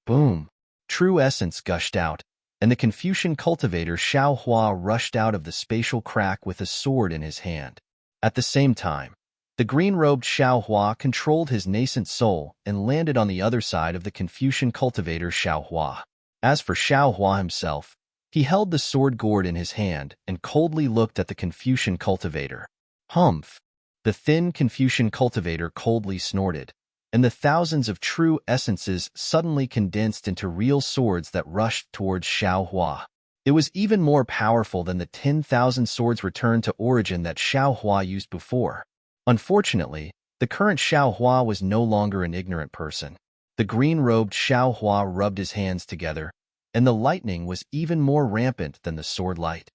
Boom! True essence gushed out, and the Confucian cultivator Xiaohua rushed out of the spatial crack with a sword in his hand. At the same time, the green-robed Xiaohua controlled his nascent soul and landed on the other side of the Confucian cultivator Xiaohua. As for Xiaohua himself, he held the sword gourd in his hand and coldly looked at the Confucian cultivator. Humph! The thin Confucian cultivator coldly snorted, and the thousands of true essences suddenly condensed into real swords that rushed towards Xiaohua. It was even more powerful than the 10,000 swords returned to origin that Xiaohua used before. Unfortunately, the current Xiaohua was no longer an ignorant person. The green-robed Xiaohua rubbed his hands together, and the lightning was even more rampant than the sword light.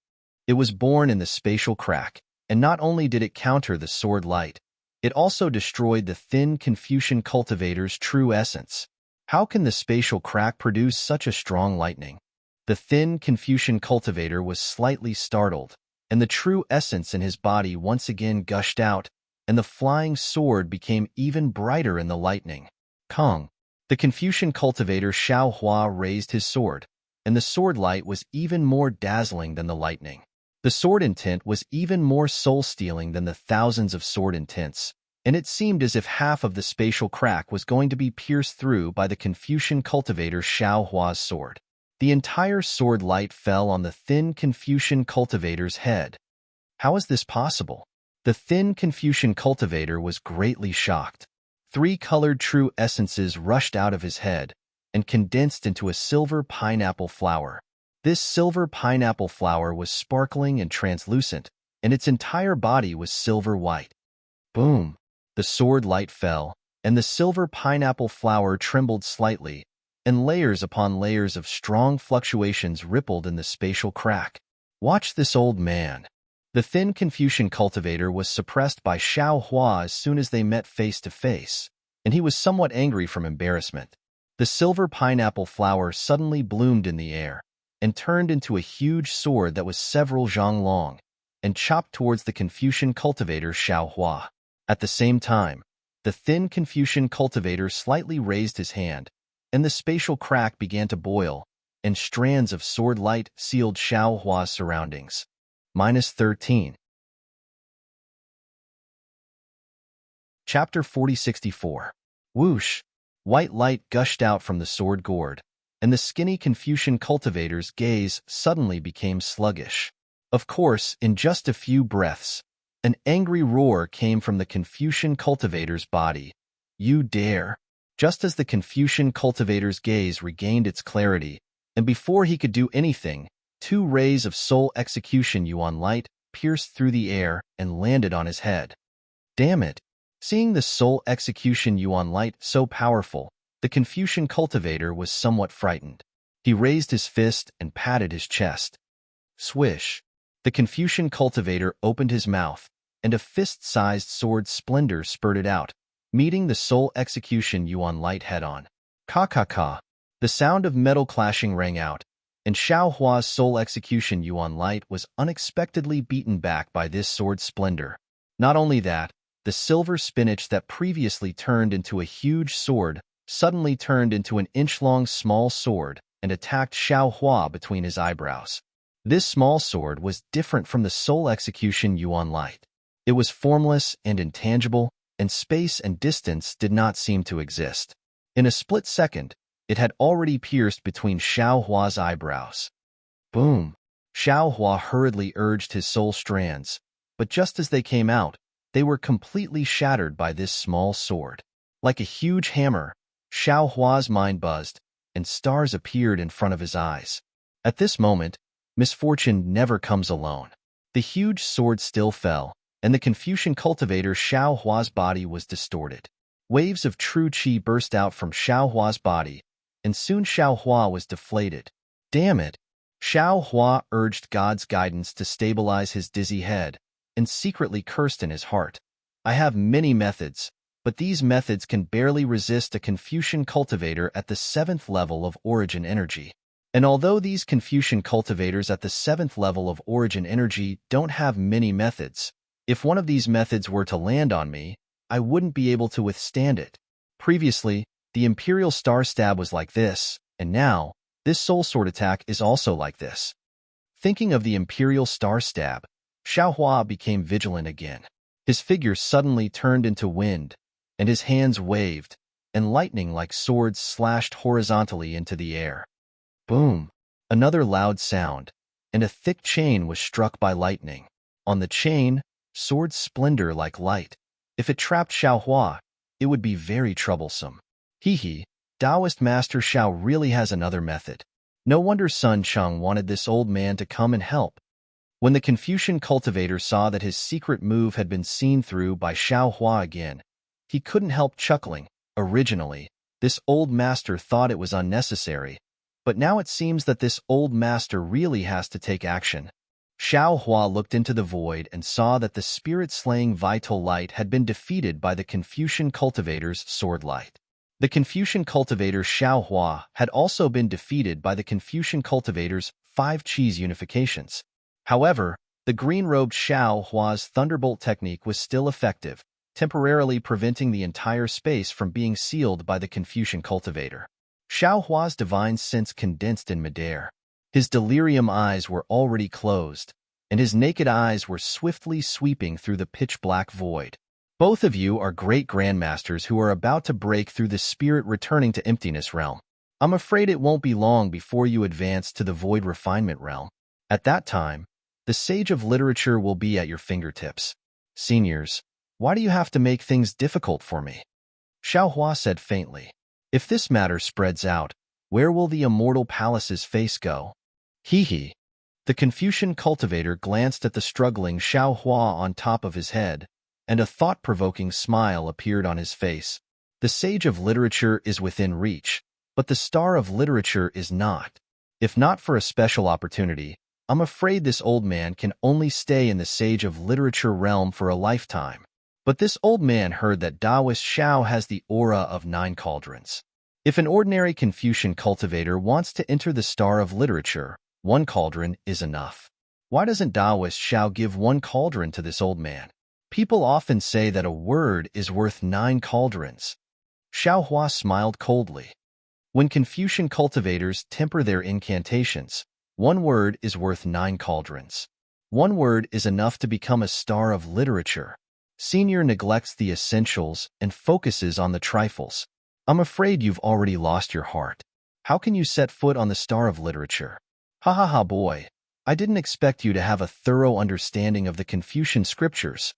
It was born in the spatial crack, and not only did it counter the sword light, it also destroyed the thin Confucian cultivator's true essence. How can the spatial crack produce such a strong lightning? The thin Confucian cultivator was slightly startled, and the true essence in his body once again gushed out, and the flying sword became even brighter in the lightning. Kong! The Confucian cultivator Xiaohua raised his sword, and the sword light was even more dazzling than the lightning. The sword intent was even more soul-stealing than the thousands of sword intents, and it seemed as if half of the spatial crack was going to be pierced through by the Confucian cultivator Xiaohua's sword. The entire sword light fell on the thin Confucian cultivator's head. How is this possible? The thin Confucian cultivator was greatly shocked. Three-colored true essences rushed out of his head and condensed into a silver pineapple flower. This silver pineapple flower was sparkling and translucent, and its entire body was silver white. Boom! The sword light fell, and the silver pineapple flower trembled slightly, and layers upon layers of strong fluctuations rippled in the spatial crack. Watch this old man. The thin Confucian cultivator was suppressed by Xiaohua as soon as they met face to face, and he was somewhat angry from embarrassment. The silver pineapple flower suddenly bloomed in the air, and turned into a huge sword that was several zhang long, and chopped towards the Confucian cultivator Xiaohua. At the same time, the thin Confucian cultivator slightly raised his hand, and the spatial crack began to boil, and strands of sword light sealed Xiaohua's surroundings. -13. Chapter 4064. Whoosh! White light gushed out from the sword gourd, and the skinny Confucian cultivator's gaze suddenly became sluggish. Of course, in just a few breaths, an angry roar came from the Confucian cultivator's body. "You dare!" Just as the Confucian cultivator's gaze regained its clarity, and before he could do anything, two rays of soul execution yuan light pierced through the air and landed on his head. Damn it! Seeing the soul execution yuan light so powerful, the Confucian cultivator was somewhat frightened. He raised his fist and patted his chest. Swish! The Confucian cultivator opened his mouth, and a fist-sized sword splendor spurted out, meeting the soul execution yuan light head-on. Ka-ka-ka! The sound of metal clashing rang out, and Xiao Hua's soul execution yuan light was unexpectedly beaten back by this sword splendor. Not only that, the silver spinach that previously turned into a huge sword suddenly turned into an inch-long small sword and attacked Xiao Hua between his eyebrows. This small sword was different from the soul execution yuan light. It was formless and intangible, and space and distance did not seem to exist. In a split second, it had already pierced between Xiao Hua's eyebrows. Boom! Xiao Hua hurriedly urged his soul strands, but just as they came out, they were completely shattered by this small sword. Like a huge hammer, Xiao Hua's mind buzzed, and stars appeared in front of his eyes. At this moment, misfortune never comes alone. The huge sword still fell, and the Confucian cultivator Xiao Hua's body was distorted. Waves of true qi burst out from Xiao Hua's body, and soon Xiao Hua was deflated. Damn it! Xiao Hua urged God's guidance to stabilize his dizzy head, and secretly cursed in his heart. I have many methods, but these methods can barely resist a Confucian cultivator at the 7th level of origin energy. And although these Confucian cultivators at the 7th level of origin energy don't have many methods, if one of these methods were to land on me, I wouldn't be able to withstand it. Previously, the Imperial Star Stab was like this, and now, this Soul Sword attack is also like this. Thinking of the Imperial Star Stab, Xiao Hua became vigilant again. His figure suddenly turned into wind, and his hands waved, and lightning like swords slashed horizontally into the air. Boom! Another loud sound, and a thick chain was struck by lightning. On the chain, swords splendor like light. If it trapped Xiao Hua, it would be very troublesome. Hee, Taoist Master Xiao really has another method. No wonder Sun Cheng wanted this old man to come and help. When the Confucian cultivator saw that his secret move had been seen through by Xiao Hua again, he couldn't help chuckling. Originally, this old master thought it was unnecessary, but now it seems that this old master really has to take action. Xiao Hua looked into the void and saw that the spirit-slaying vital light had been defeated by the Confucian cultivator's sword light. The Confucian cultivator Xiao Hua had also been defeated by the Confucian cultivator's 5 Qis unifications. However, the green-robed Xiao Hua's thunderbolt technique was still effective, temporarily preventing the entire space from being sealed by the Confucian cultivator. Xiao Hua's divine sense condensed in midair. His delirium eyes were already closed, and his naked eyes were swiftly sweeping through the pitch-black void. Both of you are great grandmasters who are about to break through the spirit returning to emptiness realm. I'm afraid it won't be long before you advance to the void refinement realm. At that time, the sage of literature will be at your fingertips. Seniors, why do you have to make things difficult for me? Xiao Hua said faintly. If this matter spreads out, where will the immortal palace's face go? Hee. The Confucian cultivator glanced at the struggling Xiao Hua on top of his head, and a thought-provoking smile appeared on his face. The sage of literature is within reach, but the star of literature is not. If not for a special opportunity, I'm afraid this old man can only stay in the sage of literature realm for a lifetime. But this old man heard that Taoist Xiao has the aura of 9 cauldrons. If an ordinary Confucian cultivator wants to enter the star of literature, 1 cauldron is enough. Why doesn't Taoist Xiao give 1 cauldron to this old man? People often say that a word is worth 9 cauldrons. Xiao Hua smiled coldly. When Confucian cultivators temper their incantations, 1 word is worth 9 cauldrons. 1 word is enough to become a star of literature. Senior neglects the essentials and focuses on the trifles. I'm afraid you've already lost your heart. How can you set foot on the star of literature? Ha ha ha, boy. I didn't expect you to have a thorough understanding of the Confucian scriptures.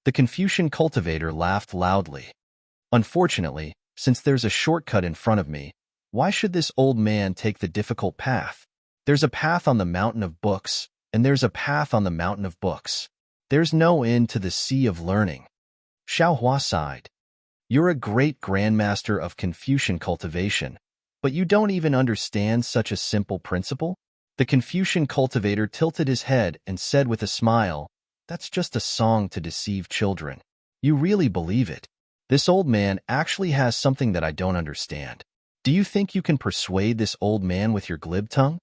The Confucian cultivator laughed loudly. Unfortunately, since there's a shortcut in front of me, why should this old man take the difficult path? There's a path on the mountain of books, and there's a path on the mountain of books. There's no end to the sea of learning. Xiaohua sighed. You're a great grandmaster of Confucian cultivation, but you don't even understand such a simple principle? The Confucian cultivator tilted his head and said with a smile, That's just a song to deceive children. You really believe it? This old man actually has something that I don't understand. Do you think you can persuade this old man with your glib tongue?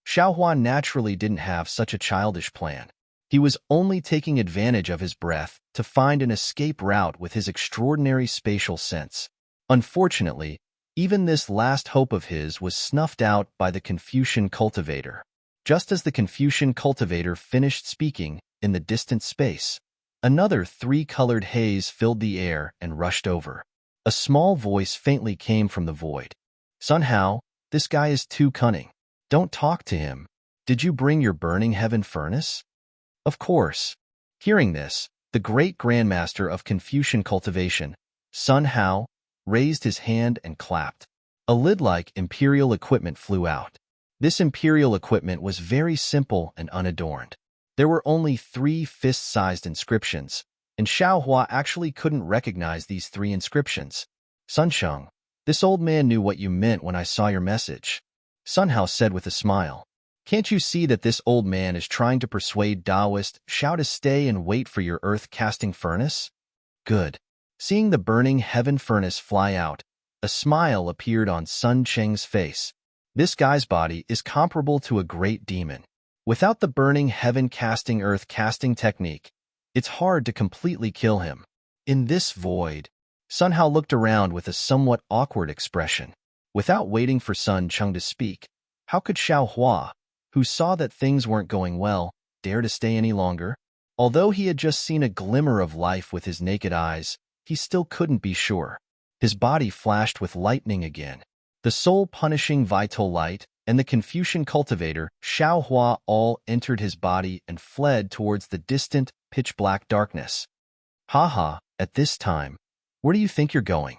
Xiaohua naturally didn't have such a childish plan. He was only taking advantage of his breath to find an escape route with his extraordinary spatial sense. Unfortunately, even this last hope of his was snuffed out by the Confucian cultivator. Just as the Confucian cultivator finished speaking, in the distant space, another three-colored haze filled the air and rushed over. A small voice faintly came from the void. Sun Hao, this guy is too cunning. Don't talk to him. Did you bring your burning heaven furnace? Of course. Hearing this, the great grandmaster of Confucian cultivation, Sun Hao, raised his hand and clapped. A lid-like imperial equipment flew out. This imperial equipment was very simple and unadorned. There were only 3 fist-sized inscriptions, and Xiaohua actually couldn't recognize these 3 inscriptions. Sun Sheng, this old man knew what you meant when I saw your message. Sun Hao said with a smile. Can't you see that this old man is trying to persuade Taoist Xiao to stay and wait for your earth-casting furnace? Good. Seeing the burning heaven furnace fly out, a smile appeared on Sun Cheng's face. This guy's body is comparable to a great demon. Without the burning heaven-casting earth-casting technique, it's hard to completely kill him. In this void, Sun Hao looked around with a somewhat awkward expression. Without waiting for Sun Cheng to speak, how could Xiaohua, who saw that things weren't going well, dare to stay any longer? Although he had just seen a glimmer of life with his naked eyes, he still couldn't be sure. His body flashed with lightning again. The soul-punishing vital light and the Confucian cultivator, Xiaohua, all entered his body and fled towards the distant, pitch-black darkness. Ha ha, at this time, where do you think you're going?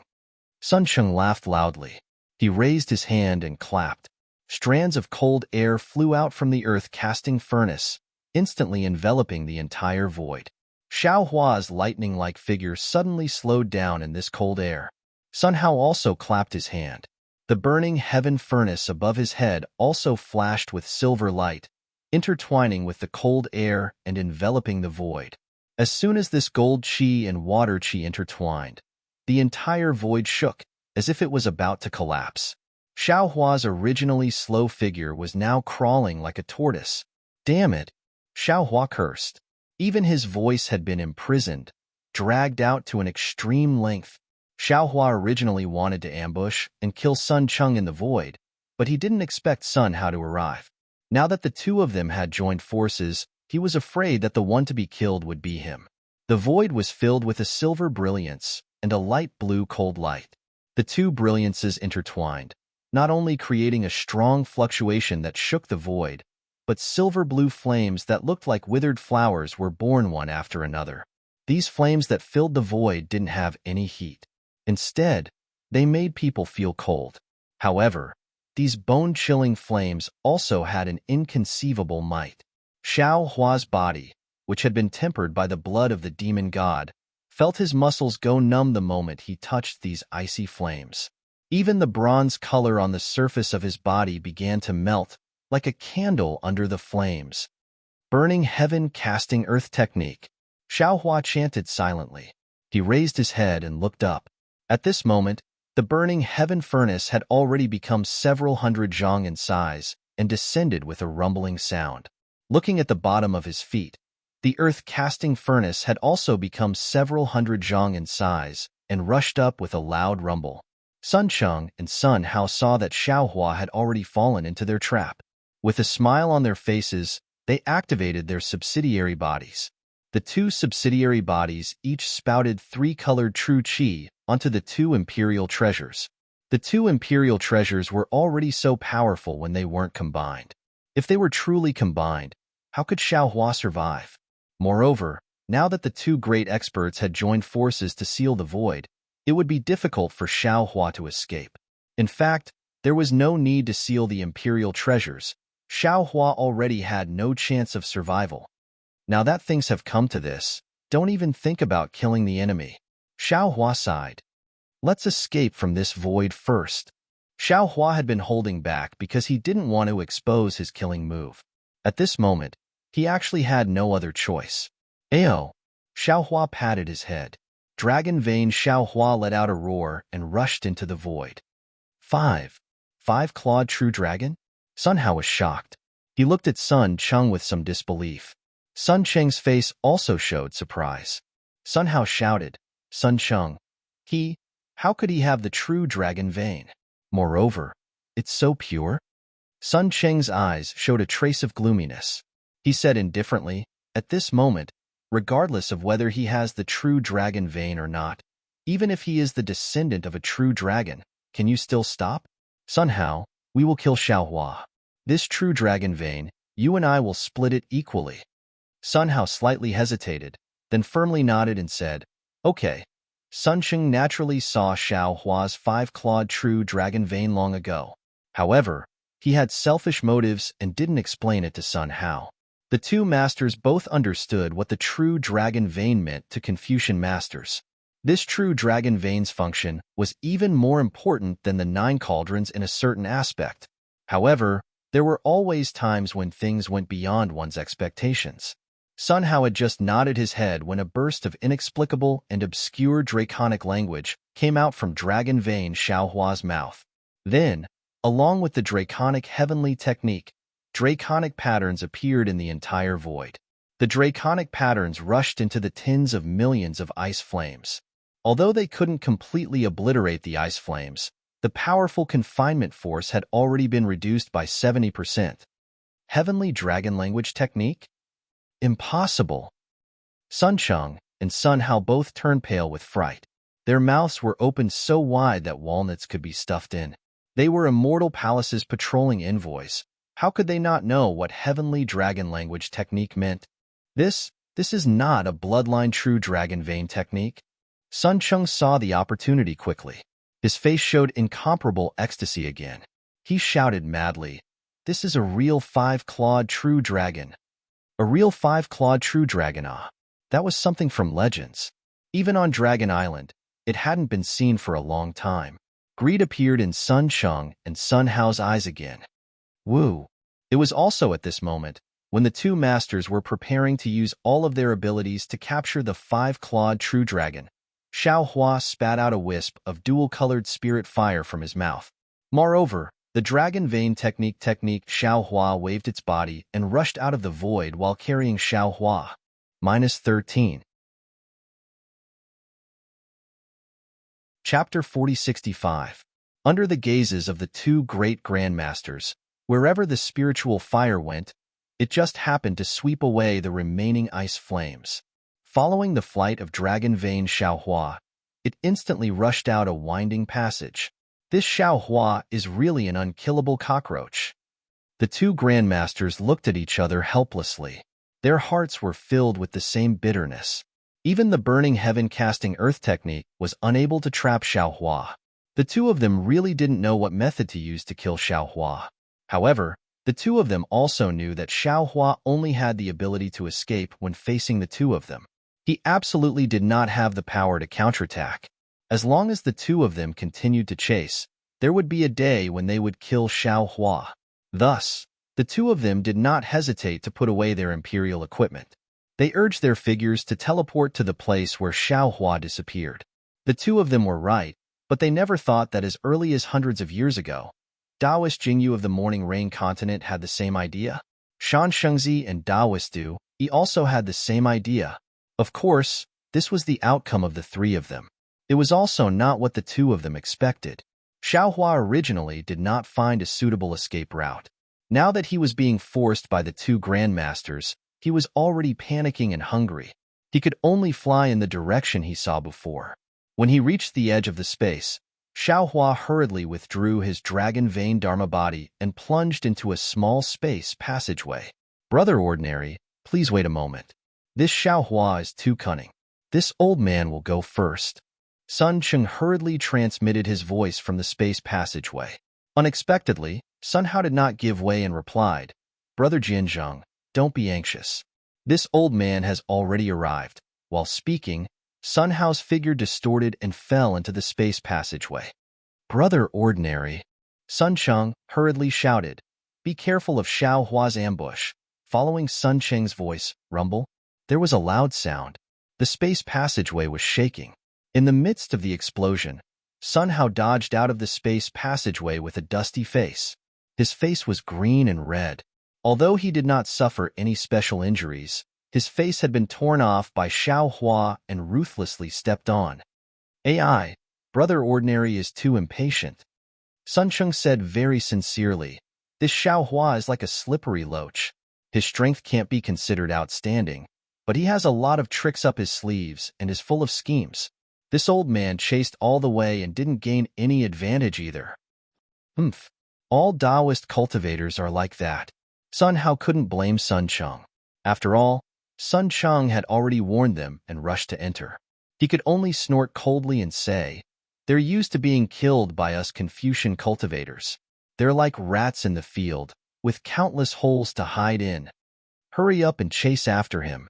Sun Cheng laughed loudly. He raised his hand and clapped. Strands of cold air flew out from the earth-casting furnace, instantly enveloping the entire void. Xiaohua's lightning-like figure suddenly slowed down in this cold air. Sun Hao also clapped his hand. The burning heaven furnace above his head also flashed with silver light, intertwining with the cold air and enveloping the void. As soon as this gold qi and water qi intertwined, the entire void shook, as if it was about to collapse. Xiaohua's originally slow figure was now crawling like a tortoise. Damn it! Xiaohua cursed. Even his voice had been imprisoned, dragged out to an extreme length. Xiaohua originally wanted to ambush and kill Sun Cheng in the void, but he didn't expect Sun Hao to arrive. Now that the two of them had joined forces, he was afraid that the one to be killed would be him. The void was filled with a silver brilliance and a light blue cold light. The two brilliances intertwined, not only creating a strong fluctuation that shook the void, but silver-blue flames that looked like withered flowers were born one after another. These flames that filled the void didn't have any heat. Instead, they made people feel cold. However, these bone-chilling flames also had an inconceivable might. Xiaohua's body, which had been tempered by the blood of the demon god, felt his muscles go numb the moment he touched these icy flames. Even the bronze color on the surface of his body began to melt, like a candle under the flames. Burning heaven casting earth technique. Xiaohua chanted silently. He raised his head and looked up. At this moment, the burning heaven furnace had already become several hundred zhang in size and descended with a rumbling sound. Looking at the bottom of his feet, the earth-casting furnace had also become several hundred zhang in size and rushed up with a loud rumble. Sun Cheng and Sun Hao saw that Xiaohua had already fallen into their trap. With a smile on their faces, they activated their subsidiary bodies. The two subsidiary bodies each spouted three-colored true qi onto the two imperial treasures. The two imperial treasures were already so powerful when they weren't combined. If they were truly combined, how could Xiaohua survive? Moreover, now that the two great experts had joined forces to seal the void, it would be difficult for Xiaohua to escape. In fact, there was no need to seal the imperial treasures. Xiaohua already had no chance of survival. Now that things have come to this, don't even think about killing the enemy. Xiaohua sighed. Let's escape from this void first. Xiaohua had been holding back because he didn't want to expose his killing move. At this moment, he actually had no other choice. Ayo! Xiaohua patted his head. Dragon Vein Xiaohua let out a roar and rushed into the void. 5-clawed true dragon? Sun Hao was shocked. He looked at Sun Cheng with some disbelief. Sun Cheng's face also showed surprise. Sun Hao shouted, Sun Cheng, how could he have the true dragon vein? Moreover, it's so pure. Sun Cheng's eyes showed a trace of gloominess. He said indifferently, at this moment, regardless of whether he has the true dragon vein or not, even if he is the descendant of a true dragon, can you still stop? Sun Hao, we will kill Xiaohua. This true dragon vein, you and I will split it equally. Sun Hao slightly hesitated, then firmly nodded and said, okay. Sun Cheng naturally saw Xiaohua's 5-clawed true dragon vein long ago. However, he had selfish motives and didn't explain it to Sun Hao. The two masters both understood what the true dragon vein meant to Confucian masters. This true dragon vein's function was even more important than the 9 cauldrons in a certain aspect. However, there were always times when things went beyond one's expectations. Sun Hao had just nodded his head when a burst of inexplicable and obscure draconic language came out from Dragon Vein Xiaohua's mouth. Then, along with the draconic heavenly technique, draconic patterns appeared in the entire void. The draconic patterns rushed into the tens of millions of ice flames. Although they couldn't completely obliterate the ice flames, the powerful confinement force had already been reduced by 70%. Heavenly dragon language technique? Impossible. Sun Cheng and Sun Hao both turned pale with fright. Their mouths were opened so wide that walnuts could be stuffed in. They were immortal palaces patrolling envoys. How could they not know what heavenly dragon language technique meant? This is not a bloodline true dragon vein technique. Sun Cheng saw the opportunity quickly. His face showed incomparable ecstasy again. He shouted madly, this is a real 5-clawed true dragon. A real 5-clawed true dragon, that was something from Legends. Even on Dragon Island, it hadn't been seen for a long time. Greed appeared in Sun Cheng and Sun Hao's eyes again. Woo! It was also at this moment, when the two masters were preparing to use all of their abilities to capture the 5-clawed true dragon. Xiaohua spat out a wisp of dual-colored spirit fire from his mouth. Moreover, the dragon vein technique Xiaohua waved its body and rushed out of the void while carrying Xiaohua. -13. Chapter 4065. Under the gazes of the two great grandmasters, wherever the spiritual fire went, it just happened to sweep away the remaining ice flames. Following the flight of Dragon Vein Xiaohua, it instantly rushed out a winding passage. This Xiaohua is really an unkillable cockroach. The two grandmasters looked at each other helplessly. Their hearts were filled with the same bitterness. Even the burning heaven casting earth technique was unable to trap Xiaohua. The two of them really didn't know what method to use to kill Xiaohua. However, the two of them also knew that Xiaohua only had the ability to escape when facing the two of them. He absolutely did not have the power to counterattack. As long as the two of them continued to chase, there would be a day when they would kill Xiaohua. Thus, the two of them did not hesitate to put away their imperial equipment. They urged their figures to teleport to the place where Xiaohua disappeared. The two of them were right, but they never thought that as early as hundreds of years ago, Taoist Jingyu of the Morning Rain continent had the same idea. Shan Shengzi and Taoist Du, he also had the same idea. Of course, this was the outcome of the three of them. It was also not what the two of them expected. Xiaohua originally did not find a suitable escape route. Now that he was being forced by the two grandmasters, he was already panicking and hungry. He could only fly in the direction he saw before. When he reached the edge of the space, Xiaohua hurriedly withdrew his dragon vein Dharma body and plunged into a small space passageway. Brother Ordinary, please wait a moment. This Xiaohua is too cunning. This old man will go first. Sun Cheng hurriedly transmitted his voice from the space passageway. Unexpectedly, Sun Hao did not give way and replied, Brother Jianzheng, don't be anxious. This old man has already arrived. While speaking, Sun Hao's figure distorted and fell into the space passageway. Brother Ordinary, Sun Cheng hurriedly shouted, be careful of Xiao Hua's ambush. Following Sun Cheng's voice, rumble, there was a loud sound. The space passageway was shaking. In the midst of the explosion, Sun Hao dodged out of the space passageway with a dusty face. His face was green and red. Although he did not suffer any special injuries, his face had been torn off by Xiao Hua and ruthlessly stepped on. AI, Brother Ordinary is too impatient. Sun Cheng said very sincerely, this Xiao Hua is like a slippery loach. His strength can't be considered outstanding, but he has a lot of tricks up his sleeves and is full of schemes. This old man chased all the way and didn't gain any advantage either. All Taoist cultivators are like that. Sun Hao couldn't blame Sun Cheng. After all, Sun Cheng had already warned them and rushed to enter. He could only snort coldly and say, they're used to being killed by us Confucian cultivators. They're like rats in the field, with countless holes to hide in. Hurry up and chase after him.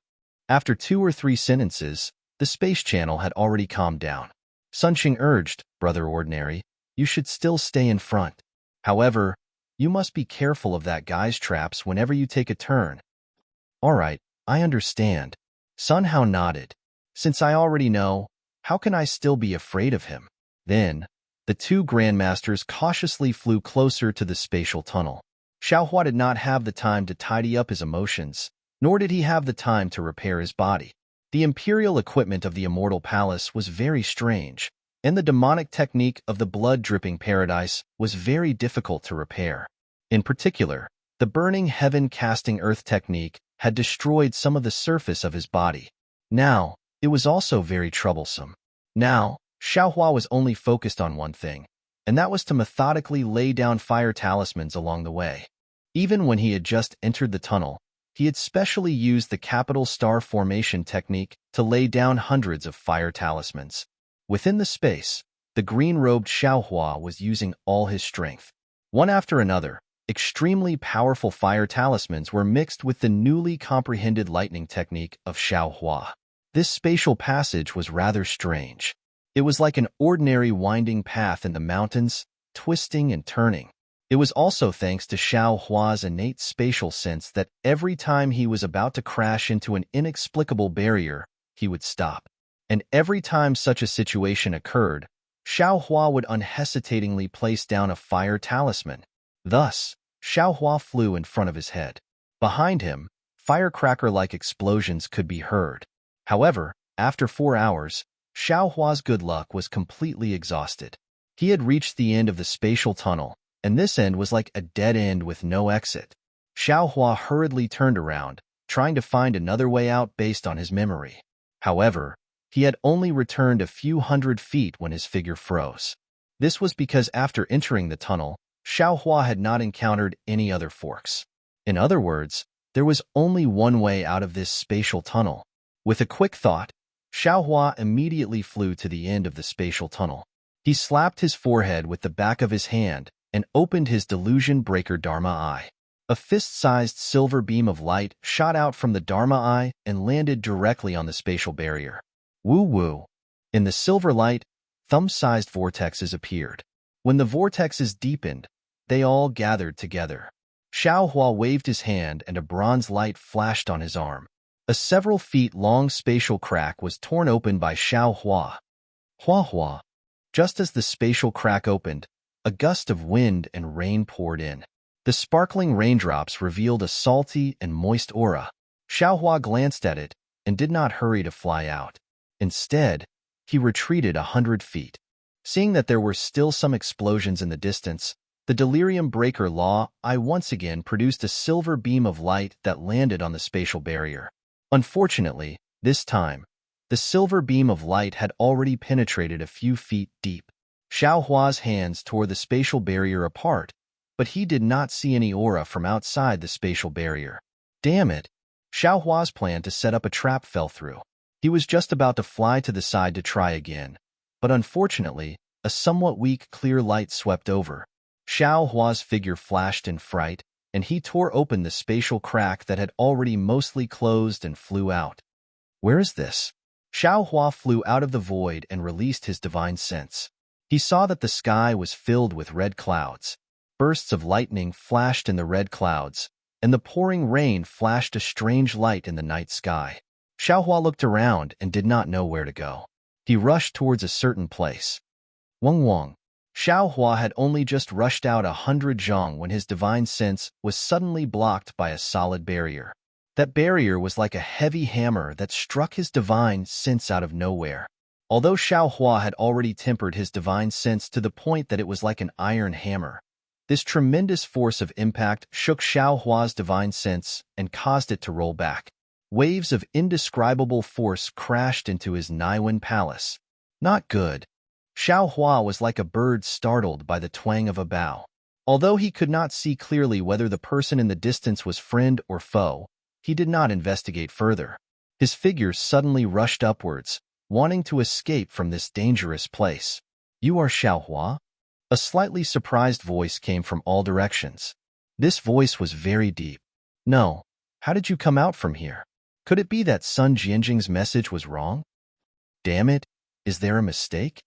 After 2 or 3 sentences, the space channel had already calmed down. Sun Cheng urged, Brother Ordinary, you should still stay in front. However, you must be careful of that guy's traps whenever you take a turn. All right, I understand. Sun Hao nodded. Since I already know, how can I still be afraid of him? Then, the 2 grandmasters cautiously flew closer to the spatial tunnel. Xiaohua did not have the time to tidy up his emotions, nor did he have the time to repair his body. The imperial equipment of the Immortal Palace was very strange, and the demonic technique of the blood-dripping paradise was very difficult to repair. In particular, the burning heaven casting earth technique had destroyed some of the surface of his body. Now, it was also very troublesome. Now, Xiaohua was only focused on one thing, and that was to methodically lay down fire talismans along the way. Even when he had just entered the tunnel, he had specially used the capital star formation technique to lay down hundreds of fire talismans. Within the space, the green-robed Xiaohua was using all his strength. One after another, extremely powerful fire talismans were mixed with the newly comprehended lightning technique of Xiaohua. This spatial passage was rather strange. It was like an ordinary winding path in the mountains, twisting and turning. It was also thanks to Xiaohua's innate spatial sense that every time he was about to crash into an inexplicable barrier, he would stop. And every time such a situation occurred, Xiaohua would unhesitatingly place down a fire talisman. Thus, Xiaohua flew in front of his head. Behind him, firecracker-like explosions could be heard. However, after 4 hours, Xiaohua's good luck was completely exhausted. He had reached the end of the spatial tunnel, and this end was like a dead end with no exit. Xiaohua hurriedly turned around, trying to find another way out based on his memory. However, he had only returned a few hundred feet when his figure froze. This was because after entering the tunnel, Xiaohua had not encountered any other forks. In other words, there was only one way out of this spatial tunnel. With a quick thought, Xiaohua immediately flew to the end of the spatial tunnel. He slapped his forehead with the back of his hand and opened his delusion breaker Dharma Eye. A fist-sized silver beam of light shot out from the Dharma Eye and landed directly on the spatial barrier. Woo-woo. In the silver light, thumb-sized vortexes appeared. When the vortexes deepened, they all gathered together. Xiaohua waved his hand and a bronze light flashed on his arm. A several feet long spatial crack was torn open by Xiaohua. Hua-hua. Just as the spatial crack opened, a gust of wind and rain poured in. The sparkling raindrops revealed a salty and moist aura. Xiaohua glanced at it and did not hurry to fly out. Instead, he retreated 100 feet. Seeing that there were still some explosions in the distance, the delirium breaker law once again produced a silver beam of light that landed on the spatial barrier. Unfortunately, this time, the silver beam of light had already penetrated a few feet deep. Xiao Hua's hands tore the spatial barrier apart, but he did not see any aura from outside the spatial barrier. Damn it! Xiao Hua's plan to set up a trap fell through. He was just about to fly to the side to try again, but unfortunately, a somewhat weak clear light swept over. Xiao Hua's figure flashed in fright, and he tore open the spatial crack that had already mostly closed and flew out. Where is this? Xiao Hua flew out of the void and released his divine sense. He saw that the sky was filled with red clouds. Bursts of lightning flashed in the red clouds, and the pouring rain flashed a strange light in the night sky. Xiao Hua looked around and did not know where to go. He rushed towards a certain place. Wang. Xiao Hua had only just rushed out 100 zhong when his divine sense was suddenly blocked by a solid barrier. That barrier was like a heavy hammer that struck his divine sense out of nowhere. Although Xiao Hua had already tempered his divine sense to the point that it was like an iron hammer, this tremendous force of impact shook Xiao Hua's divine sense and caused it to roll back. Waves of indescribable force crashed into his Naiwen palace. Not good. Xiao Hua was like a bird startled by the twang of a bow. Although he could not see clearly whether the person in the distance was friend or foe, he did not investigate further. His figure suddenly rushed upwards, wanting to escape from this dangerous place. You are Xiao Hua? A slightly surprised voice came from all directions. This voice was very deep. No. How did you come out from here? Could it be that Sun Jianjing's message was wrong? Damn it, is there a mistake?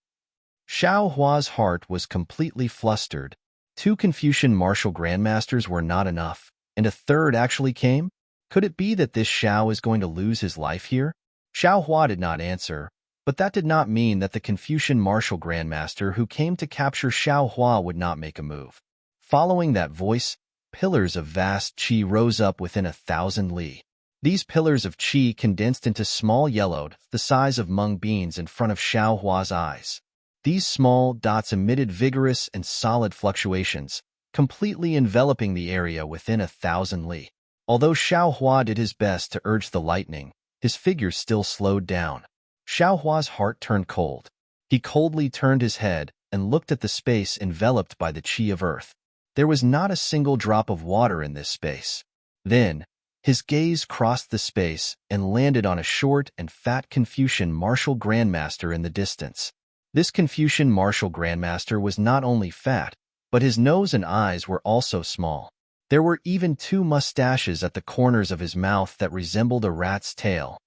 Xiao Hua's heart was completely flustered. 2 Confucian martial grandmasters were not enough, and a third actually came? Could it be that this Xiao is going to lose his life here? Xiao Hua did not answer, but that did not mean that the Confucian martial grandmaster who came to capture Xiao Hua would not make a move. Following that voice, pillars of vast qi rose up within 1,000 li. These pillars of qi condensed into small yellowed, the size of mung beans in front of Xiao Hua's eyes. These small dots emitted vigorous and solid fluctuations, completely enveloping the area within 1,000 li. Although Xiao Hua did his best to urge the lightning, his figure still slowed down. Xiao Hua's heart turned cold. He coldly turned his head and looked at the space enveloped by the qi of earth. There was not a single drop of water in this space. Then, his gaze crossed the space and landed on a short and fat Confucian martial grandmaster in the distance. This Confucian martial grandmaster was not only fat, but his nose and eyes were also small. There were even 2 mustaches at the corners of his mouth that resembled a rat's tail.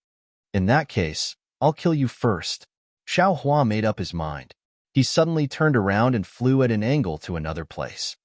In that case, I'll kill you first. Xiao Hua made up his mind. He suddenly turned around and flew at an angle to another place.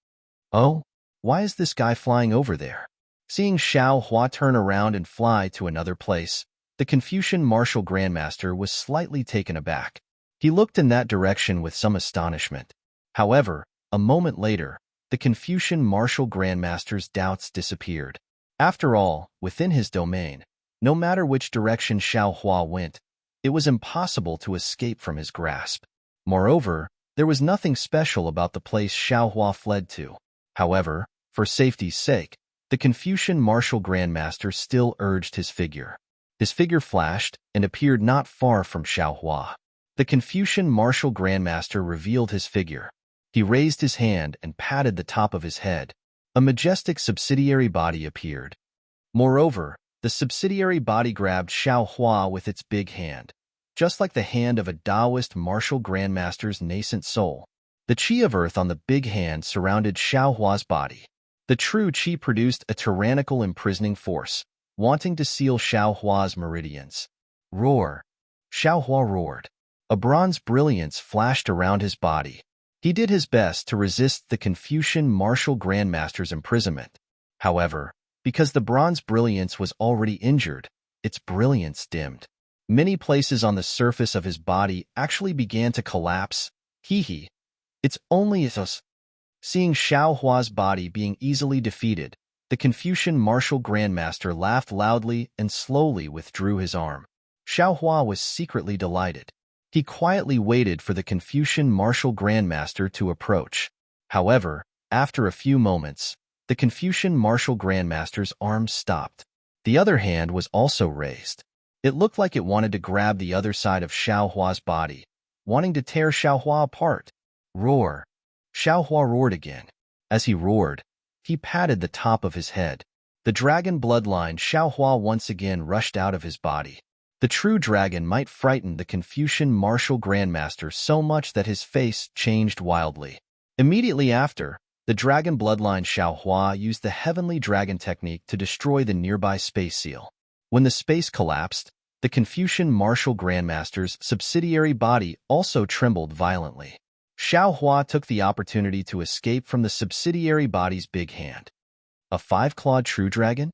Oh, why is this guy flying over there? Seeing Xiao Hua turn around and fly to another place, the Confucian martial grandmaster was slightly taken aback. He looked in that direction with some astonishment. However, a moment later, the Confucian martial grandmaster's doubts disappeared. After all, within his domain, no matter which direction Xiao Hua went, it was impossible to escape from his grasp. Moreover, there was nothing special about the place Xiao Hua fled to. However, for safety's sake, the Confucian martial grandmaster still urged his figure. His figure flashed and appeared not far from Xiao Hua. The Confucian martial grandmaster revealed his figure. He raised his hand and patted the top of his head. A majestic subsidiary body appeared. Moreover, the subsidiary body grabbed Xiao Hua with its big hand, just like the hand of a Taoist martial grandmaster's nascent soul. The qi of earth on the big hand surrounded Xiao Hua's body. The true qi produced a tyrannical imprisoning force, wanting to seal Xiao Hua's meridians. Roar! Xiao Hua roared. A bronze brilliance flashed around his body. He did his best to resist the Confucian martial grandmaster's imprisonment. However, because the bronze brilliance was already injured, its brilliance dimmed. Many places on the surface of his body actually began to collapse. Hee. It's only us. Seeing Xiao Hua's body being easily defeated, the Confucian martial grandmaster laughed loudly and slowly withdrew his arm. Xiao Hua was secretly delighted. He quietly waited for the Confucian martial grandmaster to approach. However, after a few moments, the Confucian martial grandmaster's arm stopped. The other hand was also raised. It looked like it wanted to grab the other side of Xiao Hua's body, wanting to tear Xiao Hua apart. Roar! Xiaohua roared again. As he roared, he patted the top of his head. The dragon bloodline Xiaohua once again rushed out of his body. The true dragon might frighten the Confucian martial grandmaster so much that his face changed wildly. Immediately after, the dragon bloodline Xiaohua used the heavenly dragon technique to destroy the nearby space seal. When the space collapsed, the Confucian martial grandmaster's subsidiary body also trembled violently. Xiaohua took the opportunity to escape from the subsidiary body's big hand. A five-clawed true dragon?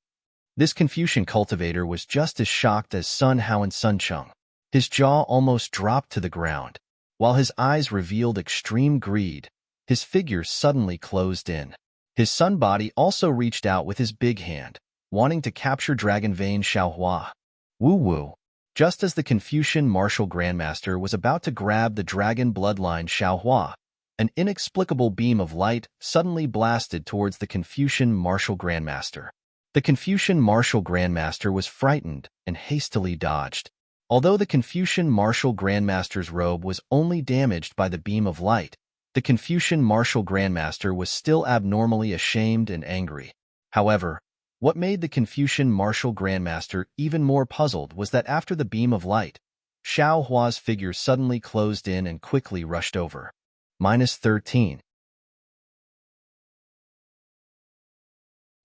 This Confucian cultivator was just as shocked as Sun Hao and Sun Cheng. His jaw almost dropped to the ground. While his eyes revealed extreme greed, his figure suddenly closed in. His sun body also reached out with his big hand, wanting to capture Dragon Vein Xiaohua. Woo-woo. Just as the Confucian martial grandmaster was about to grab the dragon bloodline Xiaohua, an inexplicable beam of light suddenly blasted towards the Confucian martial grandmaster. The Confucian martial grandmaster was frightened and hastily dodged. Although the Confucian martial grandmaster's robe was only damaged by the beam of light, the Confucian martial grandmaster was still abnormally ashamed and angry. However, what made the Confucian martial grandmaster even more puzzled was that after the beam of light, Xiaohua's figure suddenly closed in and quickly rushed over. -13.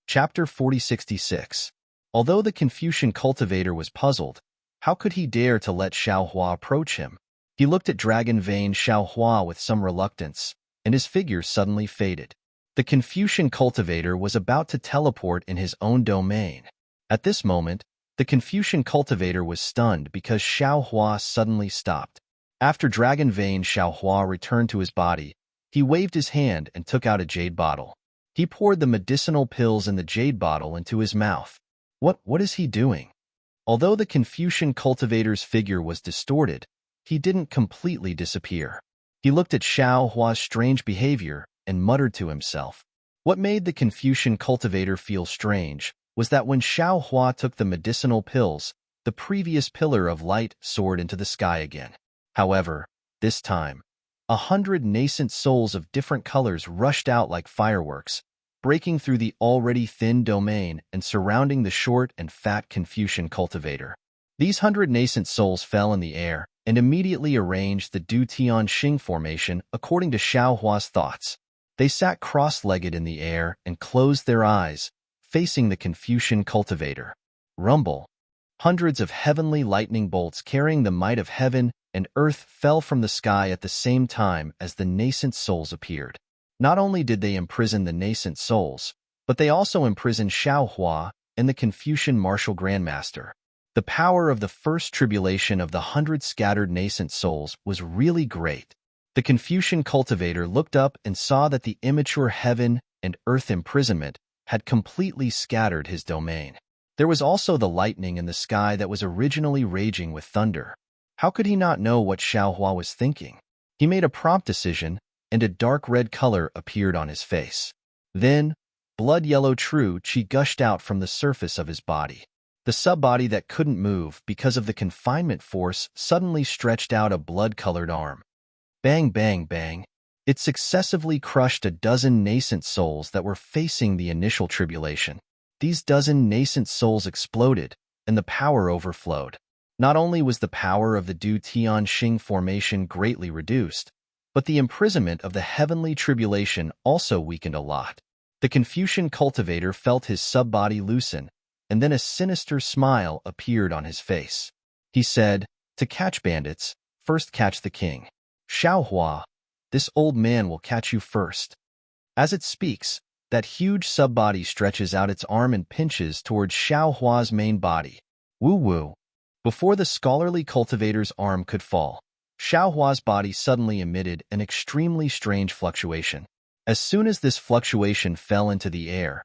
Chapter 4066. Although the Confucian cultivator was puzzled, how could he dare to let Xiaohua approach him? He looked at Dragon Vein Xiaohua with some reluctance, and his figure suddenly faded. The Confucian cultivator was about to teleport in his own domain. At this moment, the Confucian cultivator was stunned because Xiaohua suddenly stopped. After Dragon Vein Xiaohua returned to his body, he waved his hand and took out a jade bottle. He poured the medicinal pills in the jade bottle into his mouth. What is he doing? Although the Confucian cultivator's figure was distorted, he didn't completely disappear. He looked at Xiaohua's strange behavior and muttered to himself. What made the Confucian cultivator feel strange was that when Xiaohua took the medicinal pills, the previous pillar of light soared into the sky again. However, this time, 100 nascent souls of different colors rushed out like fireworks, breaking through the already thin domain and surrounding the short and fat Confucian cultivator. These 100 nascent souls fell in the air and immediately arranged the Du Tian Xing formation according to Xiaohua's thoughts. They sat cross-legged in the air and closed their eyes, facing the Confucian cultivator. Rumble. Hundreds of heavenly lightning bolts carrying the might of heaven and earth fell from the sky at the same time as the nascent souls appeared. Not only did they imprison the nascent souls, but they also imprisoned Xiaohua and the Confucian martial grandmaster. The power of the first tribulation of the 100 scattered nascent souls was really great. The Confucian cultivator looked up and saw that the immature heaven and earth imprisonment had completely scattered his domain. There was also the lightning in the sky that was originally raging with thunder. How could he not know what Xiaohua was thinking? He made a prompt decision, and a dark red color appeared on his face. Then, blood yellow true qi gushed out from the surface of his body. The sub-body that couldn't move because of the confinement force suddenly stretched out a blood-colored arm. Bang, bang, bang. It successively crushed a dozen nascent souls that were facing the initial tribulation. These dozen nascent souls exploded, and the power overflowed. Not only was the power of the Du Tian Xing formation greatly reduced, but the imprisonment of the heavenly tribulation also weakened a lot. The Confucian cultivator felt his sub-body loosen, and then a sinister smile appeared on his face. He said, "To catch bandits, first catch the king. Xiaohua, this old man will catch you first." As it speaks, that huge sub-body stretches out its arm and pinches towards Xiaohua's main body. Woo-woo. Before the scholarly cultivator's arm could fall, Xiaohua's body suddenly emitted an extremely strange fluctuation. As soon as this fluctuation fell into the air,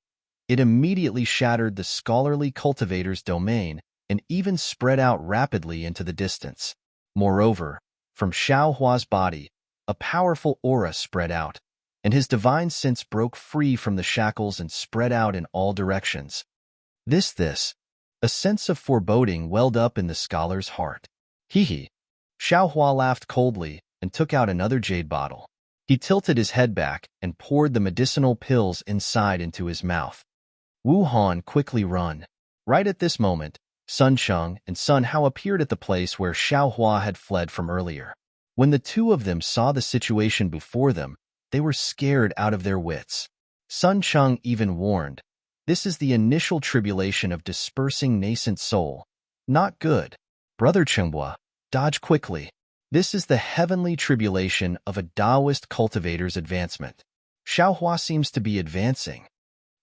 it immediately shattered the scholarly cultivator's domain and even spread out rapidly into the distance. Moreover, from Xiaohua's body, a powerful aura spread out, and his divine sense broke free from the shackles and spread out in all directions. A sense of foreboding welled up in the scholar's heart. Hee hee. Xiaohua laughed coldly and took out another jade bottle. He tilted his head back and poured the medicinal pills inside into his mouth. Wu Han quickly run. Right at this moment, Sun Cheng and Sun Hao appeared at the place where Xiao Hua had fled from earlier. When the two of them saw the situation before them, they were scared out of their wits. Sun Cheng even warned, "This is the initial tribulation of dispersing nascent soul. Not good. Brother Chenghua, dodge quickly. This is the heavenly tribulation of a Taoist cultivator's advancement." Xiao Hua seems to be advancing.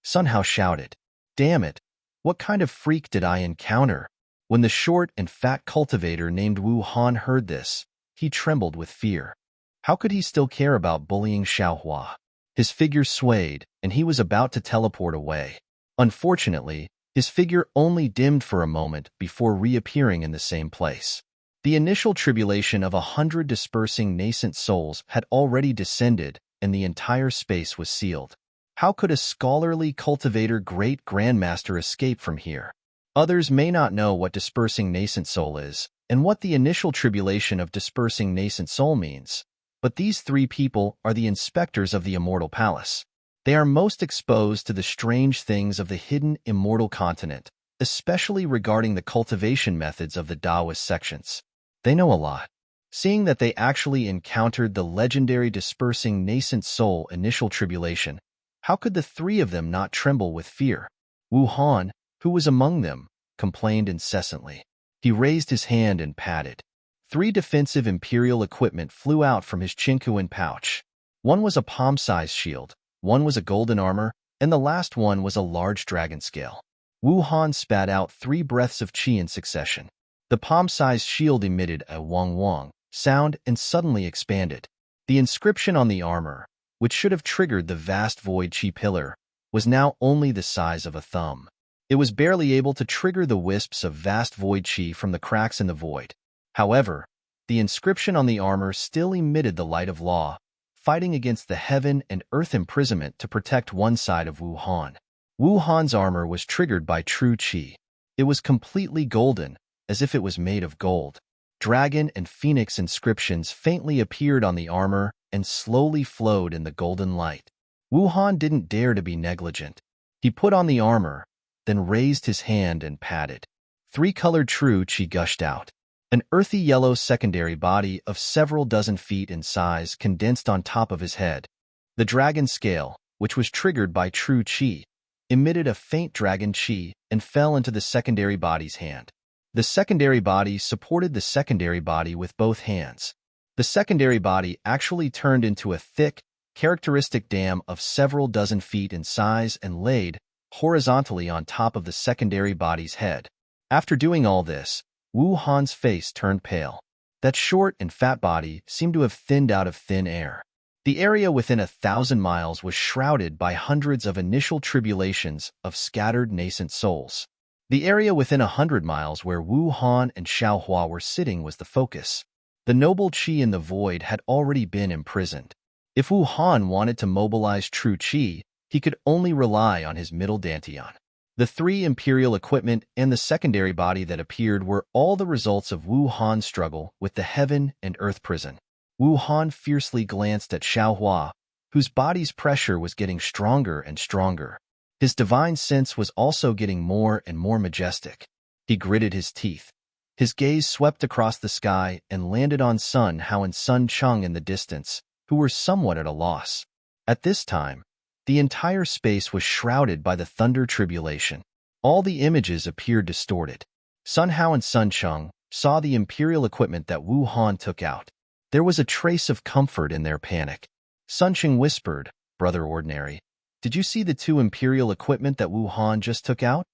Sun Hao shouted, "Damn it! What kind of freak did I encounter?" When the short and fat cultivator named Wu Han heard this, he trembled with fear. How could he still care about bullying Xiao Hua? His figure swayed, and he was about to teleport away. Unfortunately, his figure only dimmed for a moment before reappearing in the same place. The initial tribulation of 100 dispersing nascent souls had already descended, and the entire space was sealed. How could a scholarly cultivator great grandmaster escape from here? Others may not know what dispersing nascent soul is, and what the initial tribulation of dispersing nascent soul means, but these three people are the inspectors of the immortal palace. They are most exposed to the strange things of the hidden immortal continent, especially regarding the cultivation methods of the Taoist sections. They know a lot. Seeing that they actually encountered the legendary dispersing nascent soul initial tribulation, how could the three of them not tremble with fear? Wu Han, who was among them, complained incessantly. He raised his hand and patted. 3 defensive imperial equipment flew out from his Chinkuan pouch. One was a palm-sized shield, one was a golden armor, and the last one was a large dragon scale. Wu Han spat out 3 breaths of qi in succession. The palm-sized shield emitted a wong-wong sound and suddenly expanded. The inscription on the armor, which should have triggered the vast void qi pillar, was now only the size of a thumb. It was barely able to trigger the wisps of vast void qi from the cracks in the void. However, the inscription on the armor still emitted the light of law, fighting against the heaven and earth imprisonment to protect one side of Wu Han. Wu Han's armor was triggered by true qi. It was completely golden, as if it was made of gold. Dragon and phoenix inscriptions faintly appeared on the armor and slowly flowed in the golden light. Wu Han didn't dare to be negligent. He put on the armor, then raised his hand and patted. 3-colored true qi gushed out. An earthy yellow secondary body of several dozen feet in size condensed on top of his head. The dragon scale, which was triggered by true qi, emitted a faint dragon qi and fell into the secondary body's hand. The secondary body supported the secondary body with both hands. The secondary body actually turned into a thick, characteristic dam of several dozen feet in size and laid horizontally on top of the secondary body's head. After doing all this, Wu Han's face turned pale. That short and fat body seemed to have thinned out of thin air. The area within 1,000 miles was shrouded by hundreds of initial tribulations of scattered nascent souls. The area within 100 miles where Wu Han and Xiao Hua were sitting was the focus. The noble qi in the void had already been imprisoned. If Wu Han wanted to mobilize true qi, he could only rely on his middle dantian. The 3 imperial equipment and the secondary body that appeared were all the results of Wu Han's struggle with the heaven and earth prison. Wu Han fiercely glanced at Xiao Hua, whose body's pressure was getting stronger and stronger. His divine sense was also getting more and more majestic. He gritted his teeth. His gaze swept across the sky and landed on Sun Hao and Sun Cheng in the distance, who were somewhat at a loss. At this time, the entire space was shrouded by the thunder tribulation. All the images appeared distorted. Sun Hao and Sun Cheng saw the imperial equipment that Wu Han took out. There was a trace of comfort in their panic. Sun Cheng whispered, "Brother Ordinary, did you see the 2 imperial equipment that Wu Han just took out?"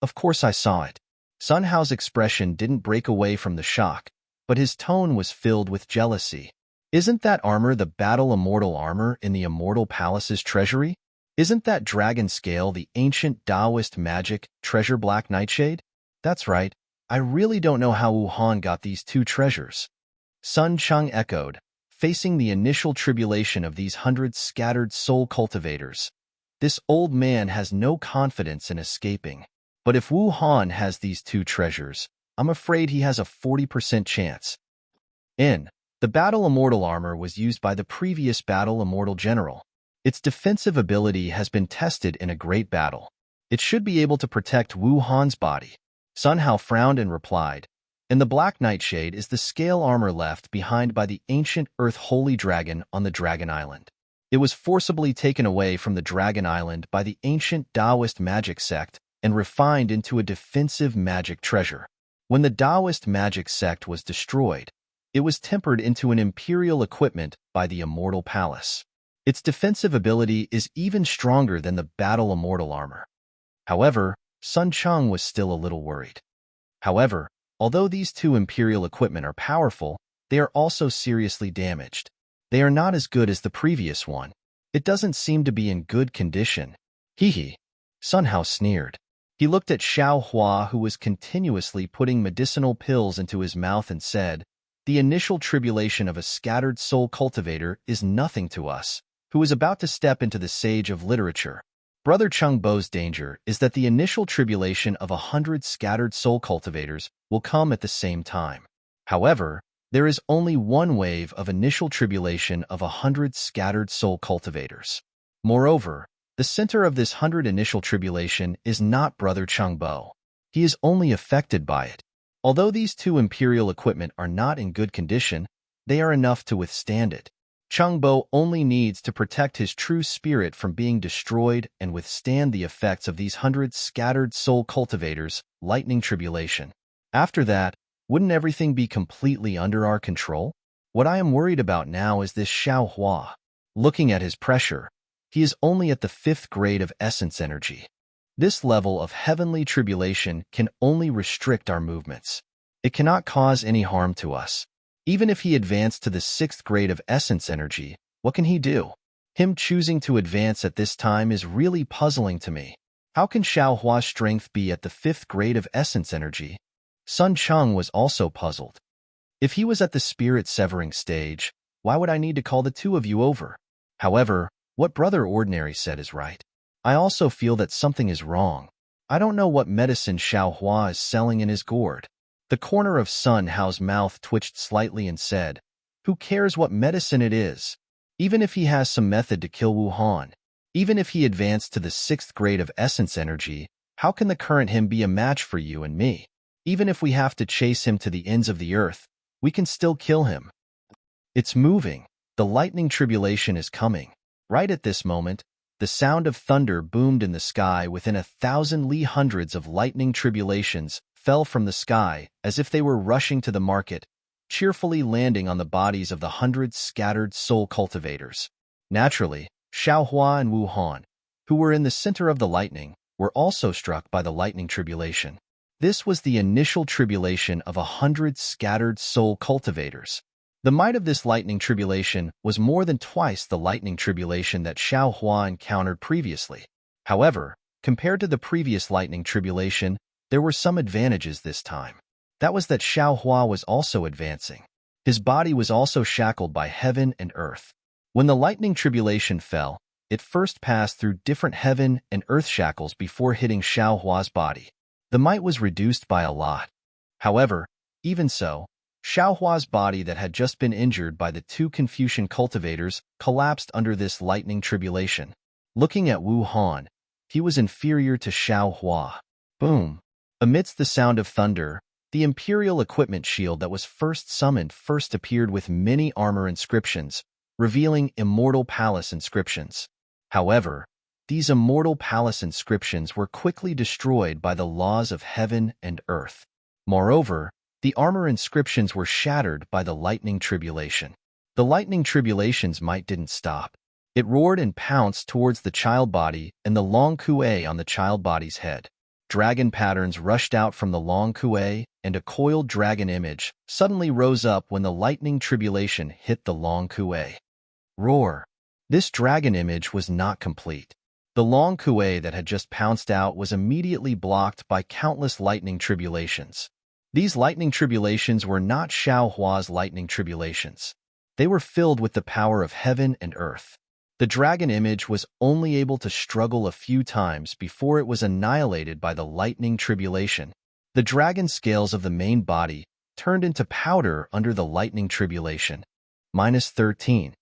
Of course I saw it." Sun Hao's expression didn't break away from the shock, but his tone was filled with jealousy. "Isn't that armor the battle immortal armor in the immortal palace's treasury? Isn't that dragon scale the ancient Taoist magic treasure black nightshade?" "That's right. I really don't know how Wu Han got these 2 treasures." Sun Cheng echoed, facing the initial tribulation of these 100 scattered soul cultivators. This old man has no confidence in escaping. But if Wu Han has these 2 treasures, I'm afraid he has a 40% chance. The Battle Immortal armor was used by the previous Battle Immortal general. Its defensive ability has been tested in a great battle. It should be able to protect Wu Han's body. Sun Hao frowned and replied, "And the Black Nightshade is the scale armor left behind by the ancient Earth Holy Dragon on the Dragon Island. It was forcibly taken away from the Dragon Island by the ancient Taoist magic sect and refined into a defensive magic treasure. When the Taoist magic sect was destroyed, it was tempered into an imperial equipment by the Immortal Palace. Its defensive ability is even stronger than the Battle Immortal armor." However, Sun Cheng was still a little worried. However, although these two imperial equipment are powerful, they are also seriously damaged. They are not as good as the previous one. It doesn't seem to be in good condition. Hee. Sun Hao sneered. He looked at Xiao Hua, who was continuously putting medicinal pills into his mouth, and said, "The initial tribulation of a scattered soul cultivator is nothing to us, who is about to step into the sage of literature. Brother Chung Bo's danger is that the initial tribulation of 100 scattered soul cultivators will come at the same time. However, there is only one wave of initial tribulation of 100 scattered soul cultivators. Moreover, the center of this 100 initial tribulation is not Brother Chung Bo. He is only affected by it. Although these two imperial equipment are not in good condition, they are enough to withstand it. Chung Bo only needs to protect his true spirit from being destroyed and withstand the effects of these 100 scattered soul cultivators' lightning tribulation. After that, wouldn't everything be completely under our control? What I am worried about now is this Xiao Hua. Looking at his pressure, he is only at the 5th grade of essence energy. This level of heavenly tribulation can only restrict our movements. It cannot cause any harm to us. Even if he advanced to the 6th grade of essence energy, what can he do? Him choosing to advance at this time is really puzzling to me. How can Xiao Hua's strength be at the 5th grade of essence energy? Sun Cheng was also puzzled. If he was at the spirit severing stage, why would I need to call the two of you over? However, what Brother Ordinary said is right. I also feel that something is wrong. I don't know what medicine Xiao Hua is selling in his gourd. The corner of Sun Hao's mouth twitched slightly and said, "Who cares what medicine it is? Even if he has some method to kill Wu Han, even if he advanced to the 6th grade of essence energy, how can the current him be a match for you and me? Even if we have to chase him to the ends of the earth, we can still kill him." It's moving. The lightning tribulation is coming. Right at this moment, the sound of thunder boomed in the sky. Within 1,000 li, hundreds of lightning tribulations fell from the sky as if they were rushing to the market, cheerfully landing on the bodies of the 100 scattered soul cultivators. Naturally, Xiao Hua and Wu Han, who were in the center of the lightning, were also struck by the lightning tribulation. This was the initial tribulation of 100 scattered soul cultivators. The might of this lightning tribulation was more than twice the lightning tribulation that Xiao Hua encountered previously. However, compared to the previous lightning tribulation, there were some advantages this time. That was that Xiao Hua was also advancing. His body was also shackled by heaven and earth. When the lightning tribulation fell, it first passed through different heaven and earth shackles before hitting Xiao Hua's body. The might was reduced by a lot. However, even so, Xiao Hua's body that had just been injured by the two Confucian cultivators collapsed under this lightning tribulation. Looking at Wu Han, he was inferior to Xiao Hua. Boom! Amidst the sound of thunder, the Imperial equipment shield that was first summoned first appeared with many armor inscriptions, revealing Immortal Palace inscriptions. However, these Immortal Palace inscriptions were quickly destroyed by the laws of heaven and earth. Moreover, the armor inscriptions were shattered by the lightning tribulation. The lightning tribulation's might didn't stop. It roared and pounced towards the child body and the long kuei on the child body's head. Dragon patterns rushed out from the long kuei, and a coiled dragon image suddenly rose up when the lightning tribulation hit the long kuei. Roar! This dragon image was not complete. The long kuei that had just pounced out was immediately blocked by countless lightning tribulations. These lightning tribulations were not Xiao Hua's lightning tribulations. They were filled with the power of heaven and earth. The dragon image was only able to struggle a few times before it was annihilated by the lightning tribulation. The dragon scales of the main body turned into powder under the lightning tribulation. -13.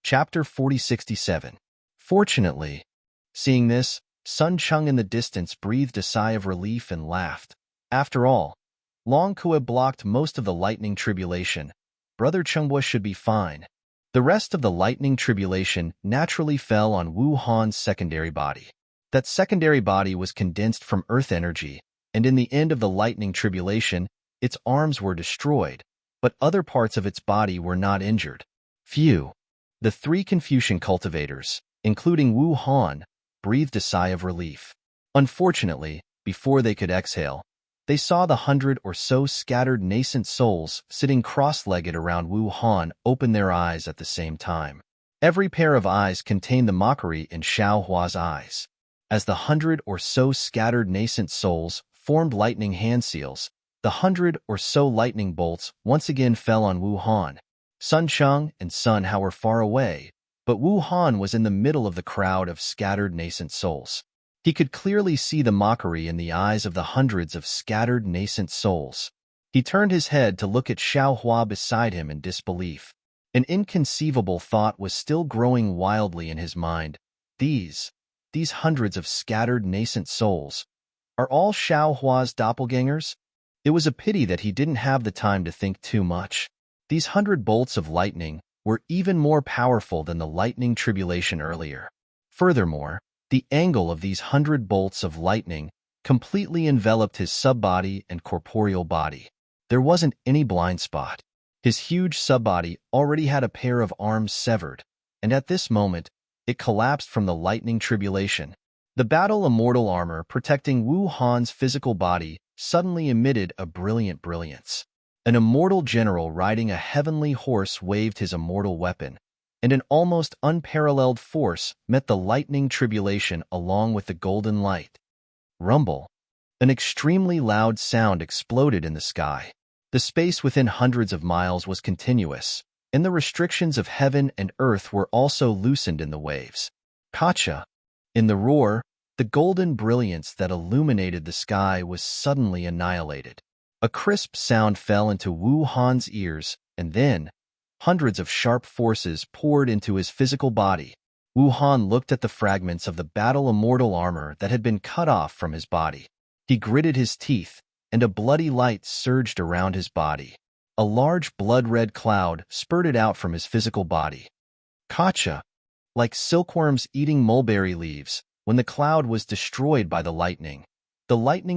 Chapter 4067. Fortunately, seeing this, Sun Chung in the distance breathed a sigh of relief and laughed. After all, Long Kua blocked most of the lightning tribulation. Brother Chunghwa should be fine. The rest of the lightning tribulation naturally fell on Wu Han's secondary body. That secondary body was condensed from earth energy, and in the end of the lightning tribulation, its arms were destroyed, but other parts of its body were not injured. Phew! The three Confucian cultivators, including Wu Han, breathed a sigh of relief. Unfortunately, before they could exhale, they saw the 100 or so scattered nascent souls sitting cross-legged around Wu Han open their eyes at the same time. Every pair of eyes contained the mockery in Xiao Hua's eyes. As the 100 or so scattered nascent souls formed lightning hand seals, the 100 or so lightning bolts once again fell on Wu Han. Sun Chung and Sun Hao were far away, but Wu Han was in the middle of the crowd of scattered nascent souls. He could clearly see the mockery in the eyes of the hundreds of scattered nascent souls. He turned his head to look at Xiao Hua beside him in disbelief. An inconceivable thought was still growing wildly in his mind. These hundreds of scattered nascent souls, are all Xiao Hua's doppelgangers? It was a pity that he didn't have the time to think too much. These 100 bolts of lightning were even more powerful than the lightning tribulation earlier. Furthermore, the angle of these 100 bolts of lightning completely enveloped his subbody and corporeal body. There wasn't any blind spot. His huge subbody already had a pair of arms severed, and at this moment, it collapsed from the lightning tribulation. The battle immortal armor protecting Wu Han's physical body suddenly emitted a brilliant brilliance. An immortal general riding a heavenly horse waved his immortal weapon, and an almost unparalleled force met the lightning tribulation along with the golden light. Rumble. An extremely loud sound exploded in the sky. The space within hundreds of miles was continuous, and the restrictions of heaven and earth were also loosened in the waves. Kacha. In the roar, the golden brilliance that illuminated the sky was suddenly annihilated. A crisp sound fell into Wu Han's ears, and then, hundreds of sharp forces poured into his physical body. Wu Han looked at the fragments of the battle immortal armor that had been cut off from his body. He gritted his teeth, and a bloody light surged around his body. A large blood-red cloud spurted out from his physical body. Kacha. Like silkworms eating mulberry leaves, when the cloud was destroyed by the lightning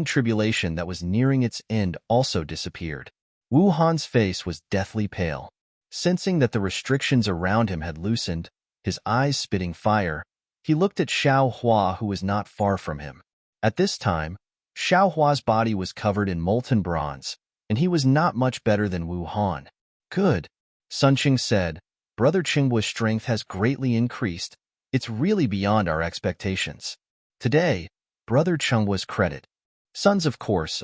tribulation that was nearing its end also disappeared. Wu Han's face was deathly pale. Sensing that the restrictions around him had loosened, his eyes spitting fire, he looked at Xiao Hua, who was not far from him. At this time, Xiao Hua's body was covered in molten bronze, and he was not much better than Wu Han. Good, Sun Qing said. Brother Qinghua's strength has greatly increased. It's really beyond our expectations. Today, Brother Chunghua's credit. Sons, of course,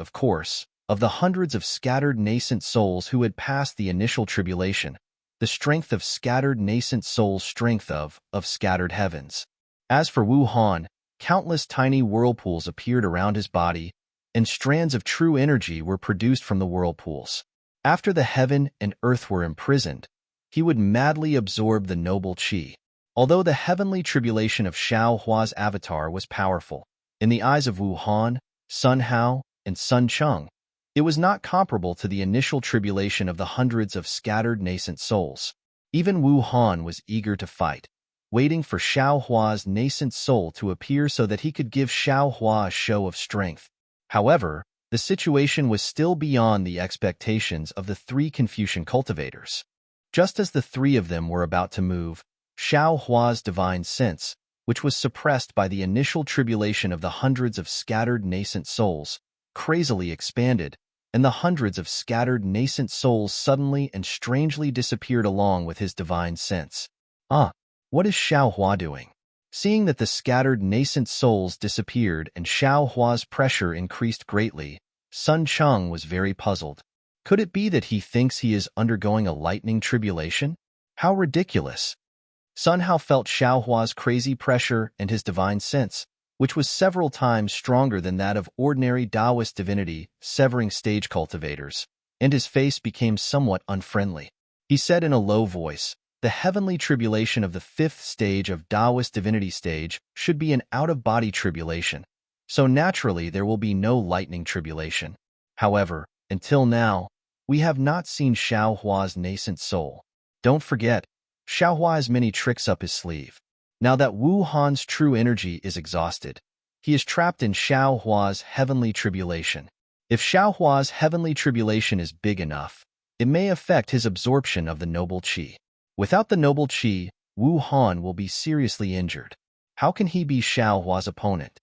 of the hundreds of scattered nascent souls who had passed the initial tribulation, the strength of scattered nascent souls, strength of scattered heavens. As for Wu Han, countless tiny whirlpools appeared around his body, and strands of true energy were produced from the whirlpools. After the heaven and earth were imprisoned, he would madly absorb the noble qi. Although the heavenly tribulation of Xiao Hua's avatar was powerful, in the eyes of Wu Han, Sun Hao, and Sun Chung, it was not comparable to the initial tribulation of the hundreds of scattered nascent souls. Even Wu Han was eager to fight, waiting for Xiao Hua's nascent soul to appear so that he could give Xiao Hua a show of strength. However, the situation was still beyond the expectations of the three Confucian cultivators. Just as the three of them were about to move, Xiao Hua's divine sense, which was suppressed by the initial tribulation of the hundreds of scattered nascent souls, crazily expanded, and the hundreds of scattered nascent souls suddenly and strangely disappeared along with his divine sense. What is Xiao Hua doing? Seeing that the scattered nascent souls disappeared and Xiao Hua's pressure increased greatly, Sun Chung was very puzzled. Could it be that he thinks he is undergoing a lightning tribulation? How ridiculous! Sun Hao felt Xiao Hua's crazy pressure and his divine sense, which was several times stronger than that of ordinary Taoist divinity, severing stage cultivators, and his face became somewhat unfriendly. He said in a low voice, "The heavenly tribulation of the fifth stage of Taoist divinity stage should be an out-of-body tribulation, so naturally there will be no lightning tribulation. However, until now, we have not seen Xiaohua's nascent soul. Don't forget, Xiaohua has many tricks up his sleeve. Now that Wu Han's true energy is exhausted, he is trapped in Xiaohua's heavenly tribulation. If Xiaohua's heavenly tribulation is big enough, it may affect his absorption of the noble qi. Without the noble qi, Wu Han will be seriously injured. How can he be Xiaohua's opponent?"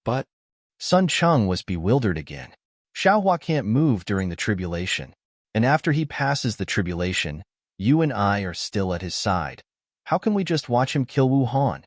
But Sun Cheng was bewildered again. Xiaohua can't move during the tribulation, and after he passes the tribulation, you and I are still at his side. How can we just watch him kill Wu Han?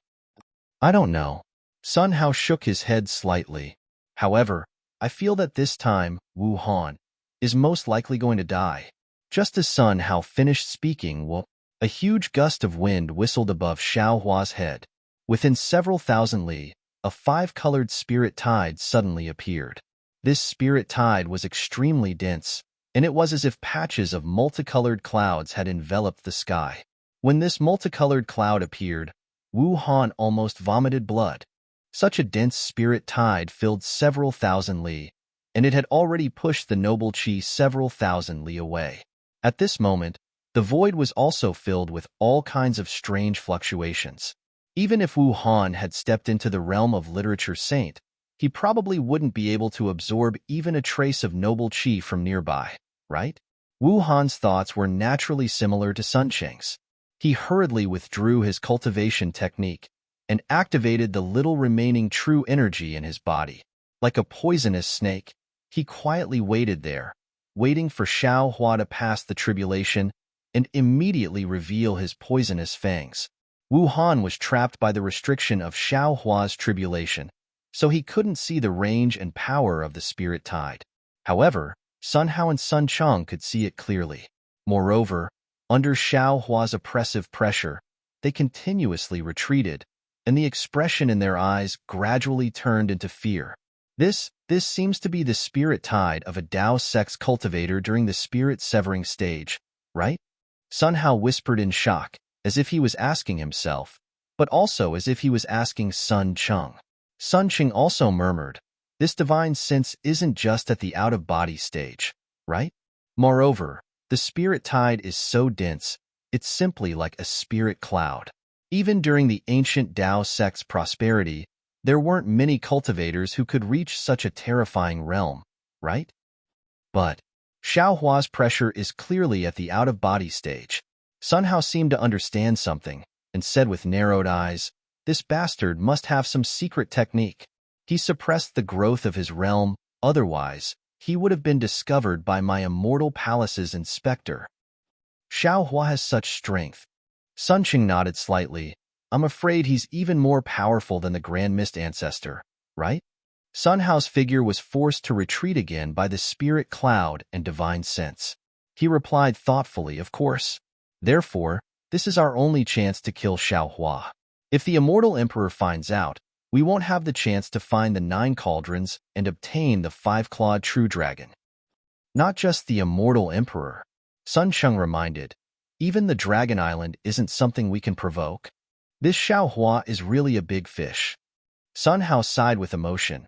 I don't know. Sun Hao shook his head slightly. However, I feel that this time, Wu Han is most likely going to die. Just as Sun Hao finished speaking, a huge gust of wind whistled above Xiaohua's head. Within several thousand li, a five-colored spirit tide suddenly appeared. This spirit tide was extremely dense, and it was as if patches of multicolored clouds had enveloped the sky. When this multicolored cloud appeared, Wu Han almost vomited blood. Such a dense spirit tide filled several thousand li, and it had already pushed the noble qi several thousand li away. At this moment, the void was also filled with all kinds of strange fluctuations. Even if Wu Han had stepped into the realm of literature saint, he probably wouldn't be able to absorb even a trace of noble qi from nearby, right? Wu Han's thoughts were naturally similar to Sun Cheng's. He hurriedly withdrew his cultivation technique and activated the little remaining true energy in his body. Like a poisonous snake, he quietly waited there, waiting for Xiaohua to pass the tribulation and immediately reveal his poisonous fangs. Wu Han was trapped by the restriction of Xiaohua's tribulation, so he couldn't see the range and power of the spirit tide. However, Sun Hao and Sun Cheng could see it clearly. Moreover, under Xiaohua's oppressive pressure, they continuously retreated, and the expression in their eyes gradually turned into fear. This seems to be the spirit tide of a Dao sex cultivator during the spirit severing stage, right? Sun Hao whispered in shock, as if he was asking himself, but also as if he was asking Sun Cheng. Sun Cheng also murmured, "This divine sense isn't just at the out-of-body stage, right? Moreover, the spirit tide is so dense, it's simply like a spirit cloud." Even during the ancient Dao sect's prosperity, there weren't many cultivators who could reach such a terrifying realm, right? But Xiaohua's pressure is clearly at the out-of-body stage. Sun Hao seemed to understand something, and said with narrowed eyes, "This bastard must have some secret technique. He suppressed the growth of his realm, otherwise, he would have been discovered by my immortal palace's inspector." Xiaohua has such strength. Sun Cheng nodded slightly. "I'm afraid he's even more powerful than the Grand Mist ancestor, right?" Sun Hao's figure was forced to retreat again by the spirit cloud and divine sense. He replied thoughtfully, "Of course. Therefore, this is our only chance to kill Xiaohua. If the immortal emperor finds out, we won't have the chance to find the 9 cauldrons and obtain the 5-clawed true dragon." "Not just the immortal emperor," Sun Cheng reminded. "Even the Dragon Island isn't something we can provoke. This Xiaohua is really a big fish." Sun Hao sighed with emotion.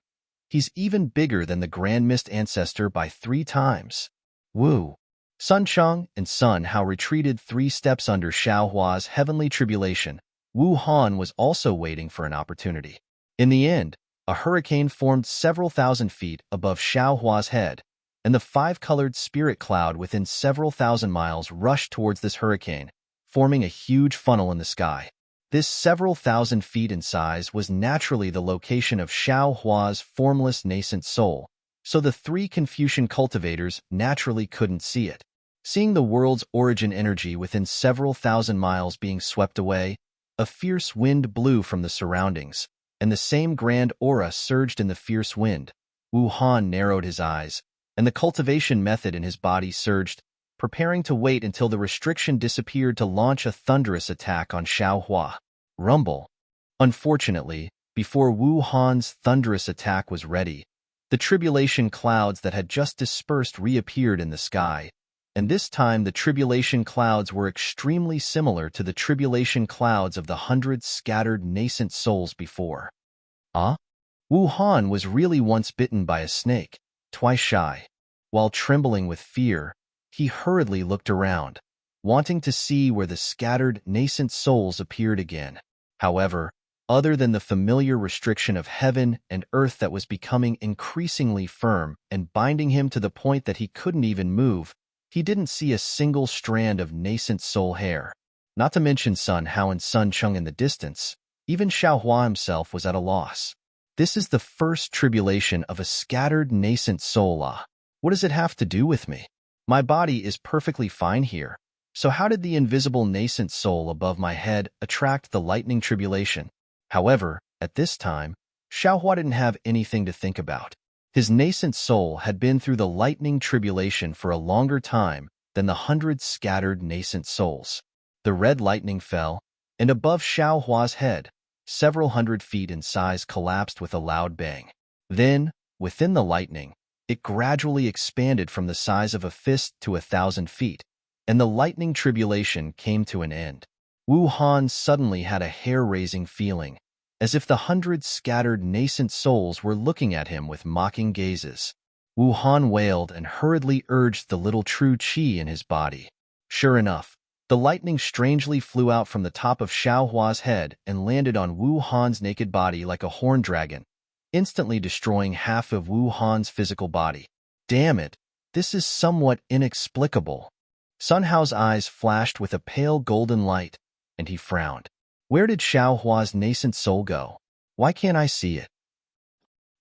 "He's even bigger than the Grand Mist ancestor by 3 times. Woo." Sun Cheng and Sun Hao retreated 3 steps under Xiaohua's heavenly tribulation. Wu Han was also waiting for an opportunity. In the end, a hurricane formed several thousand feet above Xiaohua's head, and the 5-colored spirit cloud within several thousand miles rushed towards this hurricane, forming a huge funnel in the sky. This several thousand feet in size was naturally the location of Xiaohua's formless nascent soul, so the 3 Confucian cultivators naturally couldn't see it. Seeing the world's origin energy within several thousand miles being swept away, a fierce wind blew from the surroundings, and the same grand aura surged in the fierce wind. Wu Han narrowed his eyes, and the cultivation method in his body surged, preparing to wait until the restriction disappeared to launch a thunderous attack on Xiaohua. Rumble. Unfortunately, before Wu Han's thunderous attack was ready, The tribulation clouds that had just dispersed reappeared in the sky, and this time the tribulation clouds were extremely similar to the tribulation clouds of the hundreds scattered nascent souls before. Ah? Wu Han was really once bitten by a snake, twice shy. While trembling with fear, he hurriedly looked around, wanting to see where the scattered nascent souls appeared again. However, other than the familiar restriction of heaven and earth that was becoming increasingly firm and binding him to the point that he couldn't even move, he didn't see a single strand of nascent soul hair. Not to mention Sun Hao and Sun Cheng in the distance, even Xiao Hua himself was at a loss. This is the first tribulation of a scattered nascent soul. What does it have to do with me? My body is perfectly fine here. So how did the invisible nascent soul above my head attract the lightning tribulation? However, at this time, Xiao Hua didn't have anything to think about. His nascent soul had been through the lightning tribulation for a longer time than the hundred scattered nascent souls. The red lightning fell, and above Xiao Hua's head, several hundred feet in size collapsed with a loud bang. Then, within the lightning, it gradually expanded from the size of a fist to 1,000 feet, and the lightning tribulation came to an end. Wu Han suddenly had a hair-raising feeling, as if the hundred scattered nascent souls were looking at him with mocking gazes. Wu Han wailed and hurriedly urged the little true qi in his body. Sure enough, the lightning strangely flew out from the top of Xiao Hua's head and landed on Wu Han's naked body like a horned dragon, instantly destroying half of Wu Han's physical body. Damn it, this is somewhat inexplicable. Sun Hao's eyes flashed with a pale golden light, and he frowned. Where did Xiao Hua's nascent soul go? Why can't I see it?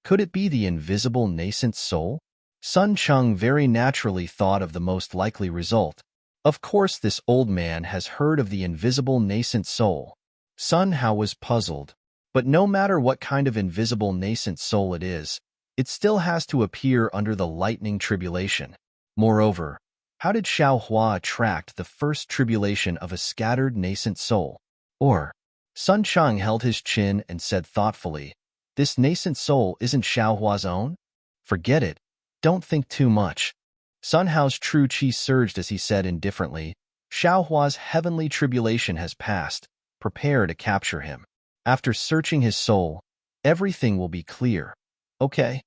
Could it be the invisible nascent soul? Sun Cheng very naturally thought of the most likely result. Of course this old man has heard of the invisible nascent soul. Sun Hao was puzzled, but no matter what kind of invisible nascent soul it is, it still has to appear under the lightning tribulation. Moreover, how did Xiao Hua attract the first tribulation of a scattered nascent soul? Or, Sun Cheng held his chin and said thoughtfully, this nascent soul isn't Xiao Hua's own? Forget it. Don't think too much. Sun Hao's true qi surged as he said indifferently, Xiao Hua's heavenly tribulation has passed. Prepare to capture him. After searching his soul, everything will be clear. Okay?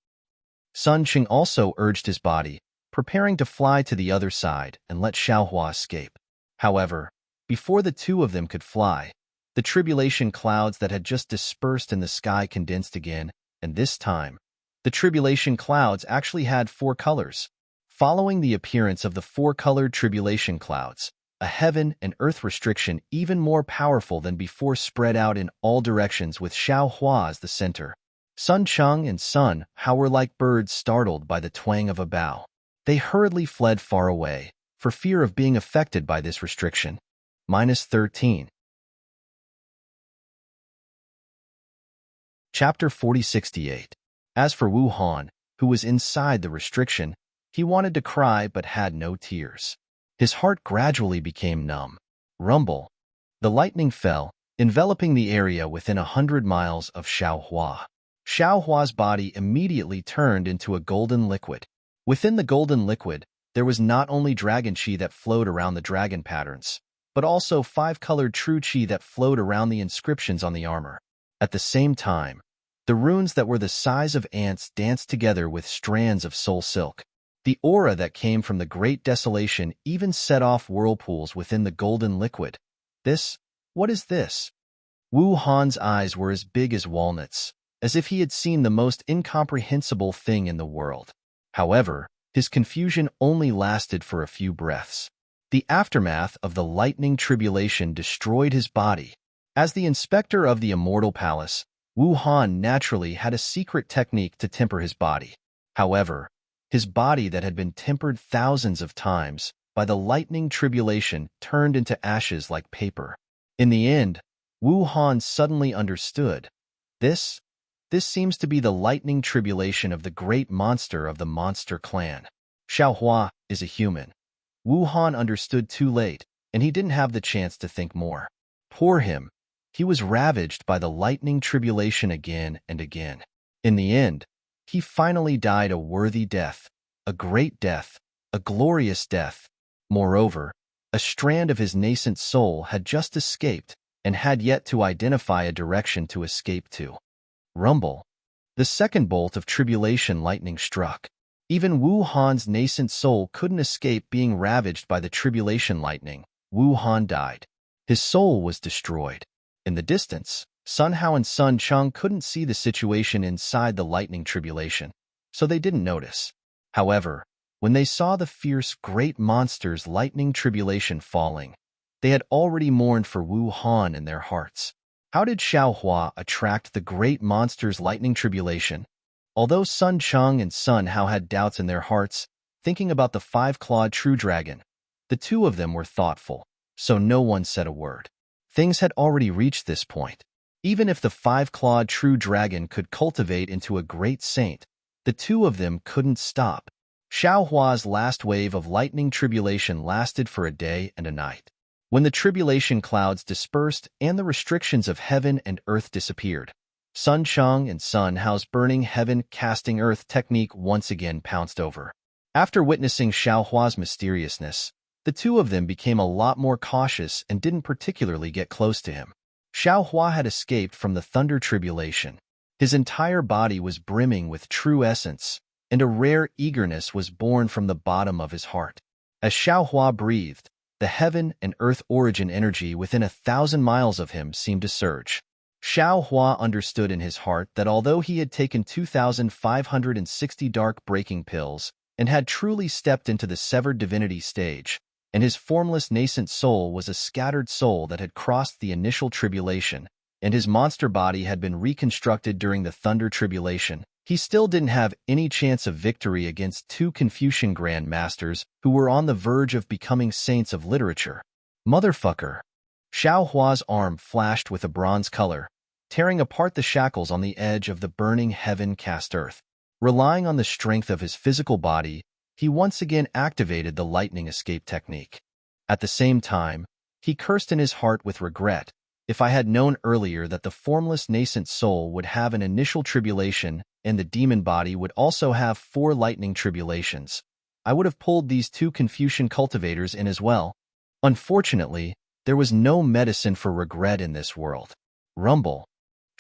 Sun Cheng also urged his body, preparing to fly to the other side and let Xiao Hua escape. However, before the two of them could fly, the tribulation clouds that had just dispersed in the sky condensed again, and this time, the tribulation clouds actually had 4 colors. Following the appearance of the 4-colored tribulation clouds, a heaven and earth restriction even more powerful than before spread out in all directions with Xiao Hua as the center. Sun Cheng and Sun Hao were like birds startled by the twang of a bow. They hurriedly fled far away, for fear of being affected by this restriction. -13. Chapter 4068. As for Wu Han, who was inside the restriction, he wanted to cry but had no tears. His heart gradually became numb. Rumble. The lightning fell, enveloping the area within 100 miles of Xiao Hua. Xiao Hua's body immediately turned into a golden liquid. Within the golden liquid, there was not only dragon qi that flowed around the dragon patterns, but also 5-colored true qi that flowed around the inscriptions on the armor. At the same time, the runes that were the size of ants danced together with strands of soul silk. The aura that came from the great desolation even set off whirlpools within the golden liquid. What is this? Wu Han's eyes were as big as walnuts, as if he had seen the most incomprehensible thing in the world. However, his confusion only lasted for a few breaths. The aftermath of the lightning tribulation destroyed his body. As the inspector of the immortal palace, Wu Han naturally had a secret technique to temper his body. However, his body that had been tempered thousands of times by the lightning tribulation turned into ashes like paper. In the end, Wu Han suddenly understood. This seems to be the lightning tribulation of the great monster of the monster clan. Xiao Hua is a human. Wu Han understood too late, and he didn't have the chance to think more. Poor him. He was ravaged by the lightning tribulation again and again. In the end, He finally died a worthy death, a great death, a glorious death. Moreover, a strand of his nascent soul had just escaped and had yet to identify a direction to escape to. Rumble. The second bolt of tribulation lightning struck. Even Wu Han's nascent soul couldn't escape being ravaged by the tribulation lightning. Wu Han died. His soul was destroyed. In the distance, Sun Hao and Sun Cheng couldn't see the situation inside the lightning tribulation, so they didn't notice. However, when they saw the fierce, great monster's lightning tribulation falling, they had already mourned for Wu Han in their hearts. How did Xiaohua attract the great monster's lightning tribulation? Although Sun Cheng and Sun Hao had doubts in their hearts, thinking about the five-clawed true dragon, the two of them were thoughtful, so no one said a word. Things had already reached this point. Even if the five-clawed true dragon could cultivate into a great saint, the two of them couldn't stop. Xiaohua's last wave of lightning tribulation lasted for a day and a night. When the tribulation clouds dispersed and the restrictions of heaven and earth disappeared, Sun Cheng and Sun Hao's burning heaven casting earth technique once again pounced over. After witnessing Xiaohua's mysteriousness, the two of them became a lot more cautious and didn't particularly get close to him. Xiaohua had escaped from the thunder tribulation. His entire body was brimming with true essence, and a rare eagerness was born from the bottom of his heart. As Xiaohua breathed, the heaven and earth origin energy within 1,000 miles of him seemed to surge. Xiaohua understood in his heart that although he had taken 2,560 dark breaking pills and had truly stepped into the severed divinity stage, and his formless nascent soul was a scattered soul that had crossed the initial tribulation, and his monster body had been reconstructed during the thunder tribulation, he still didn't have any chance of victory against two Confucian grandmasters who were on the verge of becoming saints of literature. Motherfucker! Xiaohua's arm flashed with a bronze color, tearing apart the shackles on the edge of the burning heaven-cast earth. Relying on the strength of his physical body, he once again activated the lightning escape technique. At the same time, he cursed in his heart with regret. If I had known earlier that the formless nascent soul would have an initial tribulation and the demon body would also have 4 lightning tribulations, I would have pulled these two Confucian cultivators in as well. Unfortunately, there was no medicine for regret in this world. Rumble.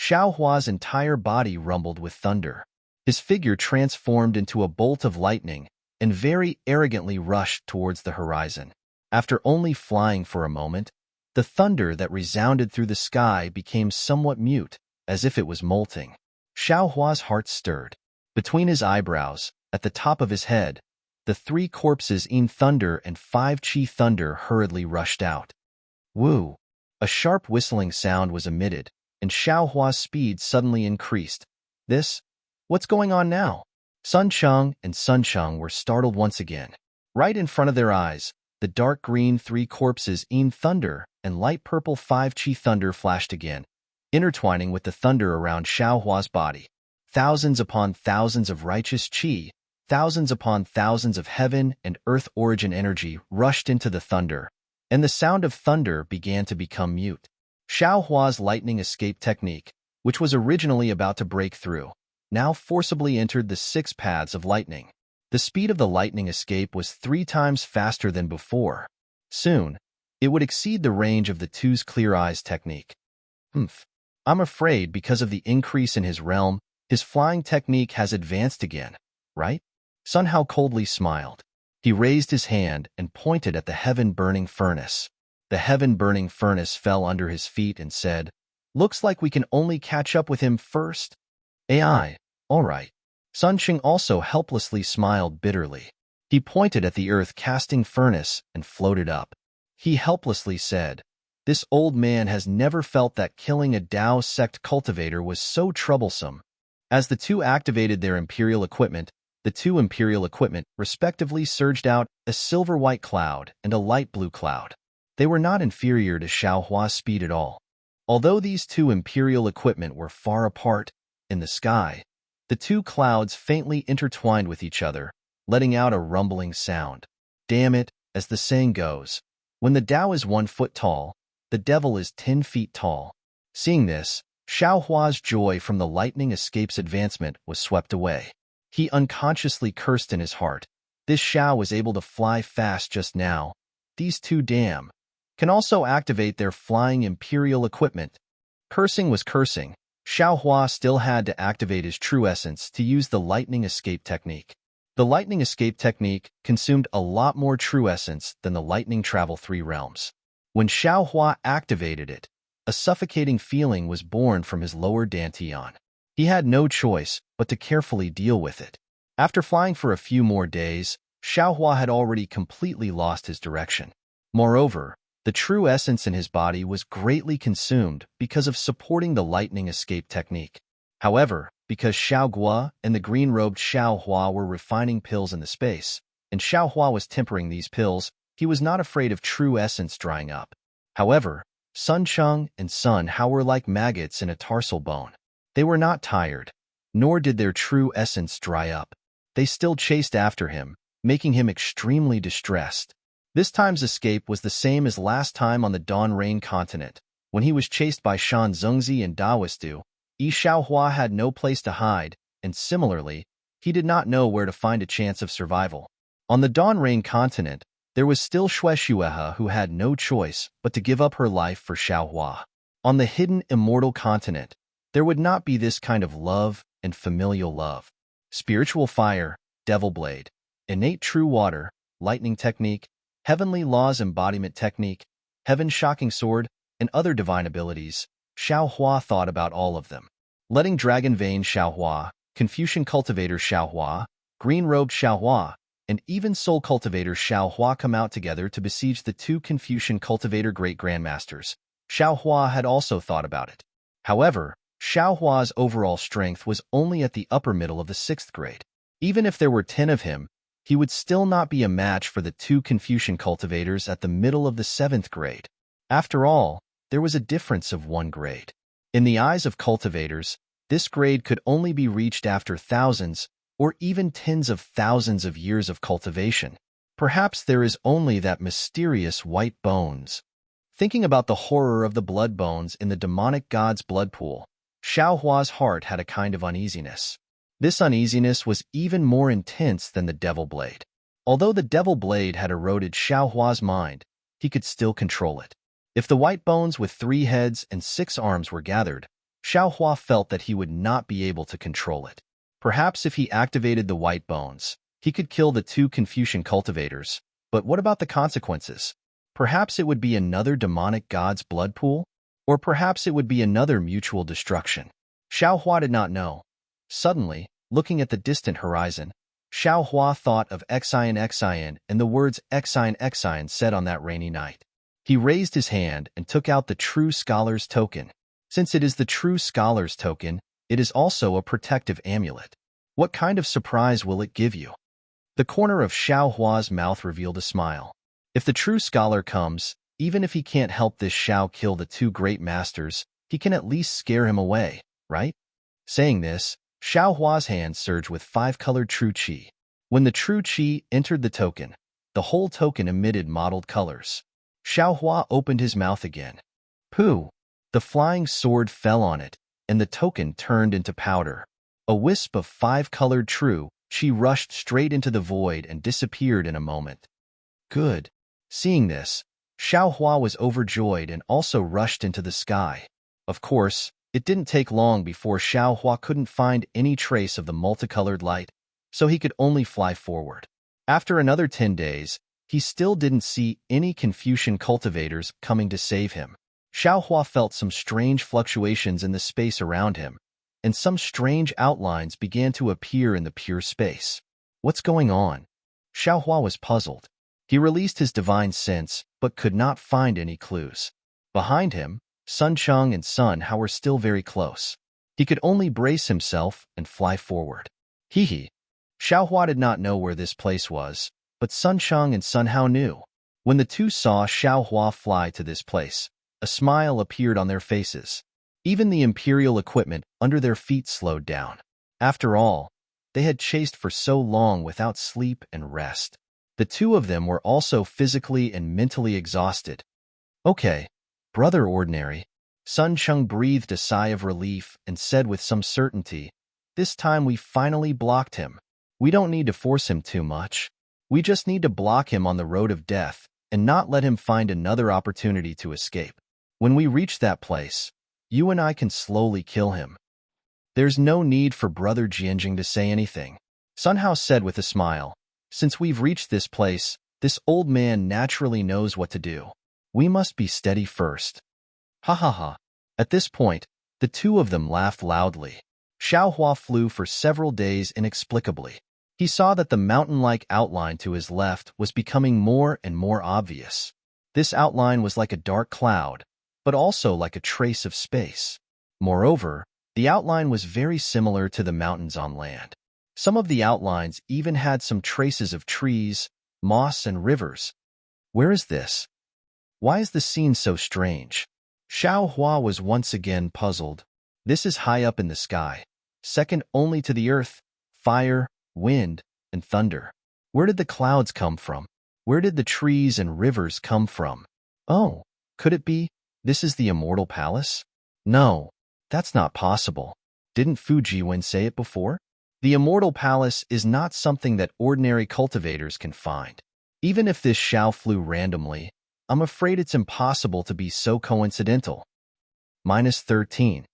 Xiaohua's entire body rumbled with thunder. His figure transformed into a bolt of lightning and very arrogantly rushed towards the horizon. After only flying for a moment, the thunder that resounded through the sky became somewhat mute, as if it was molting. Xiaohua's heart stirred. Between his eyebrows, at the top of his head, the 3 corpses in thunder and 5 chi thunder hurriedly rushed out. Woo! A sharp whistling sound was emitted, and Xiaohua's speed suddenly increased. What's going on now? Sun Cheng and Sun Cheng were startled once again. Right in front of their eyes, the dark green 3 corpses in thunder and light purple 5 chi thunder flashed again, intertwining with the thunder around Xiaohua's body. Thousands upon thousands of righteous chi, thousands upon thousands of heaven and earth origin energy rushed into the thunder, and the sound of thunder began to become mute. Xiaohua's lightning escape technique, which was originally about to break through, now forcibly entered the 6 paths of lightning. The speed of the lightning escape was 3 times faster than before. Soon, it would exceed the range of the two's clear eyes technique. I'm afraid because of the increase in his realm, his flying technique has advanced again, right? Sun Hao coldly smiled. He raised his hand and pointed at the heaven-burning furnace. The heaven-burning furnace fell under his feet and said, "Looks like we can only catch up with him first." AI, all right. Sun Qing also helplessly smiled bitterly. He pointed at the earth-casting furnace and floated up. He helplessly said, "This old man has never felt that killing a Dao sect cultivator was so troublesome." As the two activated their imperial equipment, the two imperial equipment respectively surged out a silver-white cloud and a light blue cloud. They were not inferior to Xiaohua's speed at all. Although these two imperial equipment were far apart, in the sky, the two clouds faintly intertwined with each other, letting out a rumbling sound. Damn it, as the saying goes, when the Tao is 1 foot tall, the devil is 10 feet tall. Seeing this, Xiaohua's joy from the lightning escape's advancement was swept away. He unconsciously cursed in his heart. This Xiao was able to fly fast just now. These two damn can also activate their flying imperial equipment. Cursing was cursing. Xiao Hua still had to activate his true essence to use the lightning escape technique. The lightning escape technique consumed a lot more true essence than the lightning travel 3 realms. When Xiao Hua activated it, a suffocating feeling was born from his lower dantian. He had no choice but to carefully deal with it. After flying for a few more days, Xiao Hua had already completely lost his direction. Moreover, the true essence in his body was greatly consumed because of supporting the lightning escape technique. However, because Xiao Gua and the green-robed Xiao Hua were refining pills in the space, and Xiao Hua was tempering these pills, he was not afraid of true essence drying up. However, Sun Cheng and Sun Hao were like maggots in a tarsal bone. They were not tired, nor did their true essence dry up. They still chased after him, making him extremely distressed. This time's escape was the same as last time on the Dawn Rain continent. When he was chased by Shan Zengzi and Daoistu, Yi Xiaohua had no place to hide, and similarly, he did not know where to find a chance of survival. On the Dawn Rain continent, there was still Xue Xuehe who had no choice but to give up her life for Xiaohua. On the hidden immortal continent, there would not be this kind of love and familial love. Spiritual fire, devil blade, innate true water, lightning technique, heavenly laws embodiment technique, heaven shocking sword, and other divine abilities, Xiao Hua thought about all of them. Letting Dragon Vein Xiao Hua, Confucian Cultivator Xiao Hua, Green-Robed Xiao Hua, and even Soul Cultivator Xiao Hua come out together to besiege the 2 Confucian Cultivator Great Grandmasters. Xiao Hua had also thought about it. However, Xiao Hua's overall strength was only at the upper middle of the 6th grade. Even if there were 10 of him, he would still not be a match for the 2 Confucian cultivators at the middle of the 7th grade. After all, there was a difference of 1 grade. In the eyes of cultivators, this grade could only be reached after thousands or even tens of thousands of years of cultivation. Perhaps there is only that mysterious white bones. Thinking about the horror of the blood bones in the demonic god's blood pool, Xiao Hua's heart had a kind of uneasiness. This uneasiness was even more intense than the devil blade. Although the devil blade had eroded Xiao Hua's mind, he could still control it. If the white bones with 3 heads and 6 arms were gathered, Xiao Hua felt that he would not be able to control it. Perhaps if he activated the white bones, he could kill the 2 Confucian cultivators. But what about the consequences? Perhaps it would be another demonic god's blood pool? Or perhaps it would be another mutual destruction. Xiao Hua did not know. Suddenly, looking at the distant horizon, Xiao Hua thought of Xian Xian and the words Xian Xian said on that rainy night. He raised his hand and took out the True Scholar's token. Since it is the True Scholar's token, it is also a protective amulet. What kind of surprise will it give you? The corner of Xiao Hua's mouth revealed a smile. If the True Scholar comes, even if he can't help this Xiao kill the 2 great masters, he can at least scare him away, right? Saying this, Xiao Hua's hand surged with 5-colored True Qi. When the True Qi entered the token, the whole token emitted mottled colors. Xiao Hua opened his mouth again. Pooh! The flying sword fell on it, and the token turned into powder. A wisp of 5-colored True Qi rushed straight into the void and disappeared in a moment. Good. Seeing this, Xiao Hua was overjoyed and also rushed into the sky. Of course, it didn't take long before Xiao Hua couldn't find any trace of the multicolored light, so he could only fly forward. After another 10 days, he still didn't see any Confucian cultivators coming to save him. Xiao Hua felt some strange fluctuations in the space around him, and some strange outlines began to appear in the pure space. What's going on? Xiao Hua was puzzled. He released his divine sense, but could not find any clues. Behind him, Sun Cheng and Sun Hao were still very close. He could only brace himself and fly forward. Hee. Xiao Hua did not know where this place was, but Sun Cheng and Sun Hao knew. When the 2 saw Xiao Hua fly to this place, a smile appeared on their faces. Even the imperial equipment under their feet slowed down. After all, they had chased for so long without sleep and rest. The 2 of them were also physically and mentally exhausted. Okay, Brother Ordinary. Sun Cheng breathed a sigh of relief and said with some certainty, This time we finally blocked him. We don't need to force him too much. We just need to block him on the road of death and not let him find another opportunity to escape. When we reach that place, you and I can slowly kill him. There's no need for Brother Jianjing to say anything. Sun Hao said with a smile. Since we've reached this place, this old man naturally knows what to do. We must be steady first. Ha ha ha. At this point, the two of them laughed loudly. Xiaohua flew for several days inexplicably. He saw that the mountain-like outline to his left was becoming more and more obvious. This outline was like a dark cloud, but also like a trace of space. Moreover, the outline was very similar to the mountains on land. Some of the outlines even had some traces of trees, moss, and rivers. Where is this? Why is the scene so strange? Xiaohua was once again puzzled. This is high up in the sky, second only to the earth, fire, wind, and thunder. Where did the clouds come from? Where did the trees and rivers come from? Oh, could it be this is the Immortal Palace? No, that's not possible. Didn't Fujiwen say it before? The Immortal Palace is not something that ordinary cultivators can find. Even if this Xiao flew randomly, I'm afraid it's impossible to be so coincidental. -13.